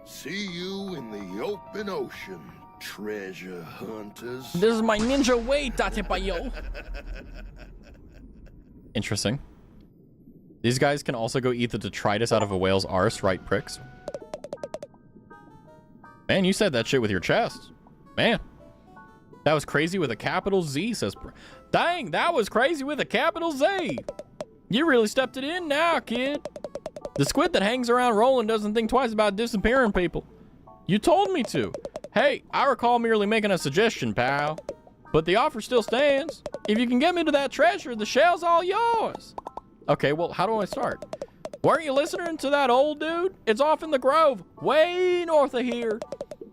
See you in the open ocean, treasure hunters. This is my ninja way, Date pa yo. Interesting. These guys can also go eat the detritus out of a whale's arse, right, pricks? Man, you said that shit with your chest. Man. That was crazy with a capital Z, says... Dang, that was crazy with a capital Z. You really stepped it in now, kid. The squid that hangs around Roland doesn't think twice about disappearing people. You told me to. Hey, I recall merely making a suggestion, pal. But the offer still stands. If you can get me to that treasure, the shell's all yours. Okay, well, how do I start? Weren't you listening to that old dude? It's off in the grove, way north of here.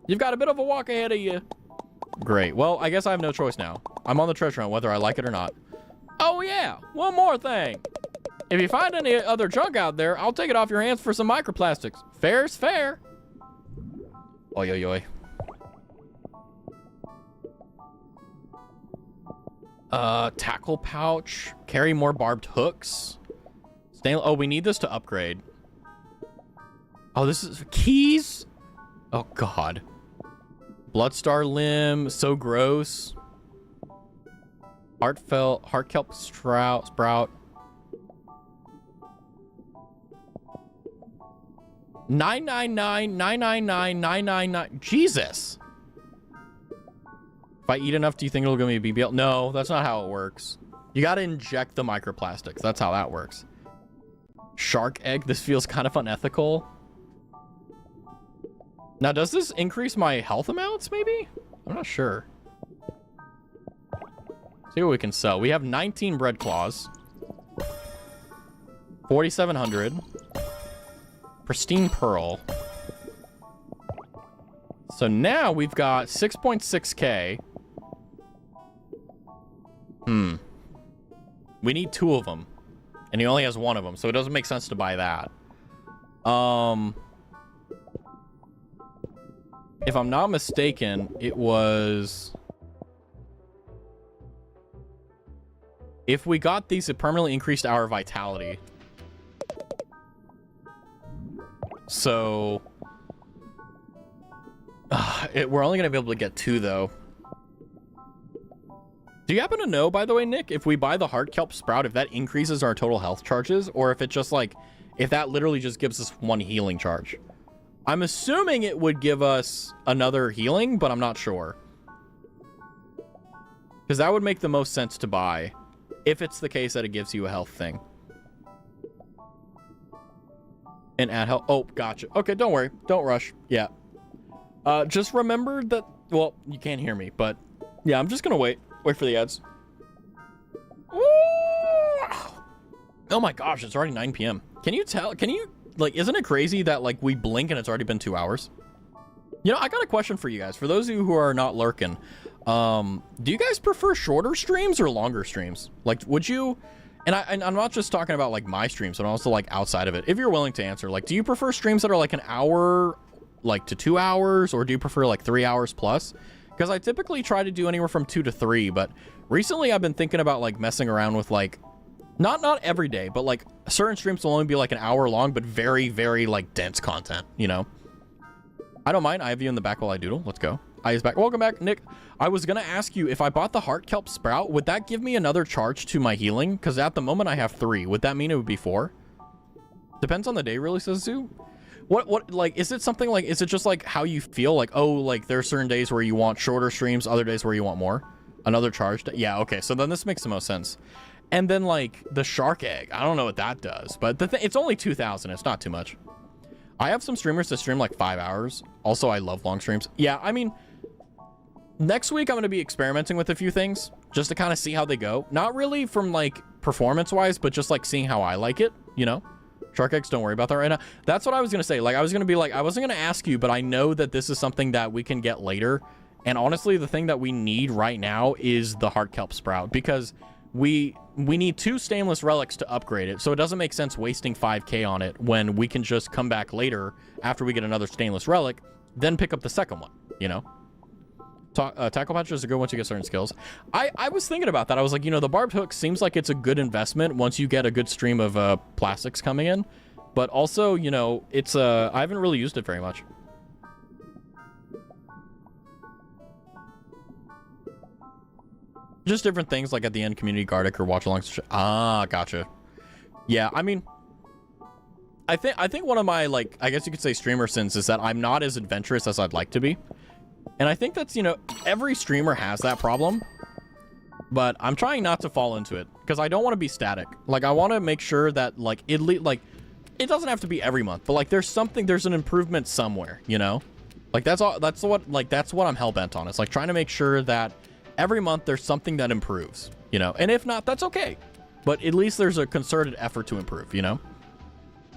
You've got a bit of a walk ahead of you. Great. Well, I guess I have no choice now. I'm on the treasure hunt, whether I like it or not. Oh, yeah. One more thing. If you find any other junk out there, I'll take it off your hands for some microplastics. Fair's fair. Oi, oi, oi. Tackle pouch. Carry more barbed hooks. Oh, we need this to upgrade. Oh, this is keys? Oh, God. Bloodstar limb. So gross. Heartkelp sprout. 999, 999, 999. Jesus. If I eat enough, do you think it'll give me a BBL? No, that's not how it works. You got to inject the microplastics. That's how that works. Shark egg. This feels kind of unethical. Now, does this increase my health amounts, maybe? I'm not sure. See what we can sell. We have 19 bread claws. 4,700. Pristine pearl. So now we've got 6.6k. We need 2 of them. And he only has 1 of them, so it doesn't make sense to buy that. If I'm not mistaken, it was... If we got these, it permanently increased our vitality. So... we're only going to be able to get 2, though. Do you happen to know, by the way, Nick, if we buy the Heartkelp Sprout, if that increases our total health charges, or if it just, like, if that literally just gives us 1 healing charge? I'm assuming it would give us another healing, but I'm not sure. Because that would make the most sense to buy, if it's the case that it gives you a health thing. And add help. Oh, gotcha. Okay, don't worry. Don't rush. Yeah. Just remember that, well, you can't hear me, but yeah, I'm just gonna wait for the ads. Oh my gosh, it's already 9 p.m. Can you, like, isn't it crazy that, like, we blink and it's already been 2 hours? You know, I got a question for you guys. For those of you who are not lurking, do you guys prefer shorter streams or longer streams? Like, would you, and I'm not just talking about, like, my streams, but also, like, outside of it. If you're willing to answer, like, do you prefer streams that are, like, an hour, like, to 2 hours, or do you prefer, like, 3 hours plus? Because I typically try to do anywhere from 2 to 3, but recently I've been thinking about, like, messing around with, like, not every day, but, like, certain streams will only be, like, an hour long, but very, very, like, dense content, you know? I don't mind. I have you in the back while I doodle. Let's go. I is back. Welcome back, Nick. I was going to ask you, if I bought the heart kelp sprout, would that give me another charge to my healing? Because at the moment I have 3. Would that mean it would be 4? Depends on the day, really, says Zoo. What, like, is it something like, is it just like how you feel? Like, oh, like there are certain days where you want shorter streams, other days where you want more? Another charge? Yeah, okay. So then this makes the most sense. And then, like, the shark egg. I don't know what that does, but it's only 2,000. It's not too much. I have some streamers that stream like 5 hours. Also, I love long streams. Yeah, I mean, next week I'm going to be experimenting with a few things just to kind of see how they go. Not really from like performance-wise, but just like seeing how I like it, you know? Shark eggs, don't worry about that right now. That's what I was going to say. Like, I was going to be like, I wasn't going to ask you, but I know that this is something that we can get later. And honestly, the thing that we need right now is the heart kelp sprout, because we need 2 stainless relics to upgrade it, so it doesn't make sense wasting 5k on it when we can just come back later after we get another stainless relic, then pick up the second one, you know? Tackle Patcher is a good one to get certain skills. I was thinking about that. I was like, you know, the barbed hook seems like it's a good investment once you get a good stream of plastics coming in, but also, you know, it's I haven't really used it very much. Just different things, like at the end, community gardic or watch alongs. Ah, gotcha. Yeah, I mean, I think one of my, like, I guess you could say streamer sins is that I'm not as adventurous as I'd like to be. And I think that's, you know, every streamer has that problem. But I'm trying not to fall into it because I don't want to be static. Like, I want to make sure that, like, it doesn't have to be every month, but like there's an improvement somewhere, you know? Like that's what I'm hell-bent on. It's like trying to make sure that every month there's something that improves, you know? And if not, that's okay. But at least there's a concerted effort to improve, you know?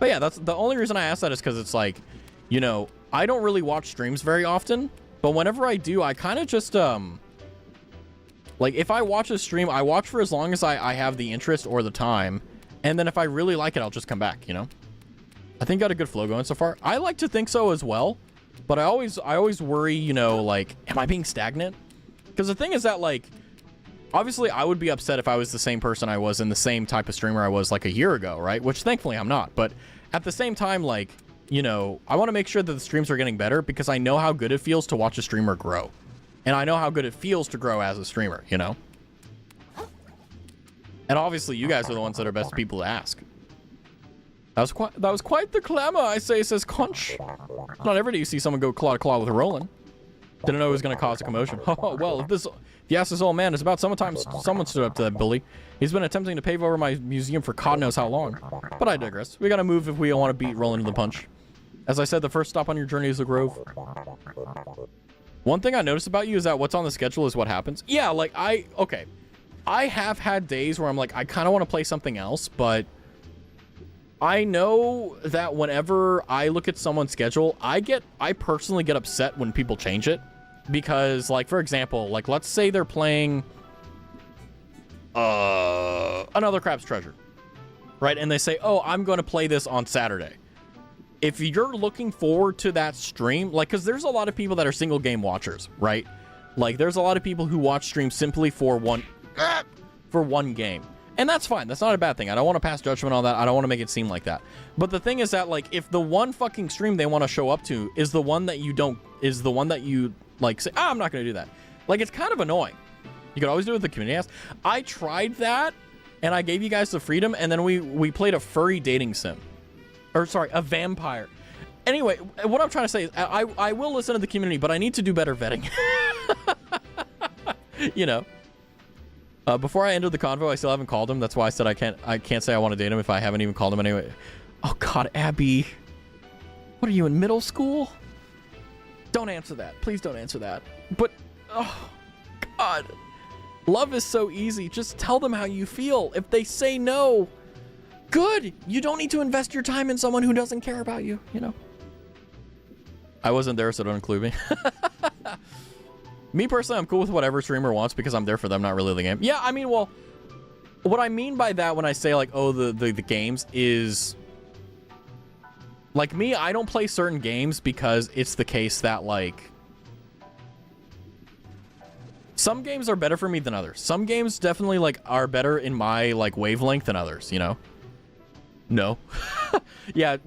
But yeah, that's the only reason I ask that is because it's like, you know, I don't really watch streams very often, but whenever I do, I kind of just, like if I watch a stream, I watch for as long as I have the interest or the time. And then if I really like it, I'll just come back, you know? I think got a good flow going so far. I like to think so as well, but I always worry, you know, like, am I being stagnant? Because the thing is that, like, obviously I would be upset if I was the same person I was in the same type of streamer I was like a year ago, right? Which thankfully I'm not. But at the same time, like, you know, I want to make sure that the streams are getting better because I know how good it feels to watch a streamer grow. And I know how good it feels to grow as a streamer, you know? And obviously you guys are the ones that are best people to ask. That was quite the clamor, I say, says Conch. Not every day you see someone go claw to claw with Roland. Didn't know it was going to cause a commotion. Oh, well, if you ask this old man, it's about sometimes someone stood up to that bully. He's been attempting to pave over my museum for God knows how long. But I digress. We got to move if we want to beat Roland to the punch. As I said, the first stop on your journey is the Grove. One thing I noticed about you is that what's on the schedule is what happens. Yeah, like, okay. I have had days where I'm like, I kind of want to play something else, but I know that whenever I look at someone's schedule, I personally get upset when people change it. Because, like, for example, like, let's say they're playing another Crab's Treasure, right? And they say, oh, I'm going to play this on Saturday. If you're looking forward to that stream, like, because there's a lot of people that are single game watchers, right? Like, there's a lot of people who watch streams simply for one game. And that's fine. That's not a bad thing. I don't want to pass judgment on that. I don't want to make it seem like that. But the thing is that, like, if the one fucking stream they want to show up to is the one that you like, say, I'm not going to do that. Like, it's kind of annoying. You could always do it with the community ask. I tried that, and I gave you guys the freedom, and then we played a furry dating sim. Or, sorry, a vampire. Anyway, what I'm trying to say is I will listen to the community, but I need to do better vetting. You know. Before I ended the convo, I still haven't called him. That's why I said I can't say I want to date him if I haven't even called him anyway. Oh, God, Abby. What are you, in middle school? Don't answer that. Please don't answer that. But, oh, God. Love is so easy. Just tell them how you feel. If they say no, good. You don't need to invest your time in someone who doesn't care about you, you know? I wasn't there, so don't include me. Me personally, I'm cool with whatever streamer wants because I'm there for them, not really the game. Yeah, I mean, well, what I mean by that when I say, like, oh, the games is... Like me, I don't play certain games because it's the case that, like... Some games are better for me than others. Some games definitely, like, are better in my, like, wavelength than others, you know? No. Yeah,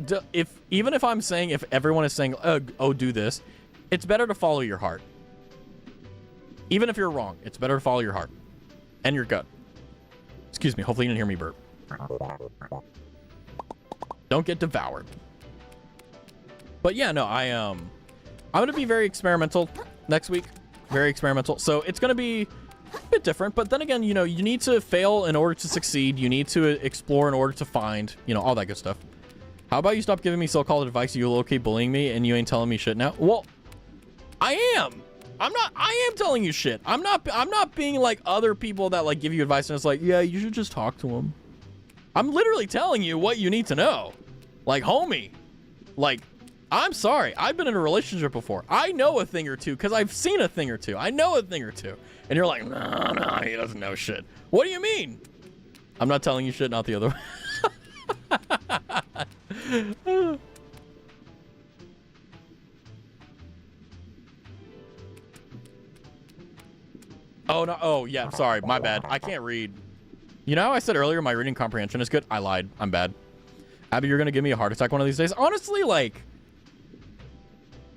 even if I'm saying, if everyone is saying, oh, do this, it's better to follow your heart. Even if you're wrong, it's better to follow your heart. And your gut. Excuse me, hopefully you didn't hear me burp. Don't get devoured. But yeah, no, I'm gonna be very experimental next week. Very experimental. So it's gonna be a bit different, but then again, you know, you need to fail in order to succeed. You need to explore in order to find, you know, all that good stuff. How about you stop giving me so-called advice? You low-key bullying me and you ain't telling me shit now? Well, I am. I am telling you shit. I'm not being like other people that like give you advice and it's like, yeah, you should just talk to them. I'm literally telling you what you need to know. Like, homie, like, I'm sorry. I've been in a relationship before. I know a thing or two because I've seen a thing or two. I know a thing or two. And you're like, no, he doesn't know shit. What do you mean? I'm not telling you shit, not the other way. Oh, no. Oh, yeah. Sorry. My bad. I can't read. You know how I said earlier my reading comprehension is good? I lied. I'm bad. Abby, you're going to give me a heart attack one of these days? Honestly, like...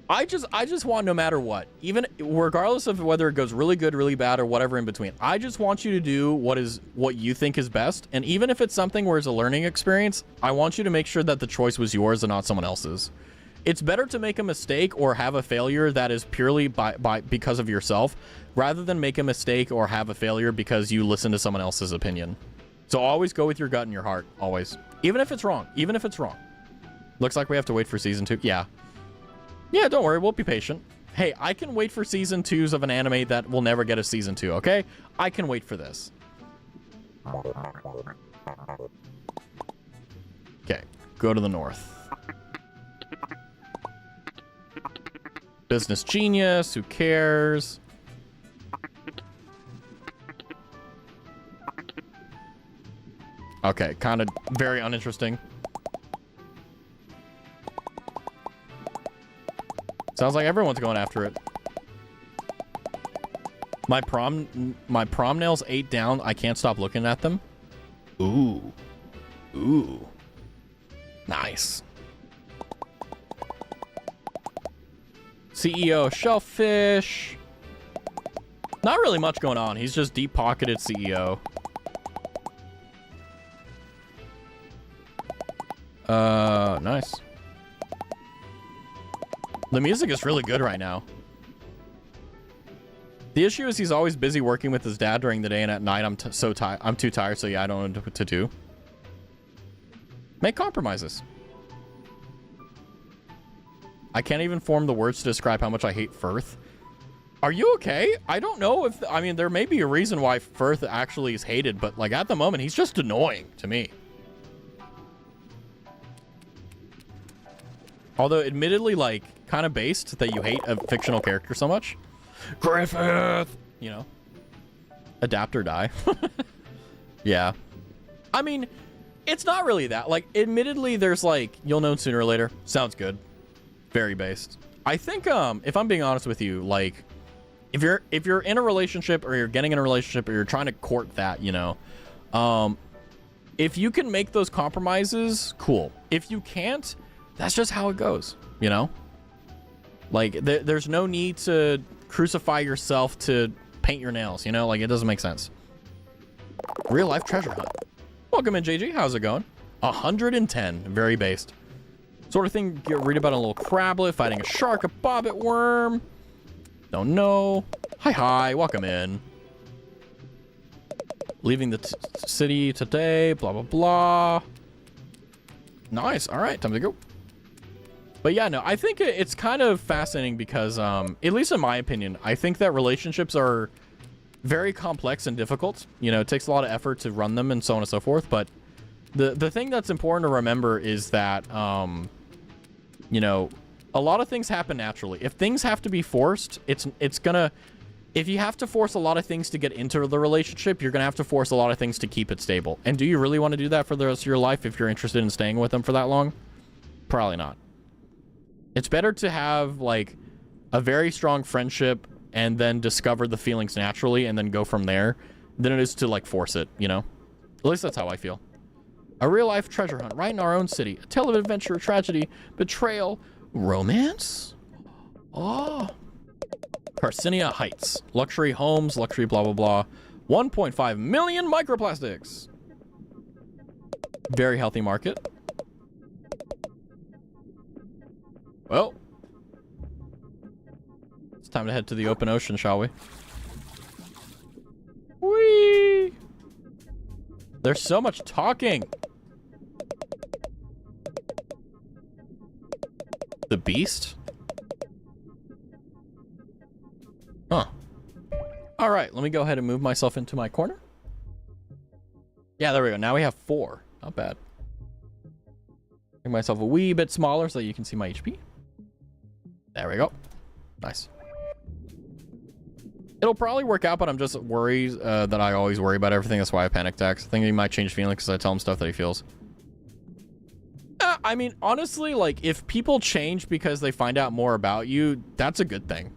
I just want no matter what, even regardless of whether it goes really good, really bad, or whatever in between, I just want you to do what you think is best. And even if it's something where it's a learning experience, I want you to make sure that the choice was yours and not someone else's. It's better to make a mistake or have a failure that is purely because of yourself, rather than make a mistake or have a failure because you listen to someone else's opinion. So always go with your gut and your heart, always. Even if it's wrong, even if it's wrong. Looks like we have to wait for season 2. Yeah. Yeah, don't worry. We'll be patient. Hey, I can wait for season 2s of an anime that will never get a season 2, okay? I can wait for this. Okay, go to the north. Business genius, who cares? Okay, kind of very uninteresting. Sounds like everyone's going after it. My prom nails 8 down. I can't stop looking at them. Ooh. Ooh. Nice. CEO Shellfish. Not really much going on. He's just deep-pocketed CEO. Nice. The music is really good right now. The issue is he's always busy working with his dad during the day, and at night I'm too tired, so yeah, I don't know what to do. Make compromises. I can't even form the words to describe how much I hate Firth. Are you okay? I don't know if... I mean, there may be a reason why Firth actually is hated, but, like, at the moment, he's just annoying to me. Although, admittedly, like, kind of based that you hate a fictional character so much. Griffith! You know? Adapt or die. Yeah. I mean, it's not really that. Like, admittedly, there's, like, you'll know sooner or later. Sounds good. Very based. I think, if I'm being honest with you, like, if you're in a relationship or you're getting in a relationship or you're trying to court that, you know, if you can make those compromises, cool. If you can't, that's just how it goes, you know? Like, there's no need to crucify yourself to paint your nails, you know? Like, it doesn't make sense. Real life treasure hunt. Welcome in, JG. How's it going? 110. Very based. Sort of thing you read about a little crablet fighting a shark, a bobbit worm. Don't know. Hi. Welcome in. Leaving the city today. Blah, blah, blah. Nice. All right. Time to go. But yeah, no, I think it's kind of fascinating because, at least in my opinion, I think that relationships are very complex and difficult. You know, it takes a lot of effort to run them and so on and so forth. But the thing that's important to remember is that, you know, a lot of things happen naturally. If things have to be forced, it's gonna... If you have to force a lot of things to get into the relationship, you're gonna have to force a lot of things to keep it stable. And do you really want to do that for the rest of your life if you're interested in staying with them for that long? Probably not. It's better to have, like, a very strong friendship and then discover the feelings naturally and then go from there than it is to, like, force it, you know? At least that's how I feel. A real-life treasure hunt right in our own city. A tale of adventure, tragedy, betrayal, romance? Oh. Carcinia Heights. Luxury homes, luxury blah, blah, blah. 1.5 million microplastics. Very healthy market. Well, it's time to head to the open ocean, shall we? Whee! There's so much talking. The beast? Huh. All right, let me go ahead and move myself into my corner. Yeah, there we go. Now we have 4. Not bad. Make myself a wee bit smaller so that you can see my HP. There we go. Nice. It'll probably work out, but I'm just worried that I always worry about everything. That's why I panic attacks. I think he might change feelings because I tell him stuff that he feels. I mean, honestly, like, if people change because they find out more about you, that's a good thing.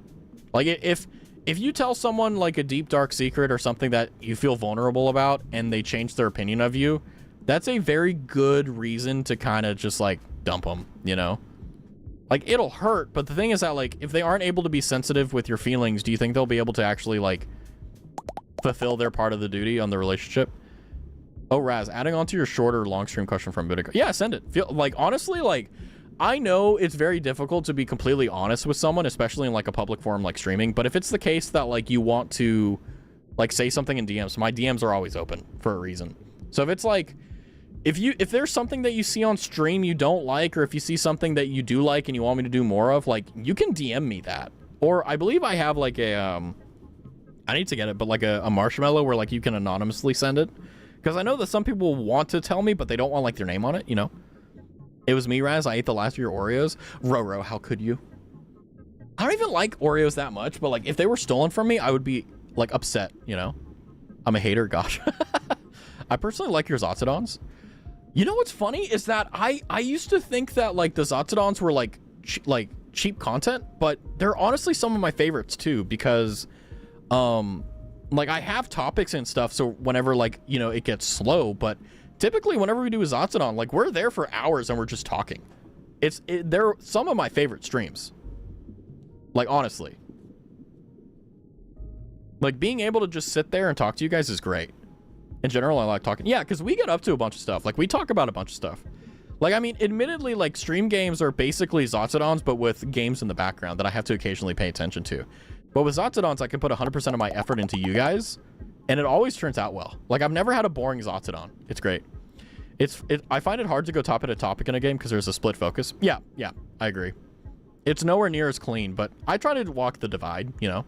Like, if you tell someone, like, a deep, dark secret or something that you feel vulnerable about and they change their opinion of you, that's a very good reason to kind of just, like, dump them, you know? Like, it'll hurt, but the thing is that, like, if they aren't able to be sensitive with your feelings, do you think they'll be able to actually, like, fulfill their part of the duty on the relationship? Oh, Raz, adding on to your short or long stream question from Boudica. Yeah, send it. Feel like, honestly, like, I know it's very difficult to be completely honest with someone, especially in, like, a public forum like streaming, but if it's the case that, like, you want to, like, say something in DMs, my DMs are always open for a reason. So if it's, like, if there's something that you see on stream you don't like, or if you see something that you do like and you want me to do more of, like, you can DM me that. Or I believe I have, like, a, I need to get it, but, like, a marshmallow where, like, you can anonymously send it. Because I know that some people want to tell me, but they don't want, like, their name on it, you know? It was me, Raz. I ate the last of your Oreos. Roro, how could you? I don't even like Oreos that much, but, like, if they were stolen from me, I would be, like, upset, you know? I'm a hater, gosh. I personally like your Zotodons. You know what's funny is that I used to think that, like, the Zotodons were, like, cheap content, but they're honestly some of my favorites, too, because, like, I have topics and stuff, so whenever, like, you know, it gets slow, but typically whenever we do a Zotodon, like, we're there for hours and we're just talking. They're some of my favorite streams. Like, honestly. Like, being able to just sit there and talk to you guys is great. In general, I like talking. Yeah, because we get up to a bunch of stuff. Like, we talk about a bunch of stuff. Like, I mean, admittedly, like, stream games are basically Zotodons, but with games in the background that I have to occasionally pay attention to. But with Zotodons, I can put 100% of my effort into you guys, and it always turns out well. Like, I've never had a boring Zotodon. It's great. I find it hard to go top at a topic in a game because there's a split focus. Yeah, I agree. It's nowhere near as clean, but I try to walk the divide, you know?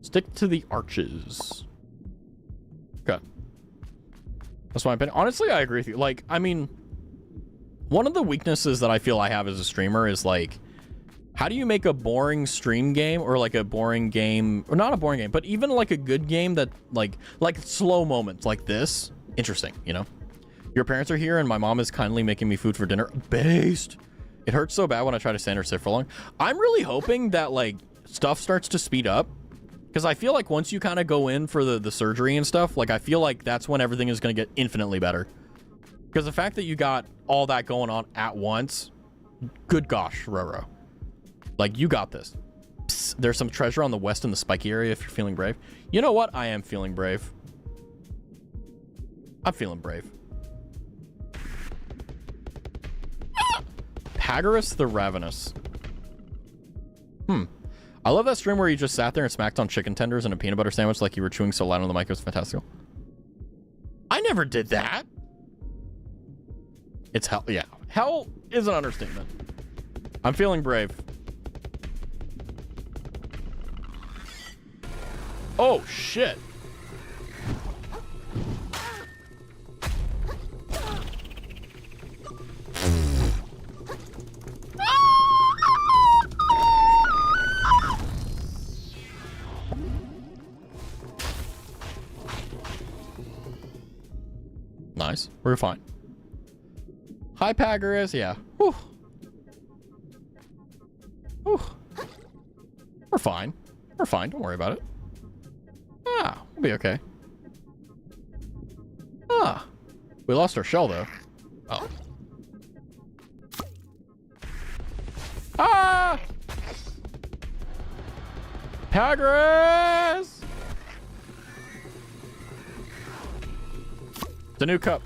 Stick to the arches. Okay. That's my opinion. Honestly, I agree with you. Like, I mean, one of the weaknesses that I feel I have as a streamer is, like, how do you make a boring stream game, or like a boring game, or not a boring game, but even like a good game that like slow moments like this, interesting, you know? Your parents are here and my mom is kindly making me food for dinner. Based. It hurts so bad when I try to stand or sit for long. I'm really hoping that, like, stuff starts to speed up, because I feel like once you kind of go in for the surgery and stuff, like, I feel like that's when everything is going to get infinitely better. Because the fact that you got all that going on at once, good gosh, Roro. Like, you got this. Psst, there's some treasure on the west in the spiky area if you're feeling brave. You know what? I am feeling brave. I'm feeling brave. Pagaris the Ravenous. I love that stream where you just sat there and smacked on chicken tenders and a peanut butter sandwich like you were chewing so loud on the mic. It was fantastical. I never did that. It's hell. Yeah. Hell is an understatement. I'm feeling brave. Oh, shit. Nice. We're fine. Hi, Pagaris. Yeah. Whew. Whew. We're fine. We're fine. Don't worry about it. Ah, we'll be okay. Ah. We lost our shell, though. Oh. Ah! Pagaris! The new cup.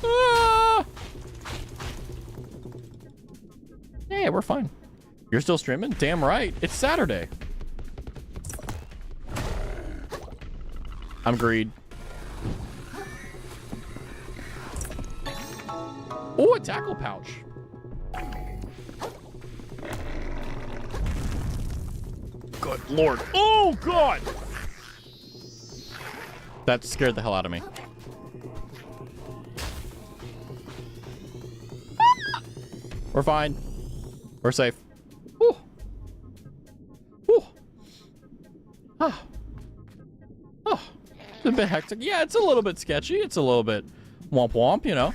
Ah! Yeah, we're fine. You're still streaming? Damn right. It's Saturday. I'm greed. Oh, a tackle pouch. Good Lord. Oh, God. That scared the hell out of me. We're fine. We're safe. Whew. Whew. Ah. Oh. It's a bit hectic. Yeah, it's a little bit sketchy. It's a little bit womp womp, you know.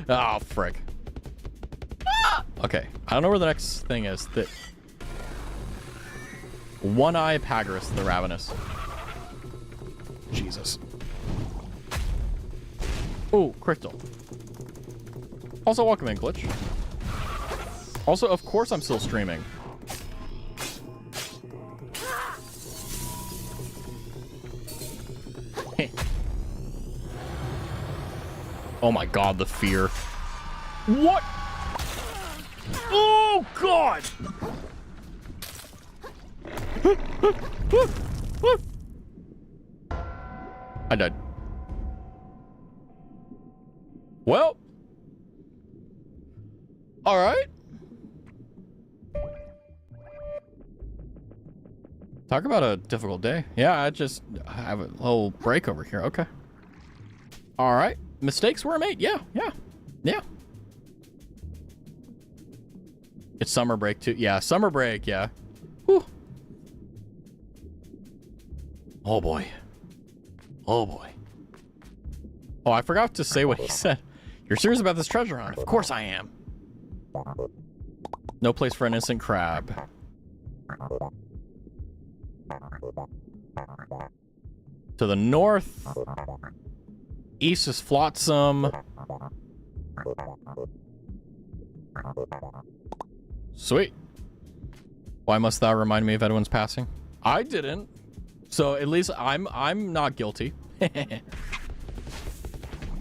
Oh, frick. Ah! Okay. I don't know where the next thing is. That One-Eye Pagaris the Ravenous. Jesus. Oh, crystal. Also, welcome in, Glitch. Also, of course I'm still streaming. Oh my God, the fear. What? Oh God! I died. Well. All right. Talk about a difficult day. Yeah, I have a little break over here. Okay. All right. Mistakes were made. Yeah. It's summer break too. Yeah, summer break. Yeah. Whew. Oh boy. Oh boy. Oh, I forgot to say what he said. You're serious about this treasure hunt? Of course I am. No place for an innocent crab. To the north. East is Flotsam. Sweet. Why must thou remind me of Edwin's passing? I didn't. So at least I'm not guilty.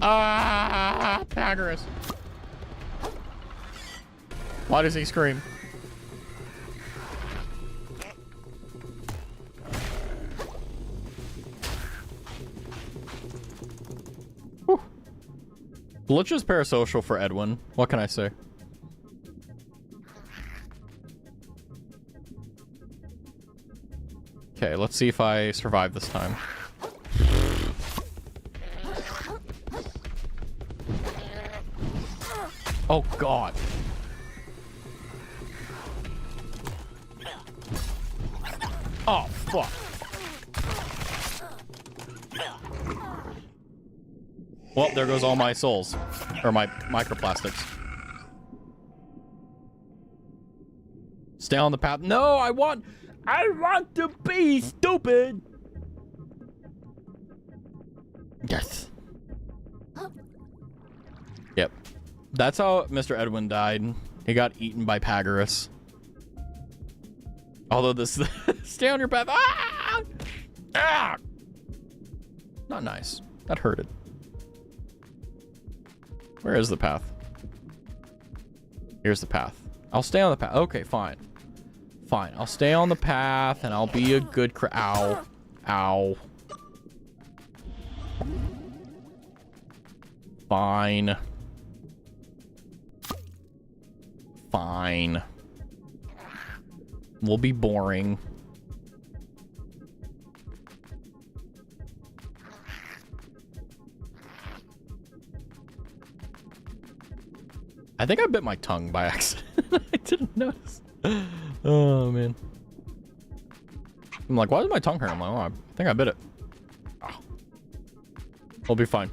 Ah, Pagaris. Why does he scream? Whew. Glitch's parasocial for Edwin. What can I say? Okay, let's see if I survive this time. Oh, God. Oh, fuck. Well, there goes all my souls. Or my microplastics. Stay on the path. No, I want to be stupid. Yes. Yep. That's how Mr. Edwin died. He got eaten by Pagaris. Although this stay on your path. Ah! Ah! Not nice. That hurted. Where is the path? Here's the path. I'll stay on the path. Okay, fine. Fine. I'll stay on the path and I'll be a good ow. Ow. Fine. Fine. We'll be boring. I think I bit my tongue by accident. I didn't notice. Oh, man. I'm like, why does my tongue hurt? I'm like, oh, I think I bit it. Oh. We'll be fine.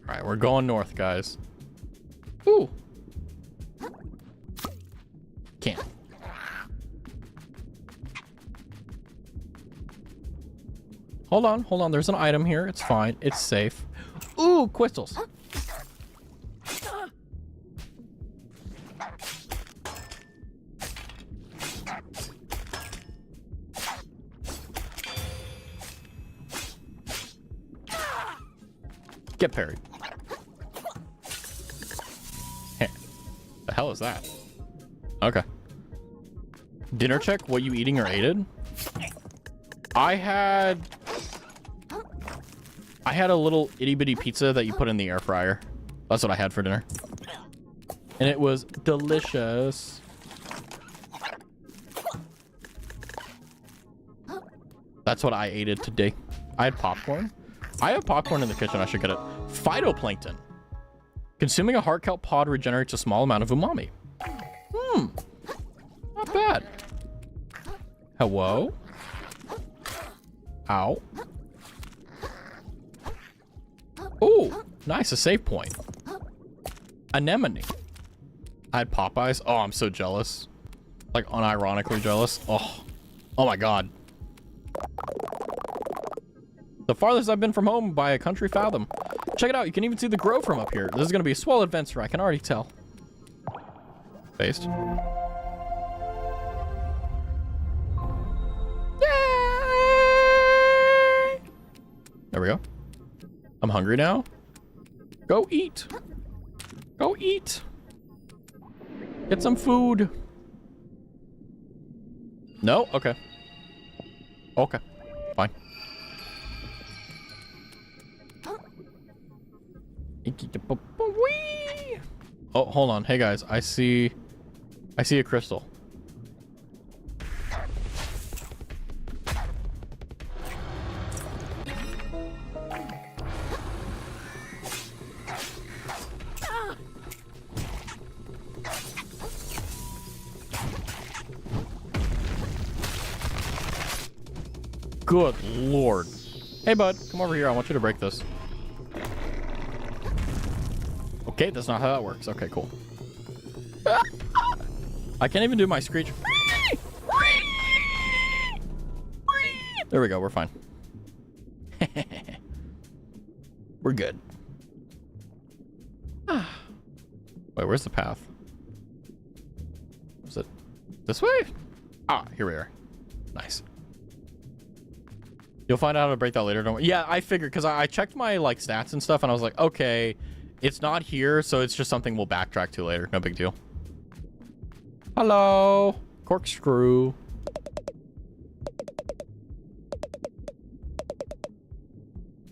All right, we're going north, guys. Ooh. Can't. Hold on, hold on. There's an item here. It's fine. It's safe. Ooh, crystals. Get parried. The hell is that? Okay. Dinner check. What you eating or aided? I had a little itty bitty pizza that you put in the air fryer. That's what I had for dinner. And it was delicious. That's what I ate today. I had popcorn. I have popcorn in the kitchen. I should get it. Phytoplankton. Consuming a heart kelp pod regenerates a small amount of umami. Not bad. Hello? Ow. Ooh, nice. A save point. Anemone. I had Popeyes. Oh, I'm so jealous. Like, unironically jealous. Oh my God. The farthest I've been from home by a country fathom. Check it out. You can even see the grove from up here. This is going to be a swell adventure. I can already tell. Based. Yay! There we go. I'm hungry now. Go eat. Go eat. Get some food. No? Okay. Okay. Fine. Oh, hold on. Hey guys, I see a crystal. Good Lord. Hey bud, come over here. I want you to break this. Okay, that's not how that works. Okay, cool. I can't even do my screech. There we go. We're fine. We're good. Wait, where's the path? Is it this way? Ah, here we are. Nice. You'll find out how to break that later. Don't worry. Yeah, I figured because I checked my like stats and stuff, and I was like, okay, it's not here, so it's just something we'll backtrack to later. No big deal. Hello, corkscrew.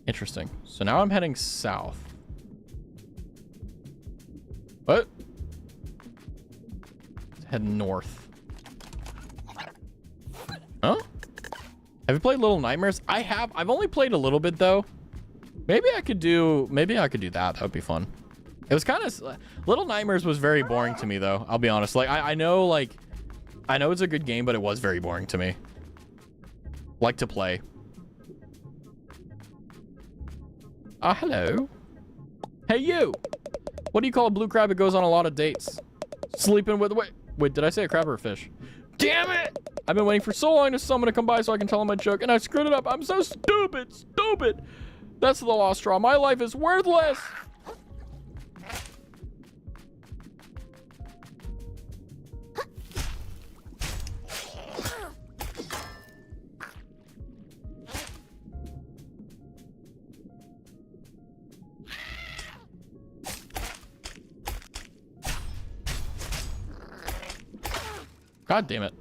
Interesting. So now I'm heading south. What? Let's head north. Huh? Have you played Little Nightmares? I have. I've only played a little bit though. Maybe I could do that. That would be fun. It was kind of Little Nightmares was very boring to me though. I'll be honest. Like I know it's a good game, but it was very boring to me. Like to play. Hello. Hey you. What do you call a blue crab that goes on a lot of dates? Sleeping with wait, did I say a crab or a fish? Damn it! I've been waiting for so long for someone to come by so I can tell him my joke, and I screwed it up. I'm so stupid. That's the lost straw. My life is worthless. God damn it.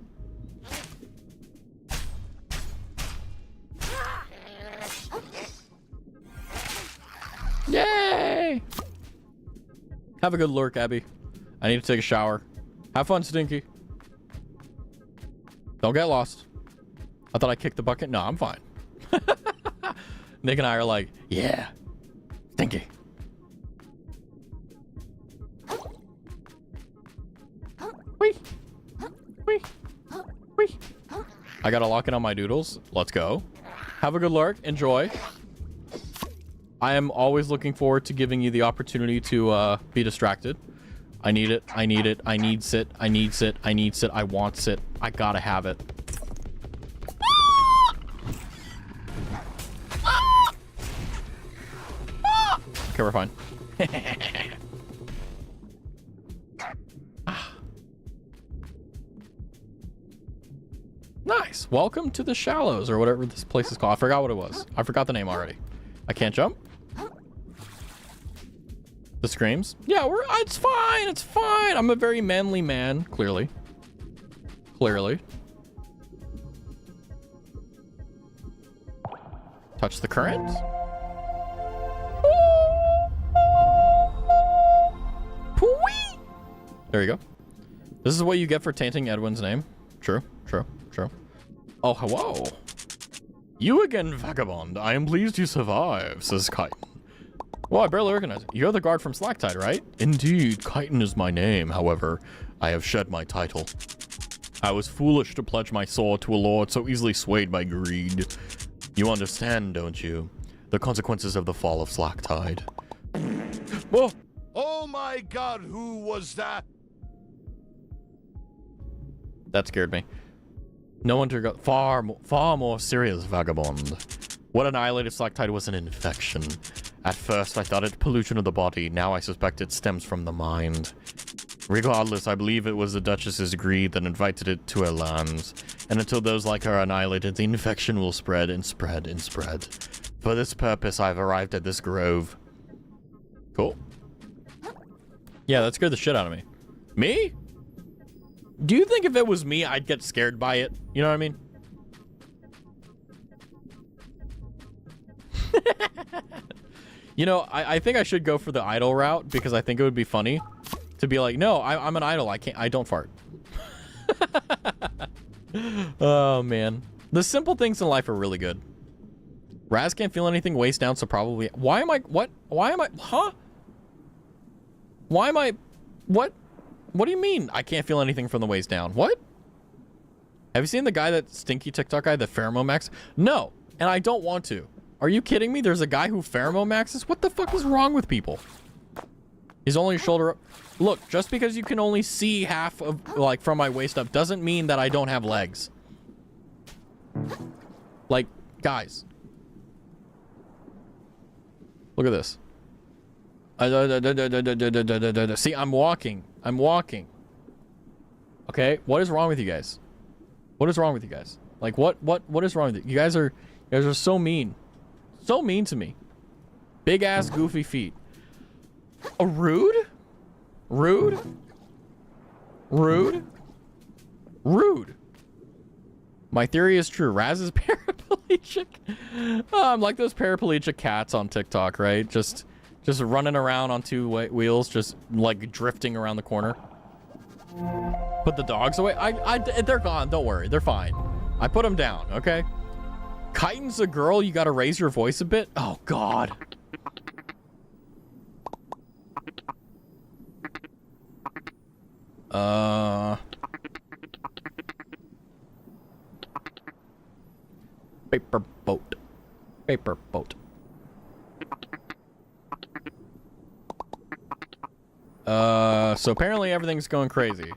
Yay! Have a good lurk, Abby. I need to take a shower. Have fun, Stinky. Don't get lost. I thought I kicked the bucket. No, I'm fine. Nick and I are like, yeah, Stinky. Wee. Wee. Wee. I gotta lock in on my doodles. Let's go. Have a good lurk. Enjoy. I am always looking forward to giving you the opportunity to be distracted. I need it. I need it. I need sit. I need sit. I need sit. I want sit. I gotta have it. Okay, we're fine. Nice. Welcome to the Shallows, or whatever this place is called. I forgot what it was. I forgot the name already. I can't jump. The screams. Yeah, it's fine. It's fine. I'm a very manly man, clearly. Clearly. Touch the current. There you go. This is what you get for tainting Edwin's name. True, true, true. Oh, hello. You again, vagabond. I am pleased you survive, says Chitin. Well, I barely recognize it. You're the guard from Slacktide, right? Indeed, Chitin is my name. However, I have shed my title. I was foolish to pledge my sword to a lord so easily swayed by greed. You understand, don't you? The consequences of the fall of Slacktide. Whoa! Oh my god, who was that? That scared me. No one to go far more serious, vagabond. What annihilated Slacktide was an infection. At first, I thought it pollution of the body. Now I suspect it stems from the mind. Regardless, I believe it was the Duchess's greed that invited it to her lands. And until those like her are annihilated, the infection will spread and spread and spread. For this purpose, I've arrived at this grove. Cool. Yeah, that scared the shit out of me. Me? Do you think if it was me, I'd get scared by it? You know what I mean? You know, I think I should go for the idol route because I think it would be funny to be like, no, I'm an idol. I don't fart. Oh, man. The simple things in life are really good. Raz can't feel anything waist down, so probably... Why am I... What? Why am I... Huh? Why am I... What? What do you mean I can't feel anything from the waist down? What? Have you seen the guy, that stinky TikTok guy, the pheromone max? No, and I don't want to. Are you kidding me? There's a guy who pheromone maxes? What the fuck is wrong with people? He's only shoulder up. Look, just because you can only see half of, like, from my waist up doesn't mean that I don't have legs. Like, guys. Look at this. See, I'm walking. I'm walking. Okay, what is wrong with you guys? What is wrong with you guys? Like, what is wrong with you? You guys are so mean. So mean to me. Big ass goofy feet. A rude? Rude? Rude? Rude. My theory is true. Raz is paraplegic. I'm like those paraplegic cats on TikTok, right? Just running around on two wheels, just like drifting around the corner. Put the dogs away. They're gone. Don't worry. They're fine. I put them down. Okay. Chitin's a girl. You got to raise your voice a bit. Oh God. Paper boat. Paper boat. So apparently everything's going crazy.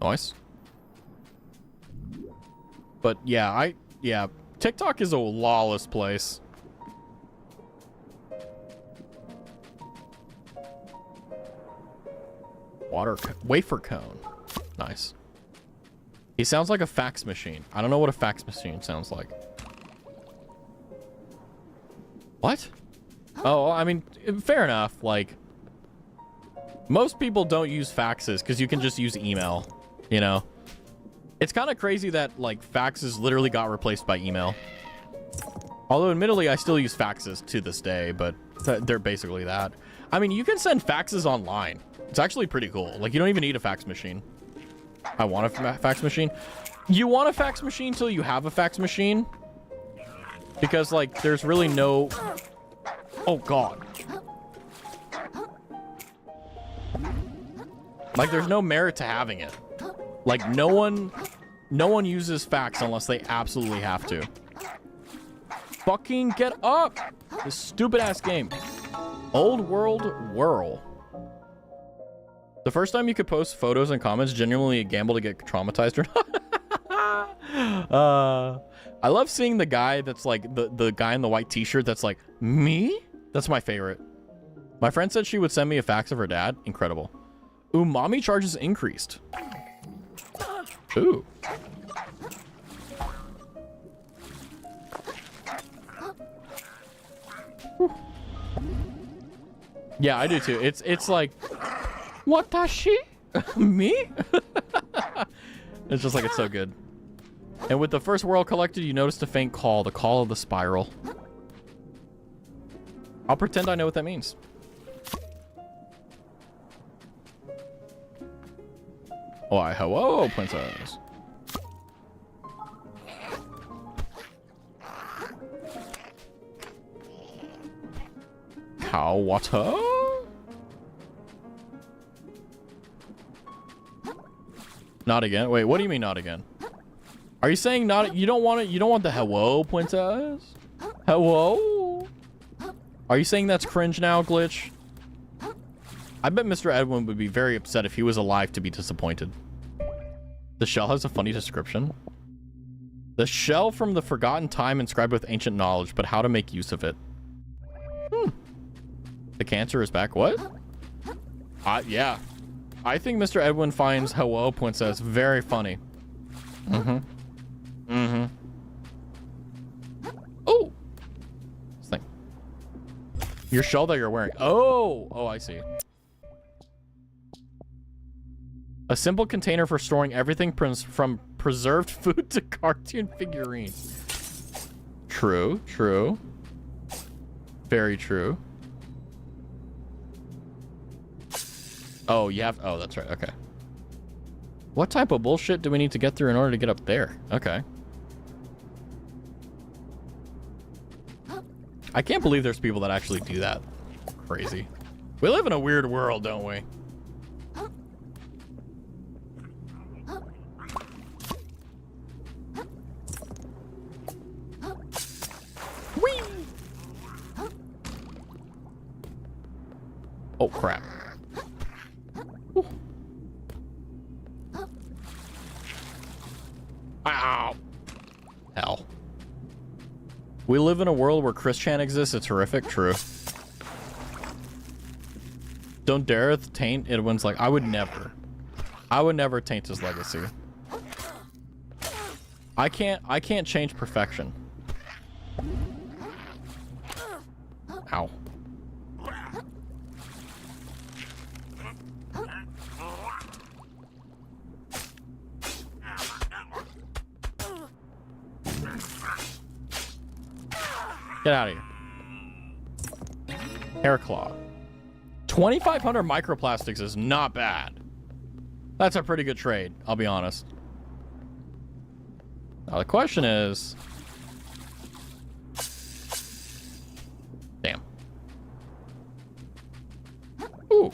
Nice. But yeah, TikTok is a lawless place. Wafer cone. Nice. He sounds like a fax machine. I don't know what a fax machine sounds like. What? Oh, I mean, fair enough. Like, most people don't use faxes because you can just use email, you know? It's kind of crazy that, like, faxes literally got replaced by email. Although, admittedly, I still use faxes to this day, but they're basically that. I mean, you can send faxes online. It's actually pretty cool. Like, you don't even need a fax machine. I want a fax machine. You want a fax machine till you have a fax machine? Because, like, there's really no... Oh, God. Like, there's no merit to having it. Like, no one uses fax unless they absolutely have to. Fucking get up! This stupid-ass game. Old World Whirl. The first time you could post photos and comments, genuinely a gamble to get traumatized or not. I love seeing the guy that's like, the guy in the white t-shirt that's like, me? That's my favorite. My friend said she would send me a fax of her dad. Incredible. Umami charges increased. Ooh. Yeah, I do too. It's like, watashi? Me? It's just like, it's so good. And with the first world collected, you noticed a faint call, the call of the spiral. I'll pretend I know what that means. Why, hello, princess. How, what, her? Not again? Wait, what do you mean not again? Are you saying not? You don't want it? You don't want the hello, princess? Hello? Are you saying that's cringe now, Glitch? I bet Mr. Edwin would be very upset if he was alive to be disappointed. The shell has a funny description. The shell from the forgotten time inscribed with ancient knowledge, but how to make use of it. The cancer is back. What? Yeah. I think Mr. Edwin finds hello, princess very funny. Oh! This thing. Your shell that you're wearing. Oh, I see. A simple container for storing everything from preserved food to cartoon figurines. True. Very true. Oh, you have... Oh, that's right. Okay. What type of bullshit do we need to get through in order to get up there? Okay. I can't believe there's people that actually do that. Crazy. We live in a weird world, don't we? Whee! Oh, crap. Ow. Hell. We live in a world where Chris Chan exists. It's horrific. True. Don't dare taint Edwin's like, I would never taint his legacy. I can't change perfection. Ow. Get out of here. Hair claw. 2,500 microplastics is not bad. That's a pretty good trade, I'll be honest. Now the question is... Damn. Ooh.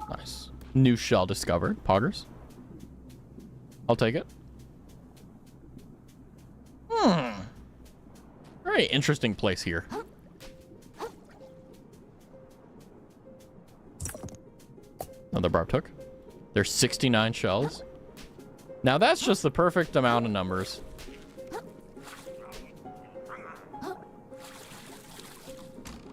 Nice. New shell discovered. Poggers. I'll take it. Very interesting place here. Another barbed hook. There's 69 shells. Now that's just the perfect amount of numbers.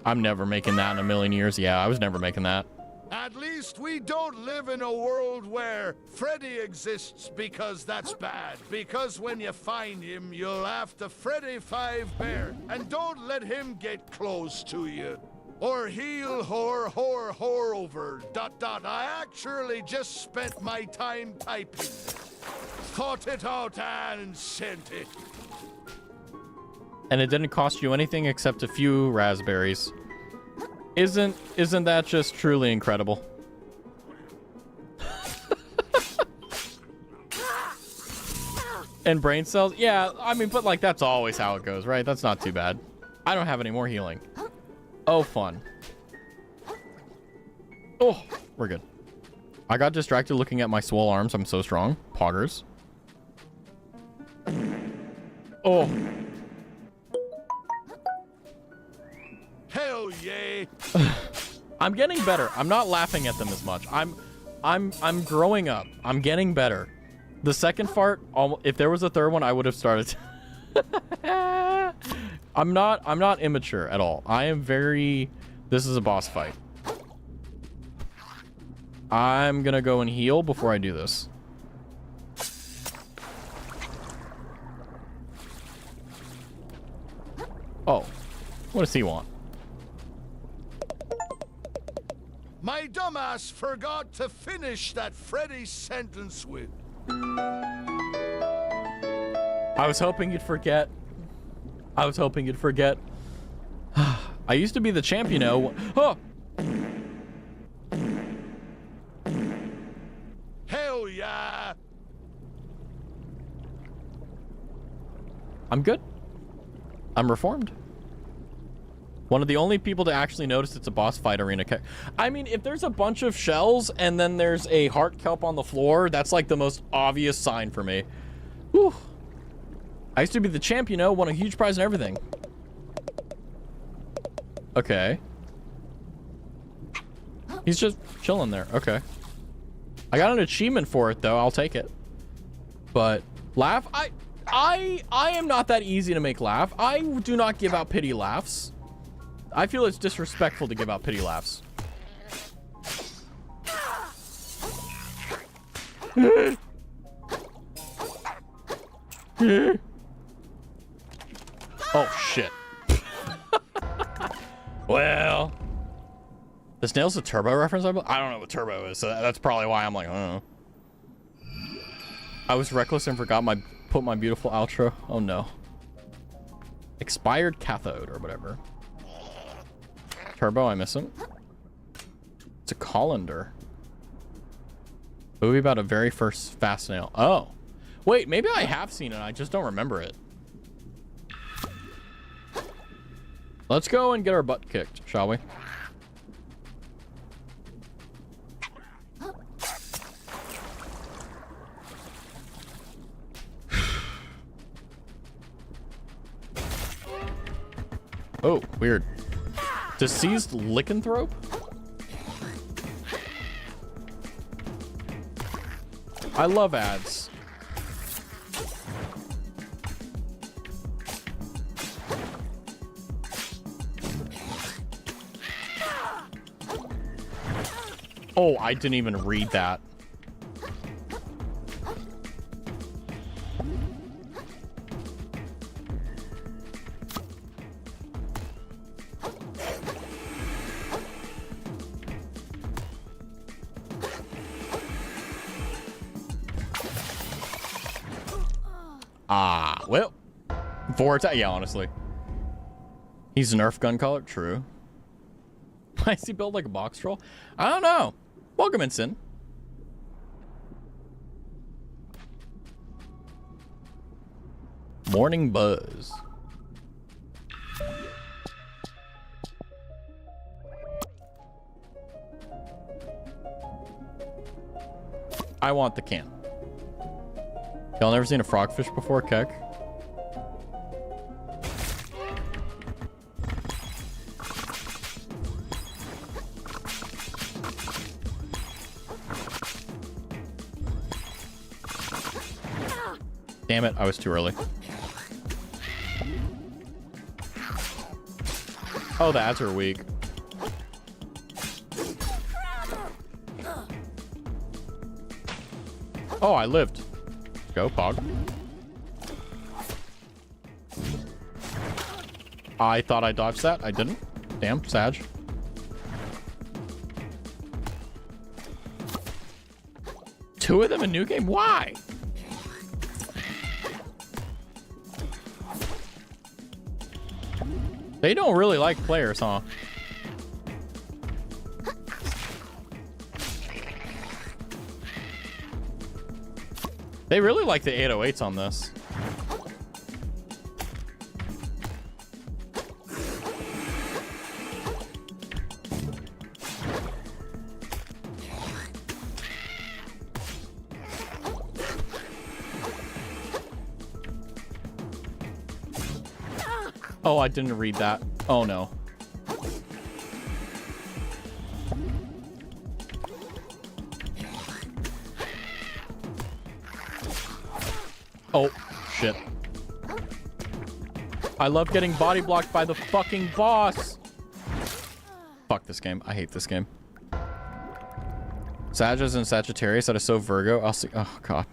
I'm never making that in a million years. Yeah, I was never making that. At least we don't live in a world where Freddy exists because that's bad. Because when you find him, you'll have to Freddy 5 Bear. And don't let him get close to you. Or he'll whore over. ... I actually just spent my time typing it. Thought it out and sent it. And it didn't cost you anything except a few raspberries. Isn't that just truly incredible? And brain cells? Yeah, I mean, but like that's always how it goes, right? That's not too bad. I don't have any more healing. Oh, fun. Oh, we're good. I got distracted looking at my swole arms. I'm so strong. Poggers. Oh. Hell yeah. I'm getting better. I'm not laughing at them as much. I'm growing up. I'm getting better. The second fart, if there was a third one, I would have started. I'm not immature at all. I am very, this is a boss fight. I'm gonna go and heal before I do this. Oh, what does he want? My dumbass forgot to finish that Freddy sentence with. I was hoping you'd forget. I was hoping you'd forget. I used to be the champion, oh. Hell yeah. I'm good. I'm reformed. One of the only people to actually notice it's a boss fight arena. I mean, if there's a bunch of shells and then there's a heart kelp on the floor, that's like the most obvious sign for me. Whew. I used to be the champ, you know, won a huge prize and everything. Okay. He's just chilling there. Okay. I got an achievement for it though. I'll take it. But laugh, I am not that easy to make laugh. I do not give out pity laughs. I feel it's disrespectful to give out pity laughs. Oh, shit. Well, the snail's a turbo reference? I don't know what turbo is, so that's probably why I'm like, I don't know. I was reckless and forgot put my beautiful outro. Oh, no. Expired cathode or whatever. Turbo, I miss him. It's a colander. Movie about a very first fast snail. Oh. Wait, maybe I have seen it. I just don't remember it. Let's go and get our butt kicked, shall we? Oh, weird. Deceased lycanthrope? I love ads. Oh, I didn't even read that. Ah, well, Vortex, yeah, honestly. He's Nerf gun color, true. Why is he built like a box troll? I don't know. Welcome, Ensign. Morning buzz. I want the can. Y'all never seen a frogfish before, Keck? Damn it, I was too early. Oh, the ads are weak. Oh, I lived. Go, Pog. I thought I dodged that. I didn't. Damn, Sag. Two of them in new game? Why? They don't really like players, huh? They really like the 808s on this. Oh, I didn't read that. Oh, no. Oh, shit. I love getting body blocked by the fucking boss. Fuck this game. I hate this game. Sagittarius and Sagittarius that is so Virgo. I'll see. Oh, God.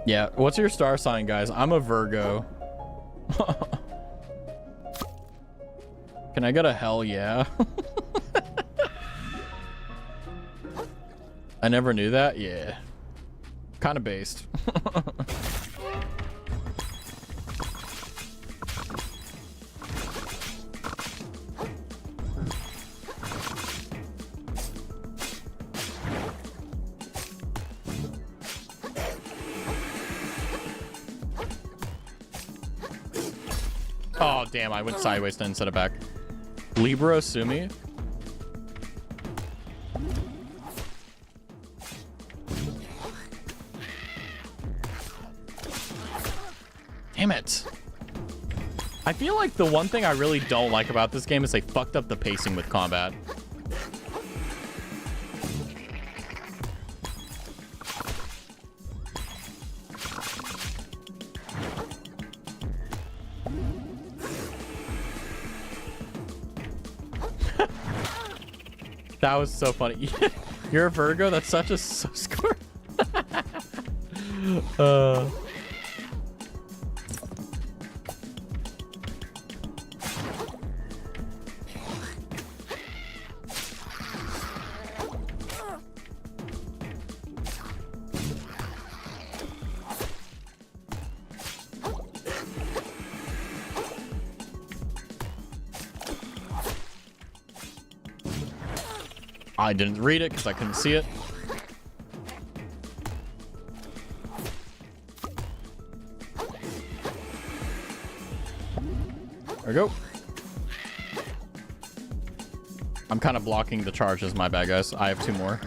Yeah, what's your star sign, guys? I'm a Virgo. Can I get a hell yeah? I never knew that. Yeah. Kind of based. Oh, damn, I went sideways then instead of back. Libra Sumi. Damn it. I feel like the one thing I really don't like about this game is they fucked up the pacing with combat. That was so funny. You're a Virgo? That's such a score. I didn't read it because I couldn't see it. There we go. I'm kind of blocking the charges. My bad, guys. I have two more.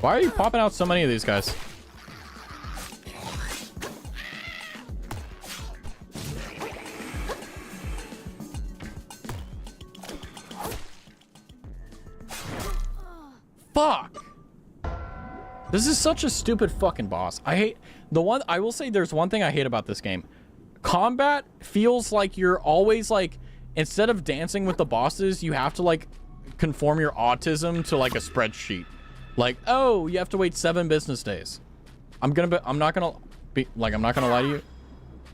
Why are you popping out so many of these guys? Fuck. This is such a stupid fucking boss. I hate the one. I will say there's one thing I hate about this game. Combat feels like you're always like, instead of dancing with the bosses, you have to like conform your autism to like a spreadsheet. Like, oh, you have to wait 7 business days. I'm not gonna lie to you.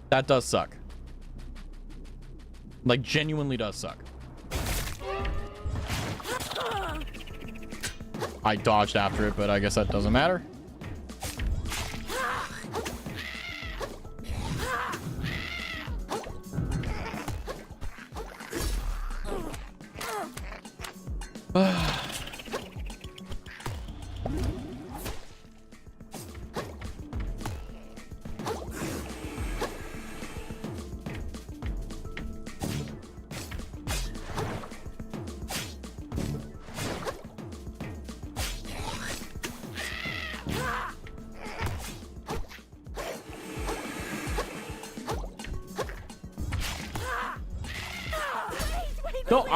That does suck. Like, genuinely does suck. I dodged after it, but I guess that doesn't matter. No,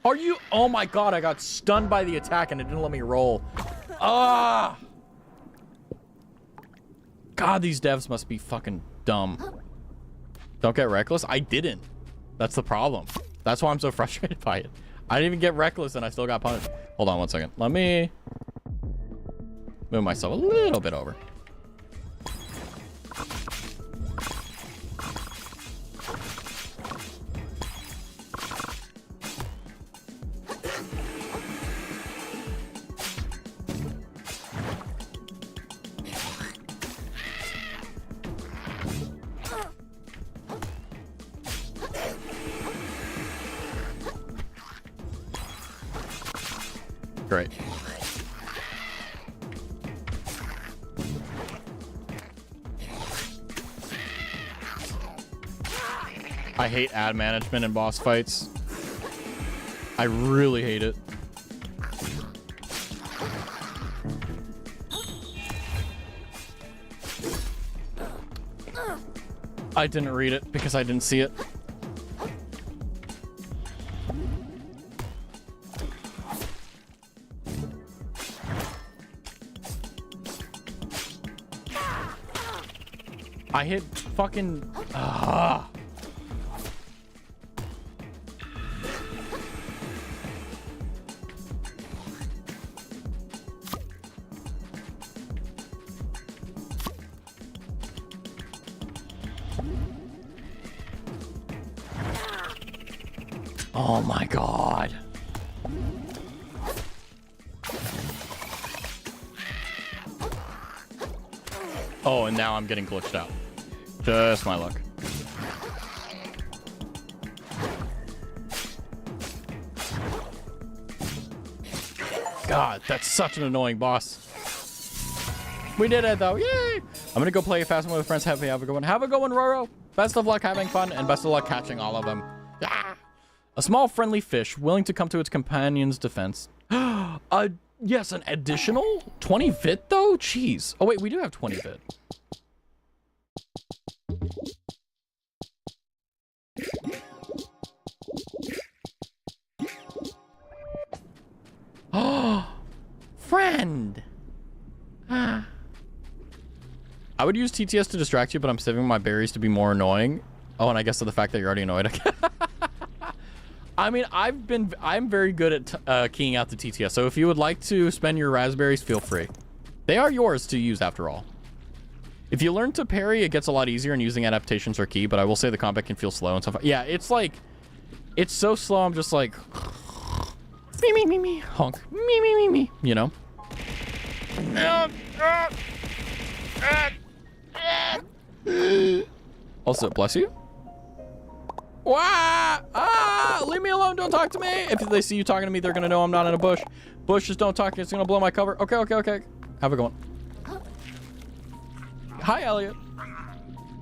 Are you? Oh my god, I got stunned by the attack and it didn't let me roll. Ah! God, these devs must be fucking dumb. Don't get reckless? I didn't. That's the problem. That's why I'm so frustrated by it. I didn't even get reckless and I still got punished. Hold on one second. Let me move myself a little bit over. Great. I hate ad management in boss fights. I really hate it. I didn't read it because I didn't see it. I hit fucking... Oh my god. Oh, and now I'm getting glitched out. Just my luck. God, that's such an annoying boss. We did it though, yay! I'm gonna go play Fast One with friends. Have a good one. Have a good one, Roro. Best of luck having fun, and best of luck catching all of them. Ah! A small friendly fish willing to come to its companion's defense. Yes, an additional 20 vit though? Jeez. Oh wait, we do have 20 vit. Oh, friend. I would use TTS to distract you, but I'm saving my berries to be more annoying. Oh, and I guess to the fact that you're already annoyed. I mean, I'm very good at keying out the TTS. So if you would like to spend your raspberries, feel free. They are yours to use after all. If you learn to parry, it gets a lot easier and using adaptations are key, but I will say the combat can feel slow and stuff. Yeah, it's like, it's so slow. I'm just like, me, honk, me, you know? Also, bless you. Wah! Ah! Leave me alone. Don't talk to me. If they see you talking to me, they're gonna know I'm not in a bush. Bushes don't talk. It's gonna blow my cover. Okay. Have a good one. Hi, Elliot.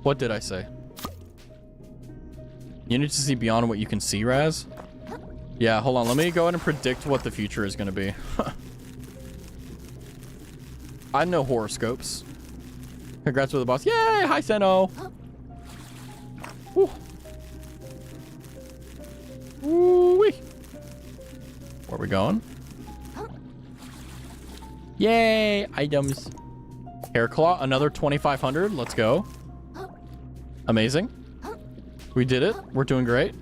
What did I say? You need to see beyond what you can see, Raz. Yeah, hold on. Let me go ahead and predict what the future is gonna be. I know horoscopes. Congrats with the boss. Yay! Hi, Seno. Woo. Woo-wee. Where are we going? Yay! Items. Hair claw, another 2,500. Let's go. Amazing. We did it. We're doing great.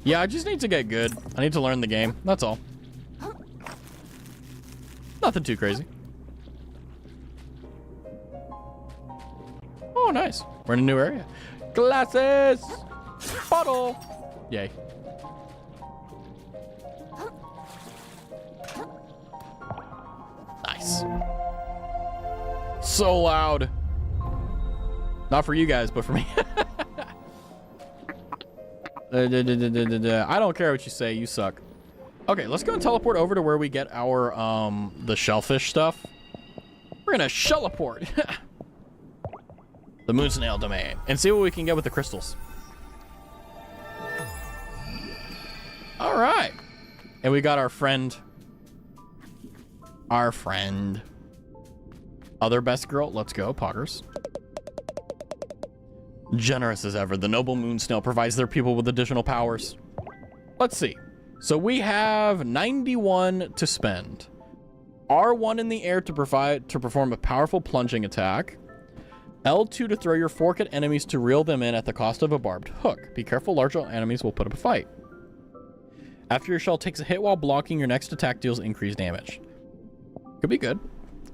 Yeah, I just need to get good. I need to learn the game. That's all. Nothing too crazy. Oh, nice. We're in a new area. Glasses! Bottle! Yay. Nice. So loud. Not for you guys, but for me. I don't care what you say. You suck. Okay, let's go and teleport over to where we get our, the shellfish stuff. We're gonna shelleport. The moon snail domain. And see what we can get with the crystals. All right. And we got our friend. Our friend. Other best girl. Let's go, Poggers. Generous as ever, the noble moon snail provides their people with additional powers. Let's see. So we have 91 to spend. R1 in the air to perform a powerful plunging attack. L2 to throw your fork at enemies to reel them in at the cost of a barbed hook. Be careful, larger enemies will put up a fight. After your shell takes a hit while blocking, your next attack deals increased damage. Could be good.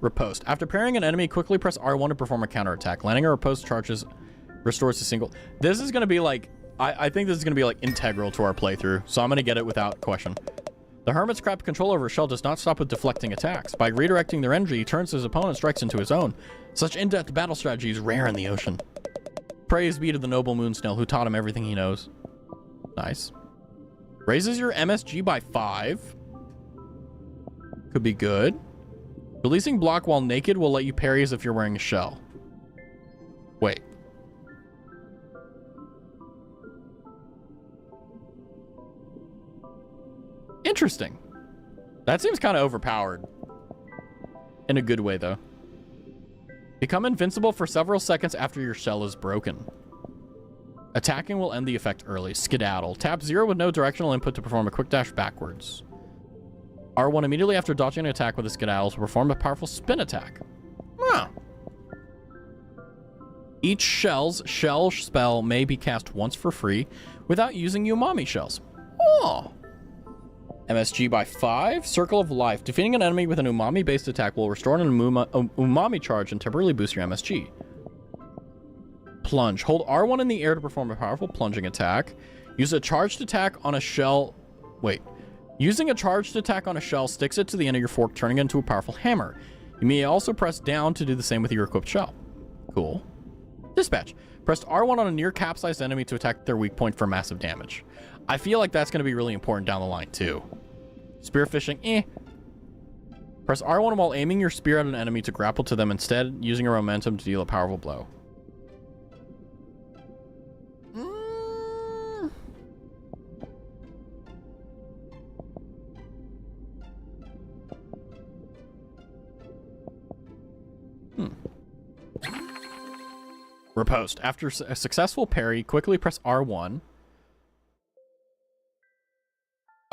Riposte. After parrying an enemy, quickly press R1 to perform a counterattack. Landing a riposte charges restores a single. This is going to be like, I think this is going to be like integral to our playthrough, so I'm going to get it without question. The Hermit's crap control over his shell does not stop with deflecting attacks. By redirecting their energy, he turns his opponent's strikes into his own. Such in-depth battle strategy is rare in the ocean. Praise be to the noble moon snail who taught him everything he knows. Nice. Raises your MSG by 5. Could be good. Releasing block while naked will let you parry as if you're wearing a shell. Wait. Interesting. That seems kind of overpowered. In a good way, though. Become invincible for several seconds after your shell is broken. Attacking will end the effect early. Skedaddle. Tap 0 with no directional input to perform a quick dash backwards. R1 immediately after dodging an attack with a skedaddle to perform a powerful spin attack. Huh. Each shell spell may be cast once for free without using umami shells. Oh. MSG by 5. Circle of Life. Defeating an enemy with an umami-based attack will restore an umami charge and temporarily boost your MSG. Plunge. Hold R1 in the air to perform a powerful plunging attack. Use a charged attack on a shell. Wait. Using a charged attack on a shell sticks it to the end of your fork, turning it into a powerful hammer. You may also press down to do the same with your equipped shell. Cool. Dispatch. Press R1 on a near capsized enemy to attack their weak point for massive damage. I feel like that's going to be really important down the line, too. Spearfishing, Press R1 while aiming your spear at an enemy to grapple to them, instead using your momentum to deal a powerful blow. Riposte. After a successful parry, quickly press R1.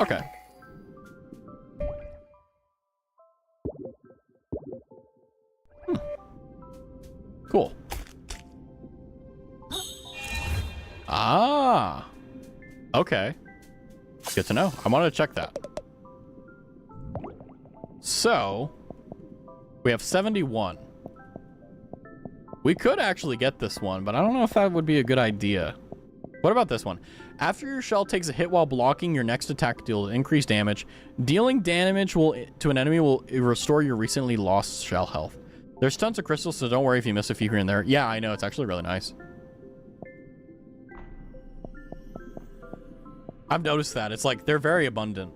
Okay. Cool. Ah. Okay. Good to know. I wanted to check that. So, we have 71. We could actually get this one, but I don't know if that would be a good idea. What about this one? After your shell takes a hit while blocking, your next attack deals increased damage. Dealing damage to an enemy will restore your recently lost shell health. There's tons of crystals, so don't worry if you miss a few here and there. Yeah, I know. It's actually really nice. I've noticed that. It's like they're very abundant.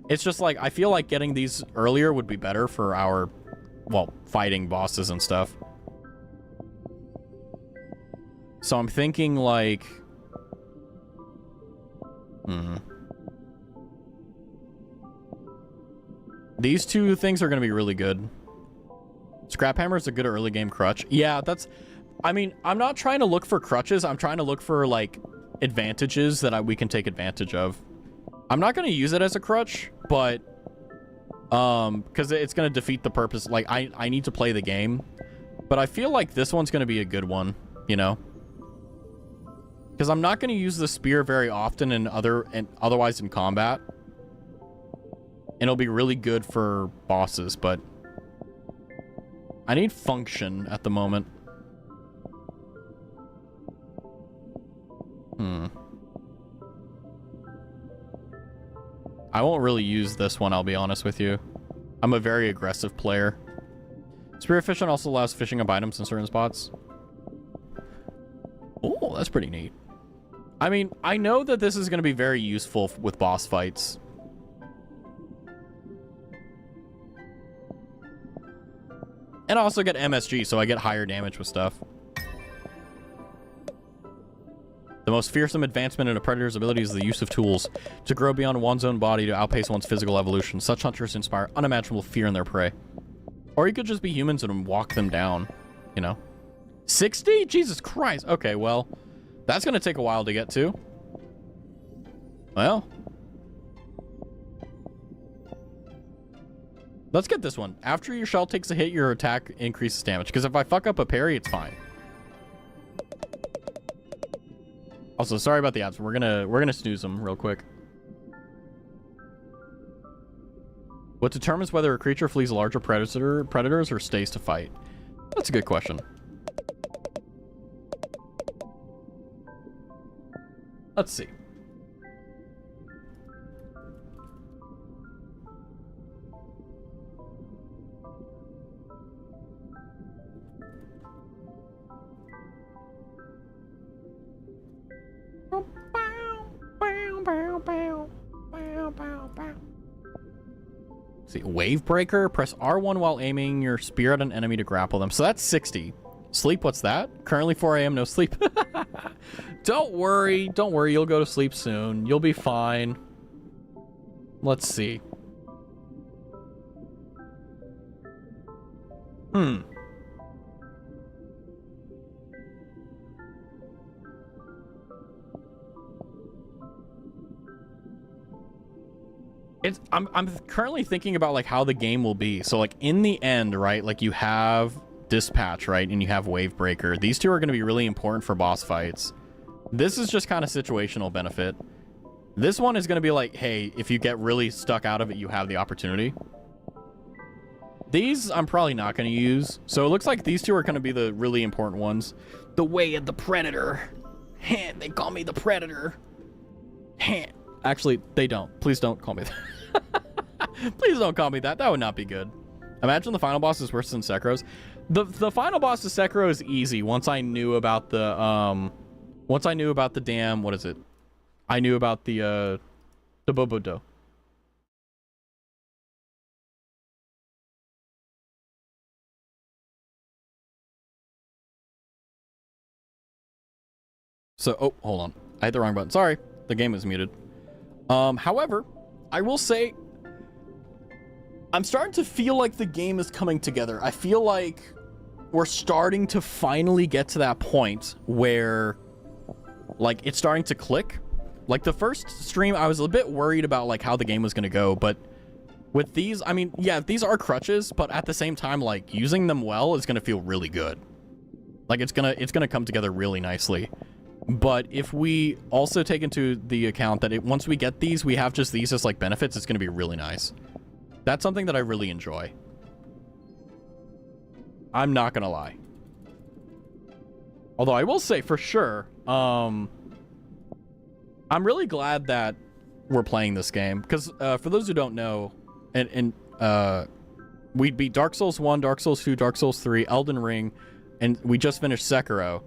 It's just like I feel like getting these earlier would be better for our, well, fighting bosses and stuff. So I'm thinking like... These two things are going to be really good. Scrap Hammer is a good early game crutch. Yeah, that's... I mean, I'm not trying to look for crutches. I'm trying to look for, like, advantages that we can take advantage of. I'm not going to use it as a crutch, but... because it's going to defeat the purpose. Like, I need to play the game. But I feel like this one's going to be a good one, you know? Because I'm not going to use the spear very often otherwise in combat. And it'll be really good for bosses, but... I need function at the moment. I won't really use this one, I'll be honest with you. I'm a very aggressive player. Spear fishing also allows fishing up items in certain spots. Oh, that's pretty neat. I mean, I know that this is going to be very useful with boss fights. And I also get MSG, so I get higher damage with stuff. The most fearsome advancement in a predator's ability is the use of tools to grow beyond one's own body to outpace one's physical evolution. Such hunters inspire unimaginable fear in their prey. Or you could just be humans and walk them down, you know? 60? Jesus Christ. Okay, well, that's going to take a while to get to. Well, Let's get this one. After your shell takes a hit, your attack increases damage. Because if I fuck up a parry, it's fine. Also, sorry about the ads. We're gonna snooze them real quick. What determines whether a creature flees larger predators or stays to fight? That's a good question. Let's see. See, wave breaker. Press R1 while aiming your spear at an enemy to grapple them. So that's 60. Sleep, what's that? Currently 4 a.m. no sleep. Don't worry, you'll go to sleep soon. You'll be fine. Let's see. I'm currently thinking about like how the game will be. So like in the end, right? Like you have dispatch, right? And you have wave breaker. These two are going to be really important for boss fights. This is just kind of situational benefit. This one is going to be like, hey, if you get really stuck out of it, you have the opportunity. These I'm probably not going to use. So it looks like these two are going to be the really important ones. The way of the predator. They call me the predator. Actually, they don't. Please don't call me that. Please don't call me that. That would not be good. Imagine the final boss is worse than Sekiro's. The final boss of Sekiro is easy once I knew about the damn, what is it? I knew about the Bobodo. So, oh, hold on. I hit the wrong button. Sorry. The game is muted. However, I will say I'm starting to feel like the game is coming together. I feel like we're starting to finally get to that point where like it's starting to click. Like the first stream, I was a bit worried about like how the game was going to go, but with these, I mean, yeah, these are crutches, but at the same time, like using them well is going to feel really good. Like it's going to come together really nicely. But if we also take into the account that once we get these, we have just these as like benefits, it's going to be really nice. That's something that I really enjoy. I'm not going to lie. Although I will say for sure, I'm really glad that we're playing this game. Because for those who don't know, we beat Dark Souls 1, Dark Souls 2, Dark Souls 3, Elden Ring, and we just finished Sekiro.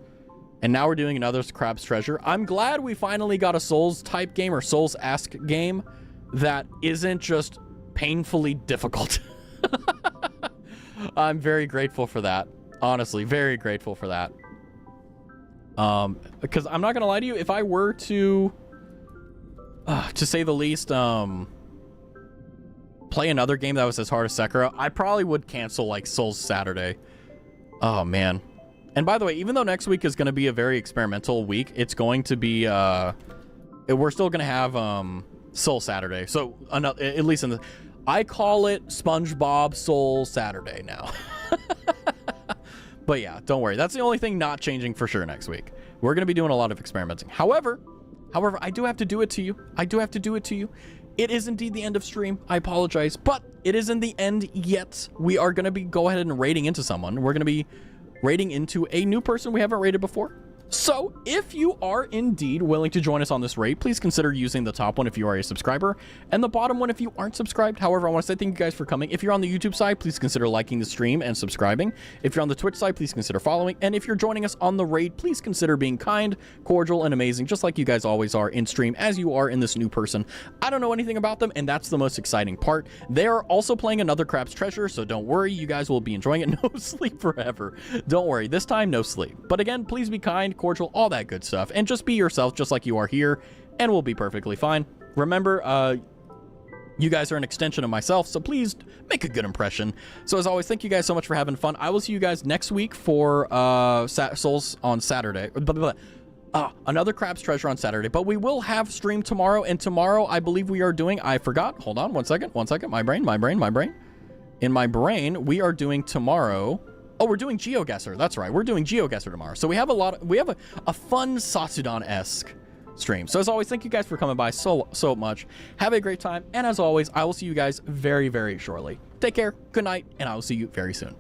And now we're doing another Crab's Treasure. I'm glad we finally got a Souls-type game or Souls-esque game that isn't just painfully difficult. I'm very grateful for that. Honestly, very grateful for that. Because I'm not going to lie to you, if I were to say the least, play another game that was as hard as Sekiro, I probably would cancel, like, Souls Saturday. Oh, man. And by the way, even though next week is going to be a very experimental week, it's going to be, we're still going to have Soul Saturday. So, at least in the... I call it SpongeBob Soul Saturday now. But yeah, don't worry. That's the only thing not changing for sure next week. We're going to be doing a lot of experimenting. However, I do have to do it to you. It is indeed the end of stream. I apologize, but it isn't the end yet. We are going to be go ahead and raiding into someone. We're going to be raiding into a new person we haven't raided before. So if you are indeed willing to join us on this raid, please consider using the top one if you are a subscriber and the bottom one if you aren't subscribed. However, I want to say thank you guys for coming. If you're on the YouTube side, please consider liking the stream and subscribing. If you're on the Twitch side, please consider following. And if you're joining us on the raid, please consider being kind, cordial, and amazing, just like you guys always are in stream, as you are in this new person. I don't know anything about them, and that's the most exciting part. They are also playing another Crab's Treasure, so don't worry, you guys will be enjoying it. No sleep forever. Don't worry, this time, no sleep. But again, please be kind, cordial, all that good stuff, and just be yourself just like you are here, and we'll be perfectly fine. Remember, you guys are an extension of myself, so please make a good impression. So as always, thank you guys so much for having fun. I will see you guys next week for Souls on Saturday. Another Crab's Treasure on Saturday, but we will have stream tomorrow, and tomorrow I believe we are doing, I forgot, hold on one second, my brain. in my brain, we are doing tomorrow. Oh, we're doing GeoGuessr. That's right. We're doing GeoGuessr tomorrow. So we have a fun Satsudan-esque stream. So as always, thank you guys for coming by so much. Have a great time. And as always, I will see you guys very, very shortly. Take care. Good night. And I will see you very soon.